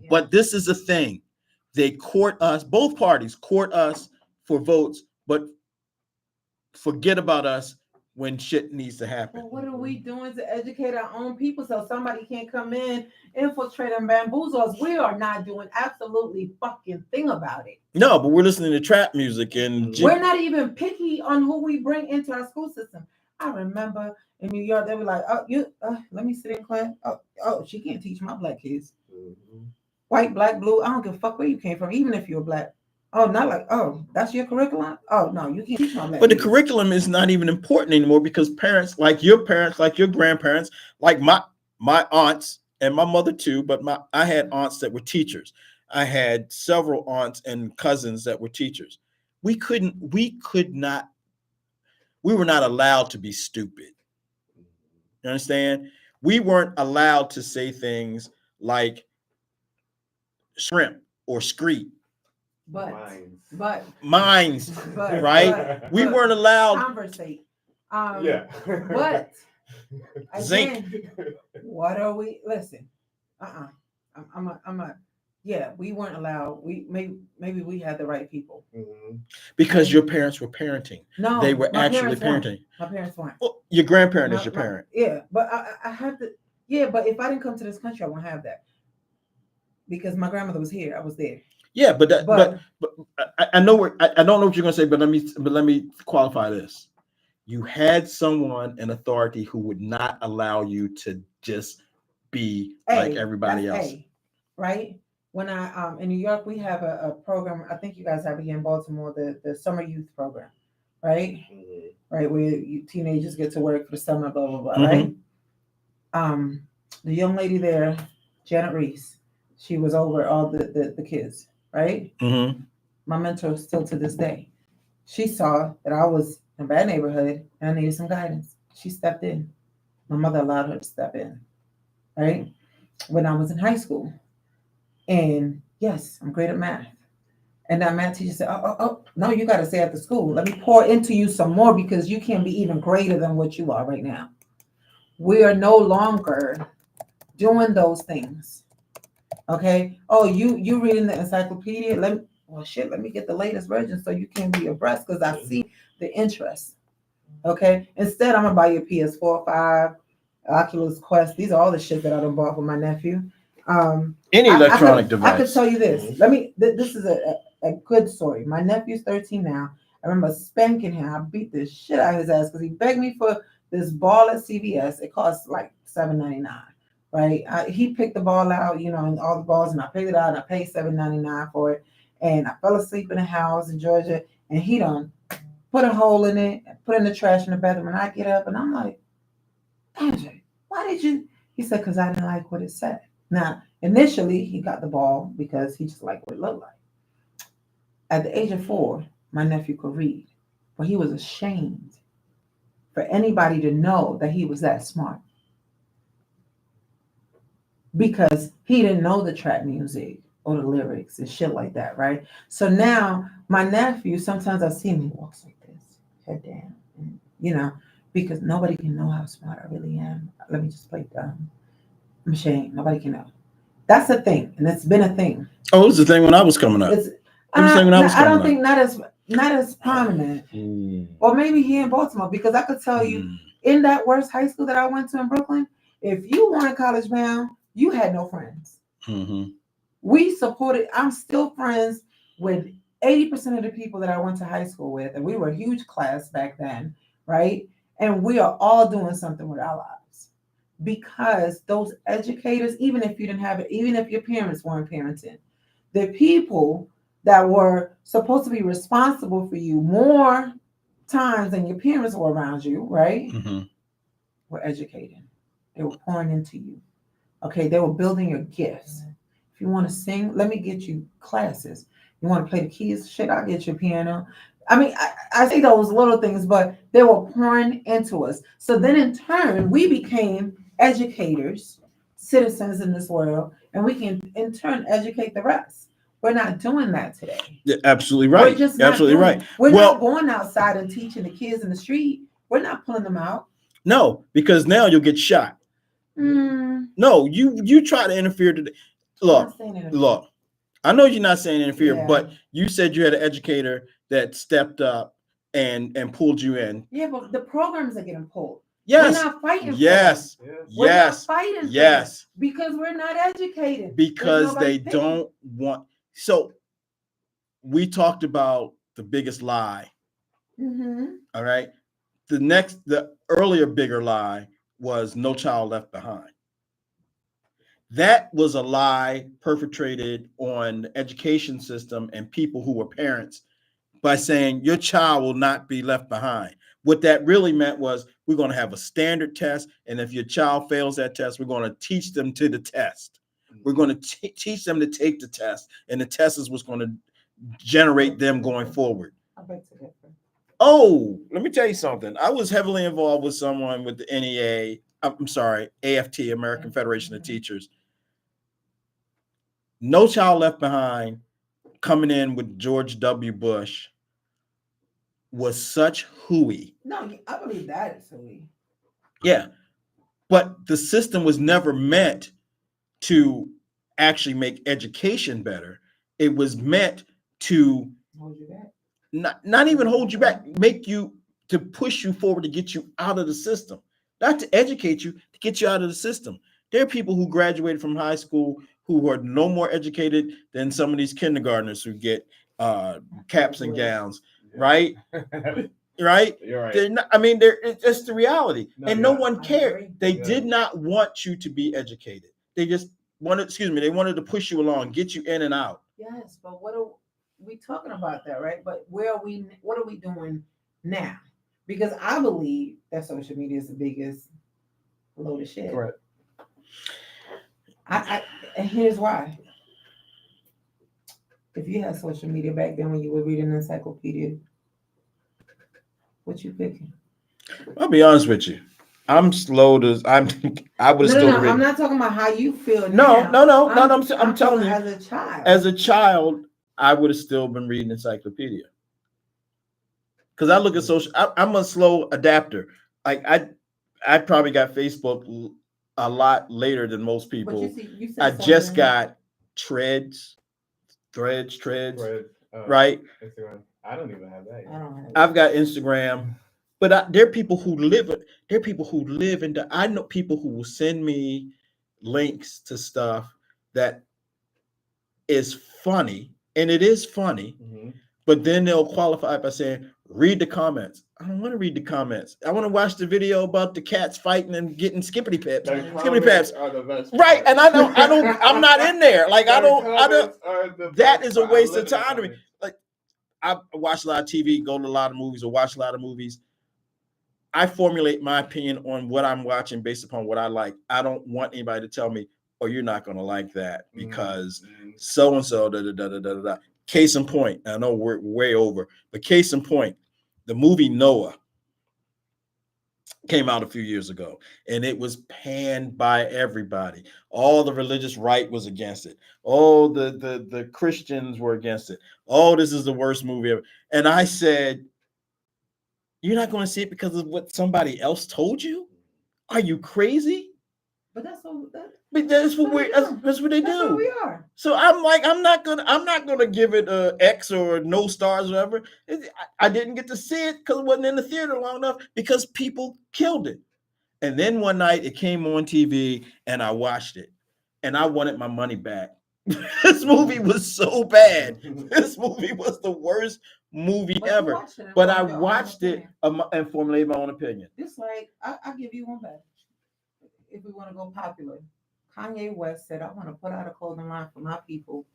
But this is the thing. They court us, both parties court us for votes, but forget about us when shit needs to happen. Well, what are we doing to educate our own people so somebody can't come in, infiltrate, and bamboozle us? We are not doing absolutely fucking thing about it. No, but we're listening to trap music and we're not even picky on who we bring into our school system. I remember in New York, they were like, "Oh, you, let me sit in class. Oh, she can't teach my black kids. White, black, blue. I don't give a fuck where you came from, even if you're black. Oh, not like, oh, that's your curriculum. Oh no, you can't teach my black. But the kids. curriculum is not even important anymore because parents, like your grandparents, like my aunts and my mother too. But I had aunts that were teachers. I had several aunts and cousins that were teachers. We were not allowed to be stupid. You understand? We weren't allowed to say things like shrimp or screet. Minds, right? We weren't allowed conversate. Yeah. But zinc. Again, what are we? Listen, yeah, we weren't allowed. We maybe we had the right people because your parents were parenting. No, they were my actually parents parenting. My parents weren't. Well, your grandparent is your parent. Yeah, but I have to. Yeah, but if I didn't come to this country, I won't have that because my grandmother was here. I was there. Yeah, but I know where I don't know what you're gonna say, but let me qualify this. You had someone in authority who would not allow you to just be like everybody else. Right? When I in New York, we have a program. I think you guys have it here in Baltimore, the summer youth program, right? Right, where teenagers get to work for the summer, blah blah blah, right? The young lady there, Janet Reese, she was over all the kids, right? My mentor still to this day. She saw that I was in a bad neighborhood and I needed some guidance. She stepped in. My mother allowed her to step in, right? When I was in high school. And yes, I'm great at math. And that math teacher said, oh, no, you got to stay at the school. Let me pour into you some more because you can be even greater than what you are right now. We are no longer doing those things. Okay. Oh, you reading the encyclopedia? Let me get the latest version so you can be abreast because I see the interest. Okay. Instead, I'm gonna buy you a PS4, 5, Oculus Quest. These are all the shit that I done bought for my nephew. Any electronic device. I could tell you this. This is a good story. My nephew's 13 now. I remember spanking him. I beat the shit out of his ass because he begged me for this ball at CVS. It costs like $7.99. Right? He picked the ball out, and all the balls, and I picked it out, and I paid $7.99 for it. And I fell asleep in the house in Georgia, and he done put a hole in it, and put it in the trash in the bathroom, and I get up, and I'm like, Andrew, why did you? He said, because I didn't like what it said. Now, initially, he got the ball because he just liked what it looked like. At the age of 4, my nephew could read, but he was ashamed for anybody to know that he was that smart because he didn't know the trap music or the lyrics and shit like that, right? So now my nephew, sometimes I see him, he walks like this, head down, and, because nobody can know how smart I really am. Let me just play dumb. I'm ashamed. Nobody can know. That's a thing, and it's been a thing. Oh, it was the thing when I was coming up. I don't think not as prominent, or maybe here in Baltimore, because I could tell you in that worst high school that I went to in Brooklyn, if you weren't college bound, you had no friends. We supported. I'm still friends with 80% of the people that I went to high school with, and we were a huge class back then, right? And we are all doing something with our lives. Because those educators, even if you didn't have it, even if your parents weren't parenting, the people that were supposed to be responsible for you more times than your parents were around you, right? Were educating. They were pouring into you. Okay, they were building your gifts. If you want to sing, let me get you classes. You want to play the keys? Shit, I'll get you a piano. I mean, I say those little things, but they were pouring into us. So then in turn, we became educators, citizens in this world, and we can in turn educate the rest. We're not doing that today. Yeah, absolutely right. We're just not Absolutely doing right. it. We're Well, not going outside and teaching the kids in the street. We're not pulling them out. no, because now you'll get shot. No, you try to interfere today. Look, I know you're not saying interfere, Yeah. but you said you had an educator that stepped up and pulled you in. Yeah, but the programs are getting pulled. Yes. We're not fighting Yes. for them. Yes. We're not fighting for Yes. them because we're not educated. Because they don't want. So we talked about the biggest lie. All right. The earlier bigger lie was No Child Left Behind. That was a lie perpetrated on the education system and people who were parents by saying your child will not be left behind. What that really meant was we're going to have a standard test, and if your child fails that test, we're going to teach them to the test. We're going to teach them to take the test, and the test is what's going to generate them going forward. Oh, let me tell you something. I was heavily involved with someone with the NEA. I'm sorry, AFT, American Federation of Teachers. No Child Left Behind, coming in with George W. Bush, was such hooey. No, I believe that is hooey. Yeah, but the system was never meant to actually make education better. It was meant to hold you back. Not even hold you back, make you to push you forward to get you out of the system, not to educate you, to get you out of the system. There are people who graduated from high school who are no more educated than some of these kindergartners who get caps and gowns, right? Right? You're right. They're not, I mean, it's just the reality. And no one I cared. agree. They did not want you to be educated. They just wanted, they wanted to push you along, get you in and out. Yes, but what are we talking about that, right? But where are we? What are we doing now? Because I believe that social media is the biggest load of shit. Correct. And here's why. If you had social media back then when you were reading an encyclopedia, what you picking? I'll be honest with you. I'm slow to. I would still. No. I'm not talking about how you feel. No. I'm telling you. As a child. As a child, I would have still been reading encyclopedia. Because I look at social. I'm a slow adapter. Like I probably got Facebook a lot later than most people. But you said I just got threads, right? Instagram. I don't even have that yet. I've got Instagram, but there are people who live. There are people who live in the. I know people who will send me links to stuff that is funny, and it is funny. Mm-hmm. But then they'll qualify by saying, "Read the comments." I don't want to read the comments. I want to watch the video about the cats fighting and getting skippity peps. Skippity peps are the best. Right, and I don't. I'm not in there. Like I don't. That is a waste of time to me. Like I watch a lot of TV, go to a lot of movies, or watch a lot of movies. I formulate my opinion on what I'm watching based upon what I like. I don't want anybody to tell me, "Oh, you're not going to like that because so and so." Case in point. I know we're way over, but case in point, the movie Noah came out a few years ago, and it was panned by everybody. All the religious right was against it. Oh, the Christians were against it. Oh, this is the worst movie ever. And I said, you're not going to see it because of what somebody else told you? Are you crazy? But that's what they do. What we are. So I'm like, I'm not gonna give it a X or no stars or whatever. I didn't get to see it because it wasn't in the theater long enough because people killed it. And then one night it came on TV and I watched it and I wanted my money back. This movie was so bad. This movie was the worst movie ever. But I watched it and formulated my own opinion. It's like I'll give you one back. If we want to go popular, Kanye West said, I want to put out a clothing line for my people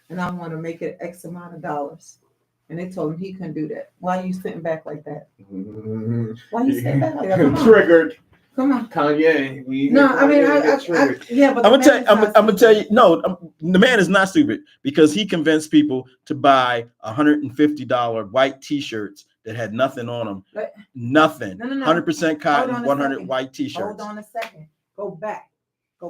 and I want to make it X amount of dollars. And they told him he couldn't do that. Why are you sitting back like that? Why are you sitting back like that? Come on. Triggered. Come on. Kanye. But I'm gonna tell you, no, the man is not stupid because he convinced people to buy $150 white t-shirts that had nothing on them. Nothing. No. 100% cotton, 100 white t-shirts. Hold on a second. Go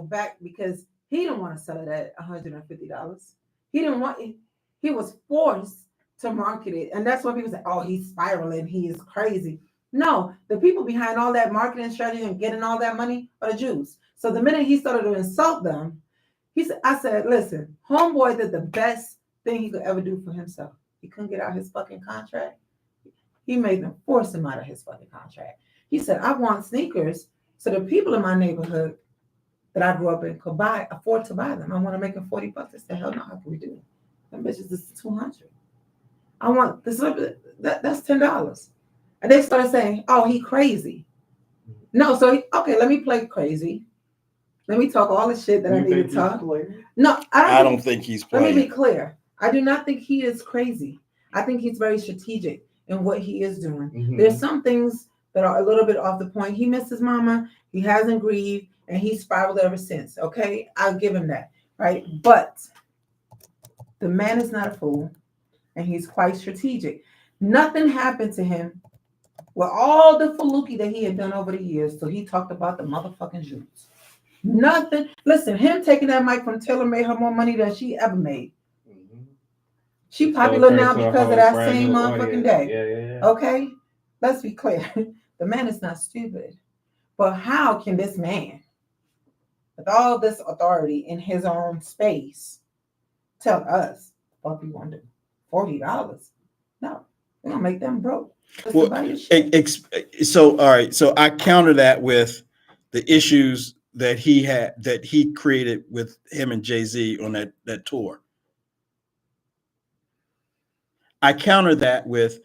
back because he didn't want to sell it at $150. He didn't want it. He was forced to market it. And that's why people say, oh, he's spiraling. He is crazy. No, the people behind all that marketing strategy and getting all that money are the Jews. So the minute he started to insult them, I said, listen, homeboy did the best thing he could ever do for himself. He couldn't get out his fucking contract. He made them force him out of his fucking contract. He said, I want sneakers so the people in my neighborhood that I grew up in could afford to buy them. I want to make them $40. I said, hell no, how can we do it? Them bitches is $200. I want this, that's $10. And they started saying, oh, he crazy. No, so okay, let me play crazy. Let me talk all the shit that I need to talk. No, I don't think he's playing. Let me be clear. I do not think he is crazy. I think he's very strategic in what he is doing. Mm-hmm. There's some things that are a little bit off the point. He missed his mama. He hasn't grieved, and he's spiraled ever since. Okay, I'll give him that. Right, but the man is not a fool, and he's quite strategic. Nothing happened to him with all the faluki that he had done over the years. So he talked about the motherfucking Jews. Nothing. Listen, him taking that mic from Taylor made her more money than she ever made. Mm-hmm. She popular now because of that same motherfucking day. Yeah. Okay? Let's be clear. The man is not stupid. But how can this man, with all this authority in his own space, tell us what we want to do? $40? No. We're going to make them broke. Well, so all right. So I counter that with the issues that he created with him and Jay-Z on that tour. I counter that with,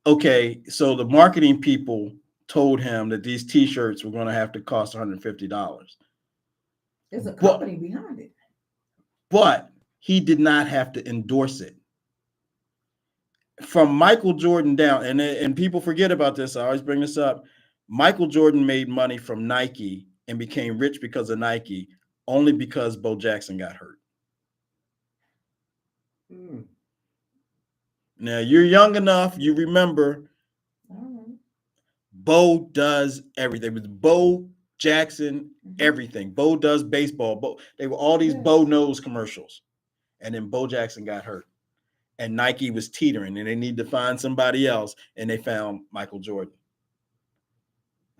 okay, so the marketing people told him that these T-shirts were going to have to cost $150. There's a company behind it. But he did not have to endorse it. From Michael Jordan down, and people forget about this. I always bring this up. Michael Jordan made money from Nike and became rich because of Nike only because Bo Jackson got hurt. Now, you're young enough, you remember Bo does everything. It was Bo Jackson, everything. Bo does baseball. They were all these Bo knows commercials. And then Bo Jackson got hurt. And Nike was teetering and they needed to find somebody else. And they found Michael Jordan.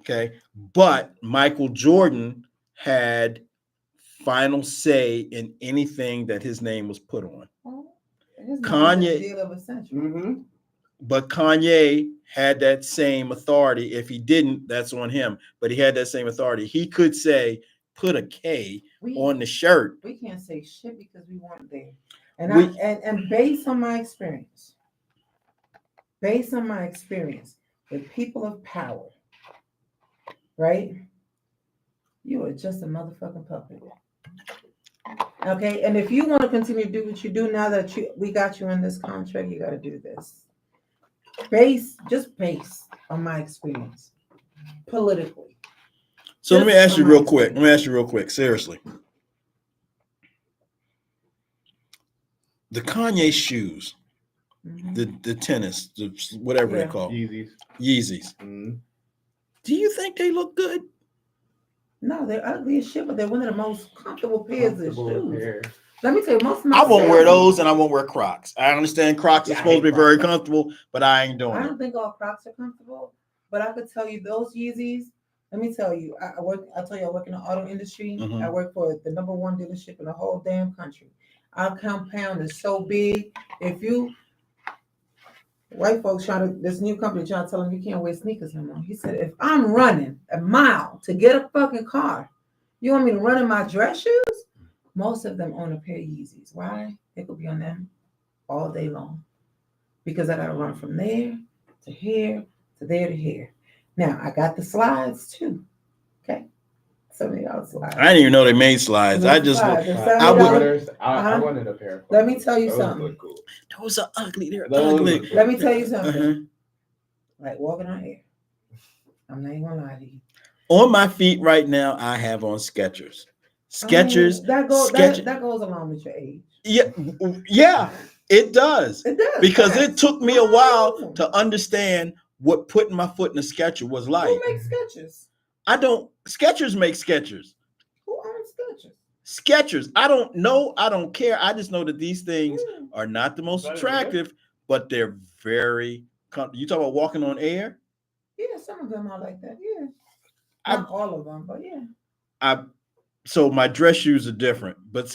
Okay. But Michael Jordan had final say in anything that his name was put on. Kanye, but Kanye had that same authority. If he didn't, that's on him. But he had that same authority. He could say, put a K on the shirt. We can't say shit because we weren't there. And based on my experience, with people of power, right? You are just a motherfucking puppet. Okay, and if you want to continue to do what you do now that we got you in this contract, you got to do this. Based on my experience, politically. So let me ask you real quick. Seriously. The Kanye shoes, the tennis, whatever they call Yeezys. Mm-hmm. Do you think they look good? No, they're ugly as shit, but they're one of the most comfortable pairs of shoes. Let me tell you, I won't wear those, and I won't wear Crocs. I understand Crocs are supposed to be very comfortable, but I ain't doing it. I don't think all Crocs are comfortable, but I could tell you those Yeezys. Let me tell you, I work in the auto industry. Mm-hmm. I work for the number one dealership in the whole damn country. Our compound is so big. If you white folks this new company trying to tell him you can't wear sneakers no more. He said, if I'm running a mile to get a fucking car, you want me to run in my dress shoes? Most of them own a pair of Yeezys. Why? They could be on them all day long. Because I got to run from there to here to there to here. Now, I got the slides too. Okay. $70 I didn't even know they made slides. I wanted a pair. Let me tell you something. Cool. Those are ugly. They're ugly. Let me tell you something. Like walking on air. I'm not even gonna lie to you. On my feet right now, I have on Skechers. Skechers. That goes along with your age. Yeah, it does. It does. Because it took me a while to understand what putting my foot in a Skechers was like. Who makes Skechers? I don't. Skechers make Skechers. Who owns Skechers? Skechers. I don't know. I don't care. I just know that these things are not the most Better, attractive, but they're very. You talk about walking on air. Yeah, some of them are like that. Yeah, I- not all of them, but yeah. So my dress shoes are different, but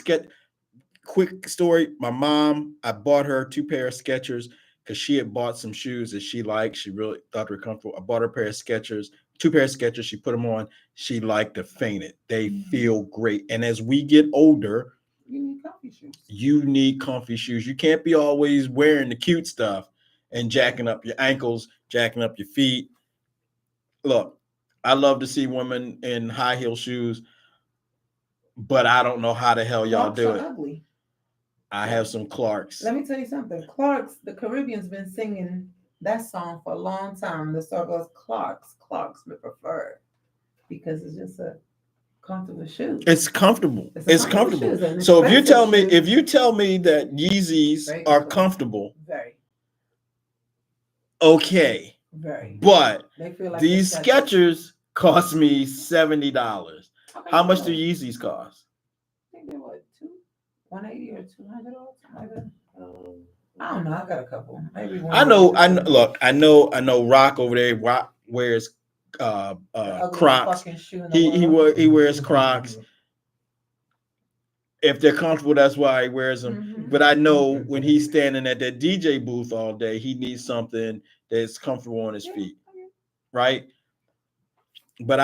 quick story. My mom, I bought her 2 pair of Skechers because she had bought some shoes that she liked. She really thought they were comfortable. I bought her a pair of Skechers, 2 pair of Skechers. She put them on. She liked to faint it. They feel great. And as we get older, You need comfy shoes. you need comfy shoes. You can't be always wearing the cute stuff and jacking up your ankles, jacking up your feet. Look, I love to see women in high heel shoes, but I don't know how the hell y'all Clarks do are it. ugly. I have some Clarks. Let me tell you something. Clarks, the Caribbean's been singing that song for a long time. The song goes Clarks me preferred because it's just a comfortable shoe. It's comfortable. It's a It's comfortable comfortable. shoes, and So if you expensive tell me that Yeezys Very are comfortable. comfortable, Very, okay. very. But They feel like these the Skechers. Skechers cost me $70. Okay, How much so do Yeezys cost? I think they're what, 180 or $200, something like that. I don't know. I got a couple. Maybe one. I know. Look, I know. Rock over there. Rock wears The ugliest Crocs. fucking shoe in the He world. wears Crocs. If they're comfortable, that's why he wears them. Mhm. But I know when he's standing at that DJ booth all day, he needs something that's comfortable on his Yeah, feet, okay. right? But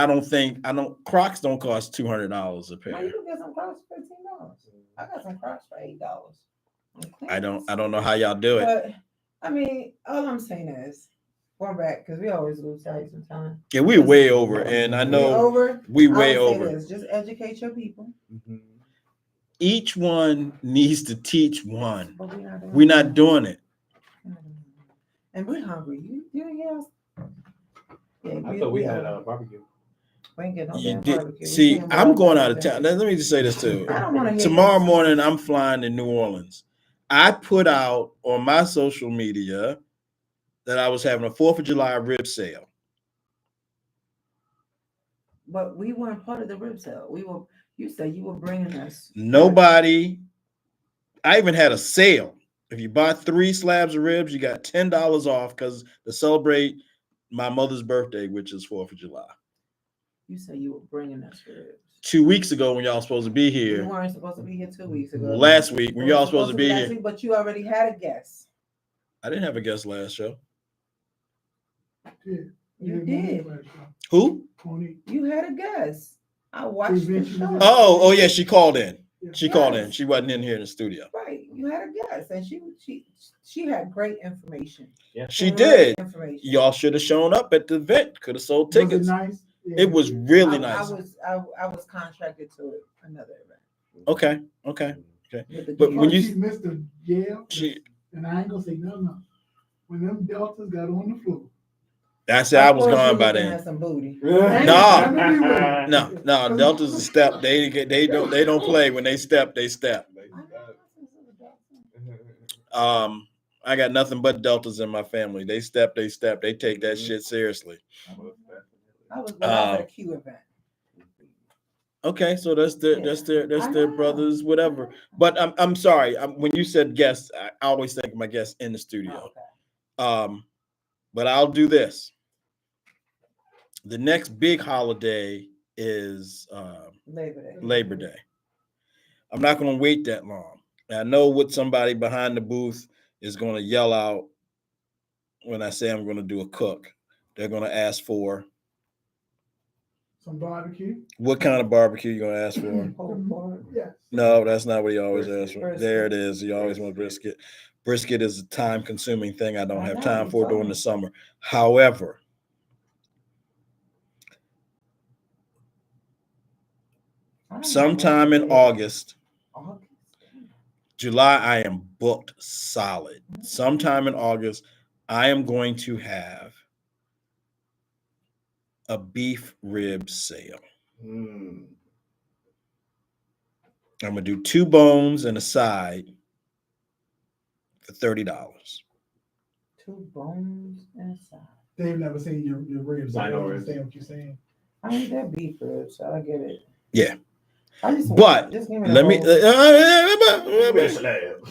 Crocs don't cost $200 a No, you pair. can get some Crocs for $15. I got some Crocs for $8. I don't know how y'all do it. But I mean, all I'm saying is, going back because we always lose sight sometimes. Yeah, we way over, and I know we way I would say over. this, just educate your people. Each one needs to teach one. But We're not doing it. And we're hungry. You didn't hear us? Yeah, I thought we had a barbecue. We ain't getting no You damn did. barbecue. We See, can't I'm buy going no out of town. Let me just say this too. I don't want to hear Tomorrow this. morning, I'm flying to New Orleans. I put out on my social media that I was having a 4th of July rib sale. But we weren't part of the rib sale. You said you were bringing us. Nobody. I even had a sale. If you buy 3 slabs of ribs, you got $10 off because to celebrate my mother's birthday, which is 4th of July. You said you were bringing us ribs. 2 weeks ago, when y'all was supposed to be We here, weren't supposed to be here 2 weeks ago. last week when We were y'all supposed to be last here, week, but you already had a guest. I didn't have a guest last show. Yeah. You did. Who? You had a guest. I watched the show. Oh, yeah, she called in. She called in. Yes. She wasn't in here in the studio. Right, you had a guest, and she had great information. Yeah, She Great did. Information. Y'all should have shown up at the event. Could have sold Was it tickets. nice? Yeah. It was really I nice. was contracted to another event. Okay. With the But kids. when you- She missed the Yale, She, and I ain't gonna say no. When them deltas got on the floor. I said I was Of course gone you by looking then. at some booty. No. Delta's a step. They don't play. When they step, they step. I got nothing but Deltas in my family. They step. They take that shit seriously. I was at a Q event. Okay, so that's their I know. brothers, whatever. But I'm sorry. When you said guests, I always think of my guests in the studio. Okay. But I'll do this. The next big holiday is Labor Day. I'm not going to wait that long. I know what somebody behind the booth is going to yell out when I say I'm going to do a cook. They're going to ask for Some barbecue. what kind of barbecue you going to ask for? Yes. No, that's not what he always asks for. Brisket. There it is. He always wants brisket. Brisket is a time-consuming thing I don't I have know, time you for told during me. the summer. However, sometime in August, July, I am booked solid. Sometime in August, I am going to have a beef rib sale. I'm going to do 2 bones and a side for $30. 2 bones inside. They've never seen your ribs. I don't understand what you're saying. I mean, they're beef ribs, so I get it. Yeah. But just give me let me. Slab.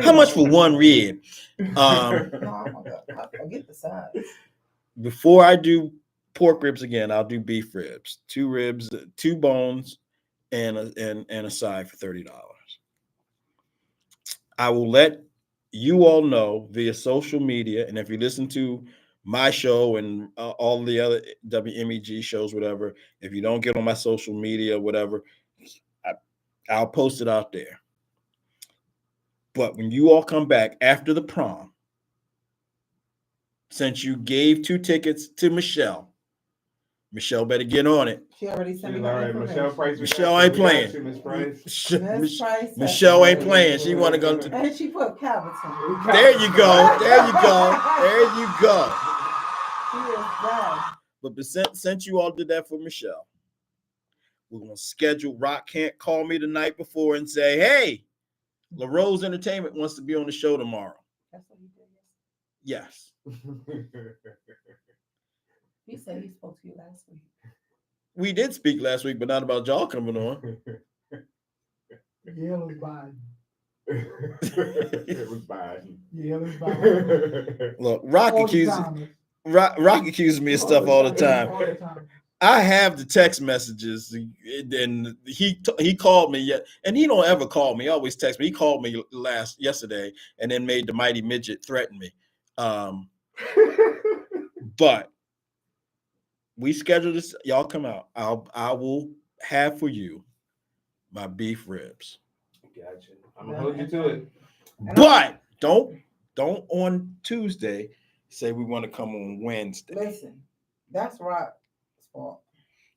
How much for one rib? No, I forget the size. Before I do pork ribs again, I'll do beef ribs. 2 ribs, 2 bones, and a side for $30. I will let you all know via social media, and if you listen to my show and all the other WMEG shows, whatever, if you don't get on my social media, whatever, I'll post it out there. But when you all come back after the prom, since you gave 2 tickets to Michelle better get on it. She already sent me All the right, Michelle information. Price. Michelle ain't playing. Miss Price. Miss Price. Michelle ain't playing. She want to go to. And she put Calverton. There you go. There you go. There you go. She is done. But since you all did that for Michelle, we're gonna schedule. Rock can't call me the night before and say, "Hey, LaRose Entertainment wants to be on the show tomorrow." That's what he did. Yes. He said he spoke to you last week. We did speak last week, but not about y'all coming on. Yeah, it was Biden. It was Biden. Yeah, it was Biden. Look, Rock All the accuses time. Rock accuses me of stuff all the time. All the time. I have the text messages, and he called me yet, and he don't ever call me. He always text me. He called me yesterday, and then made the mighty midget threaten me. But we scheduled this. Y'all come out. I will have for you my beef ribs. Gotcha. I'm gonna hold you to it. But don't on Tuesday say we want to come on Wednesday. Listen, that's Rock's fault.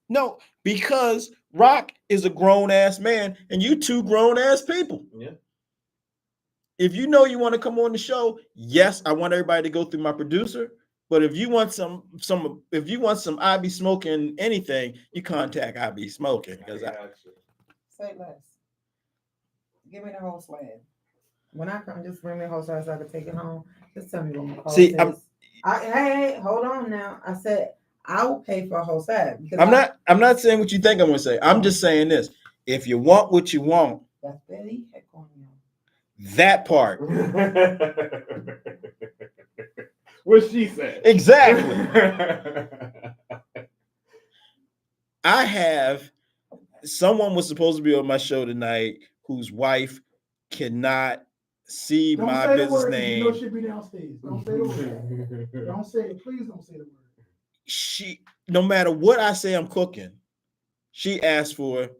No, because Rock is a grown-ass man, and you 2 grown-ass people. Yeah. If you know you want to come on the show, yes, I want everybody to go through my producer. But if you want some I Be Smoking anything, you contact I Be Smoking. Because Say less. Give me the whole slab. When I come, just bring me a whole slab so I can take it home. Just tell me what my cost See, is. Hey, hold on now. I said I will pay for a whole slab. I'm not saying what you think I'm gonna say. I'm just saying this. If you want what you want, that's Betty had called me on. that part. What she said. Exactly. I have someone was supposed to be on my show tonight whose wife cannot see Don't my say the business word, name. you know she'll be downstairs. Don't say the word. Don't say it. Please don't say the word. She, no matter what I say I'm cooking, she asked for.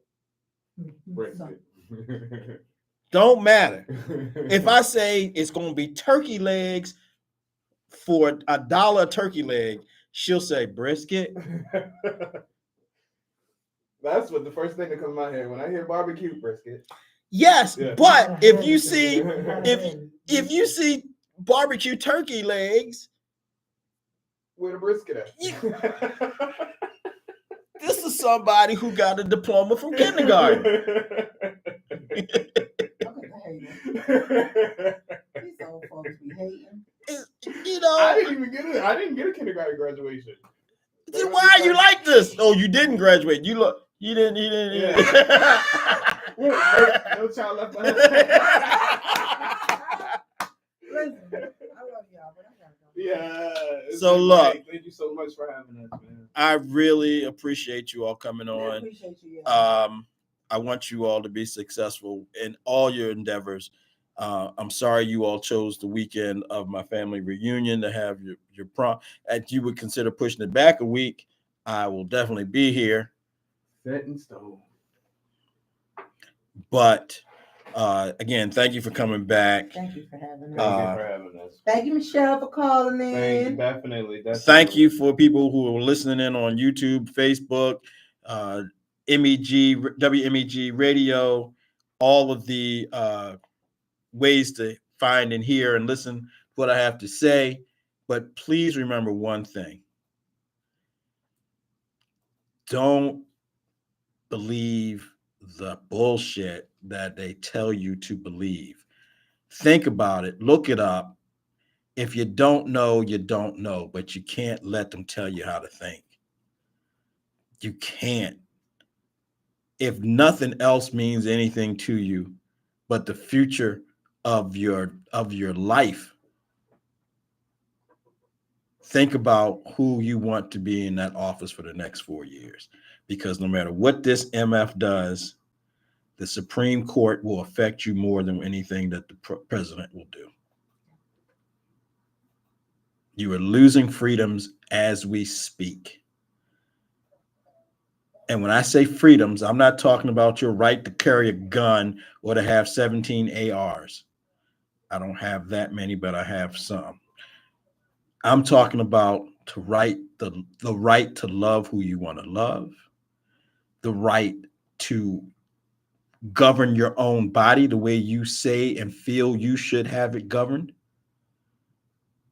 Don't matter. If I say it's going to be turkey legs for $1 turkey leg, she'll say brisket. That's what the first thing that comes to my head when I hear barbecue brisket. Yes, Yeah. but if you see barbecue turkey legs, where the brisket at? This is somebody who got a diploma from kindergarten. These old folks be hating. You know, I didn't get a kindergarten graduation. Then why are you like this? Oh, you didn't graduate. You didn't. Yeah. No child left behind. Listen, I love y'all, but I gotta go. Yeah. So look, thank you so much for having us, man. I really appreciate you all coming I on. appreciate you. Yeah. I want you all to be successful in all your endeavors. I'm sorry you all chose the weekend of my family reunion to have your prom. If you would consider pushing it back a week, I will definitely be here. Set in stone. But again, thank you for coming back. Thank you for having us. Thank you for having us. Thank you, Michelle, for calling in. Thank you, definitely. Thank you for people who are listening in on YouTube, Facebook, WMEG Radio, all of the ways to find and hear and listen to what I have to say. But please remember one thing. Don't believe the bullshit that they tell you to believe. Think about it. Look it up. If you don't know, you don't know, but you can't let them tell you how to think. You can't. if nothing else means anything to you but the future of your life, think about who you want to be in that office for the next 4 years. Because no matter what this MF does, the Supreme Court will affect you more than anything that the president will do. You are losing freedoms as we speak. And when I say freedoms, I'm not talking about your right to carry a gun or to have 17 ARs. I don't have that many, but I have some. I'm talking about the right to love who you want to love, the right to govern your own body the way you say and feel you should have it governed,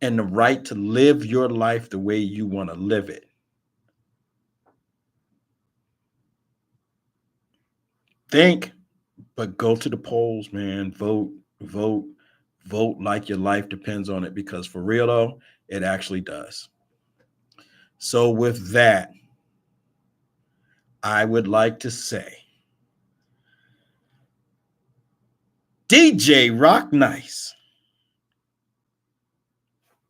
and the right to live your life the way you want to live it. Think, but go to the polls, man. Vote like your life depends on it, because for real though, it actually does. So with that, I would like to say, DJ Rock Nice,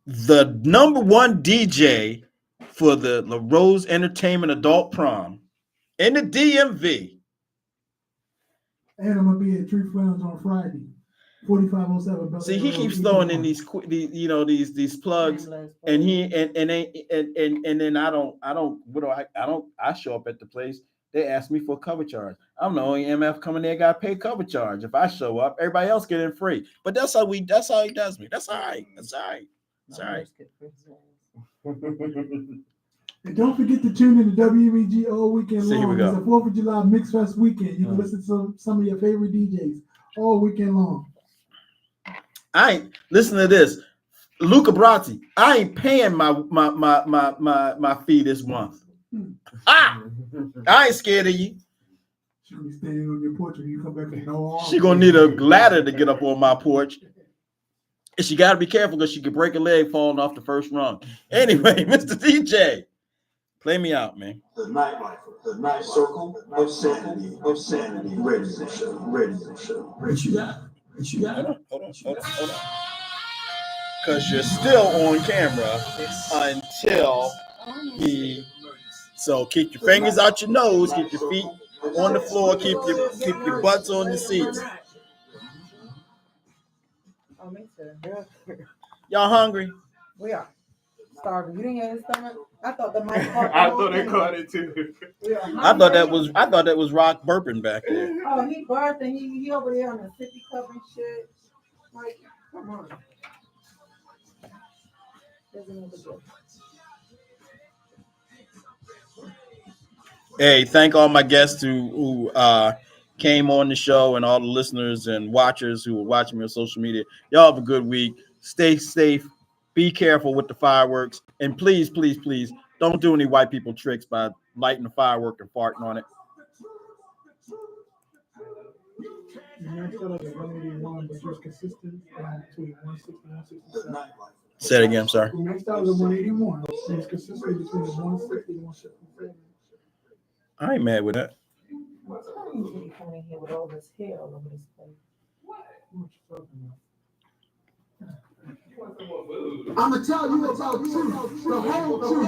the #1 DJ for the La Rose Entertainment Adult Prom in the DMV. And I'm gonna be at Tree Lounge on Friday, 4507. Bel See, Air he Road, keeps East throwing in Lawn. these plugs, and then I show up at the place. They ask me for a cover charge. I'm the only MF coming there got to pay cover charge. If I show up, everybody else get in free. But that's how he does me. That's all right. That's all right. That's all right. And don't forget to tune in to WMEG all weekend See, here we long. go. It's a 4th of July Mix Fest weekend. You can listen to some of your favorite DJs all weekend long. I ain't listen to this. Luca Brasi, I ain't paying my fee this month. I ain't scared of you. She's gonna be standing on your porch when you come back from no arm. She gonna need a ladder to get up on my porch. And she gotta be careful because she could break a leg falling off the first rung. Anyway, Mr. DJ, play me out, man. The nightlife, the night circle of sanity, radio show. What you got? What you got? Hold on. Because you're still on camera until so keep your fingers out your nose, keep your feet on the floor, keep your butts on the seats. Oh, me too. Y'all hungry? We are starving. You didn't hear his stomach? I thought the mic I thought they caught it too. I thought that was Rock burping back there. Oh, he barked and he over there on the sippy cup and shit. Like, come on. Hey, thank all my guests who came on the show, and all the listeners and watchers who are watching me on social media. Y'all have a good week. Stay safe. Be careful with the fireworks. And please, please, please don't do any white people tricks by lighting the firework and farting on it. You maxed out like a 181, but you're consistent between 160 and 167. Say it again, I'm sorry. You maxed out at 181, and it's consistent between 160 and 167. I ain't mad with that. What time did he come in here with all this hair all over this place? I'm gonna tell you about truth, the whole truth.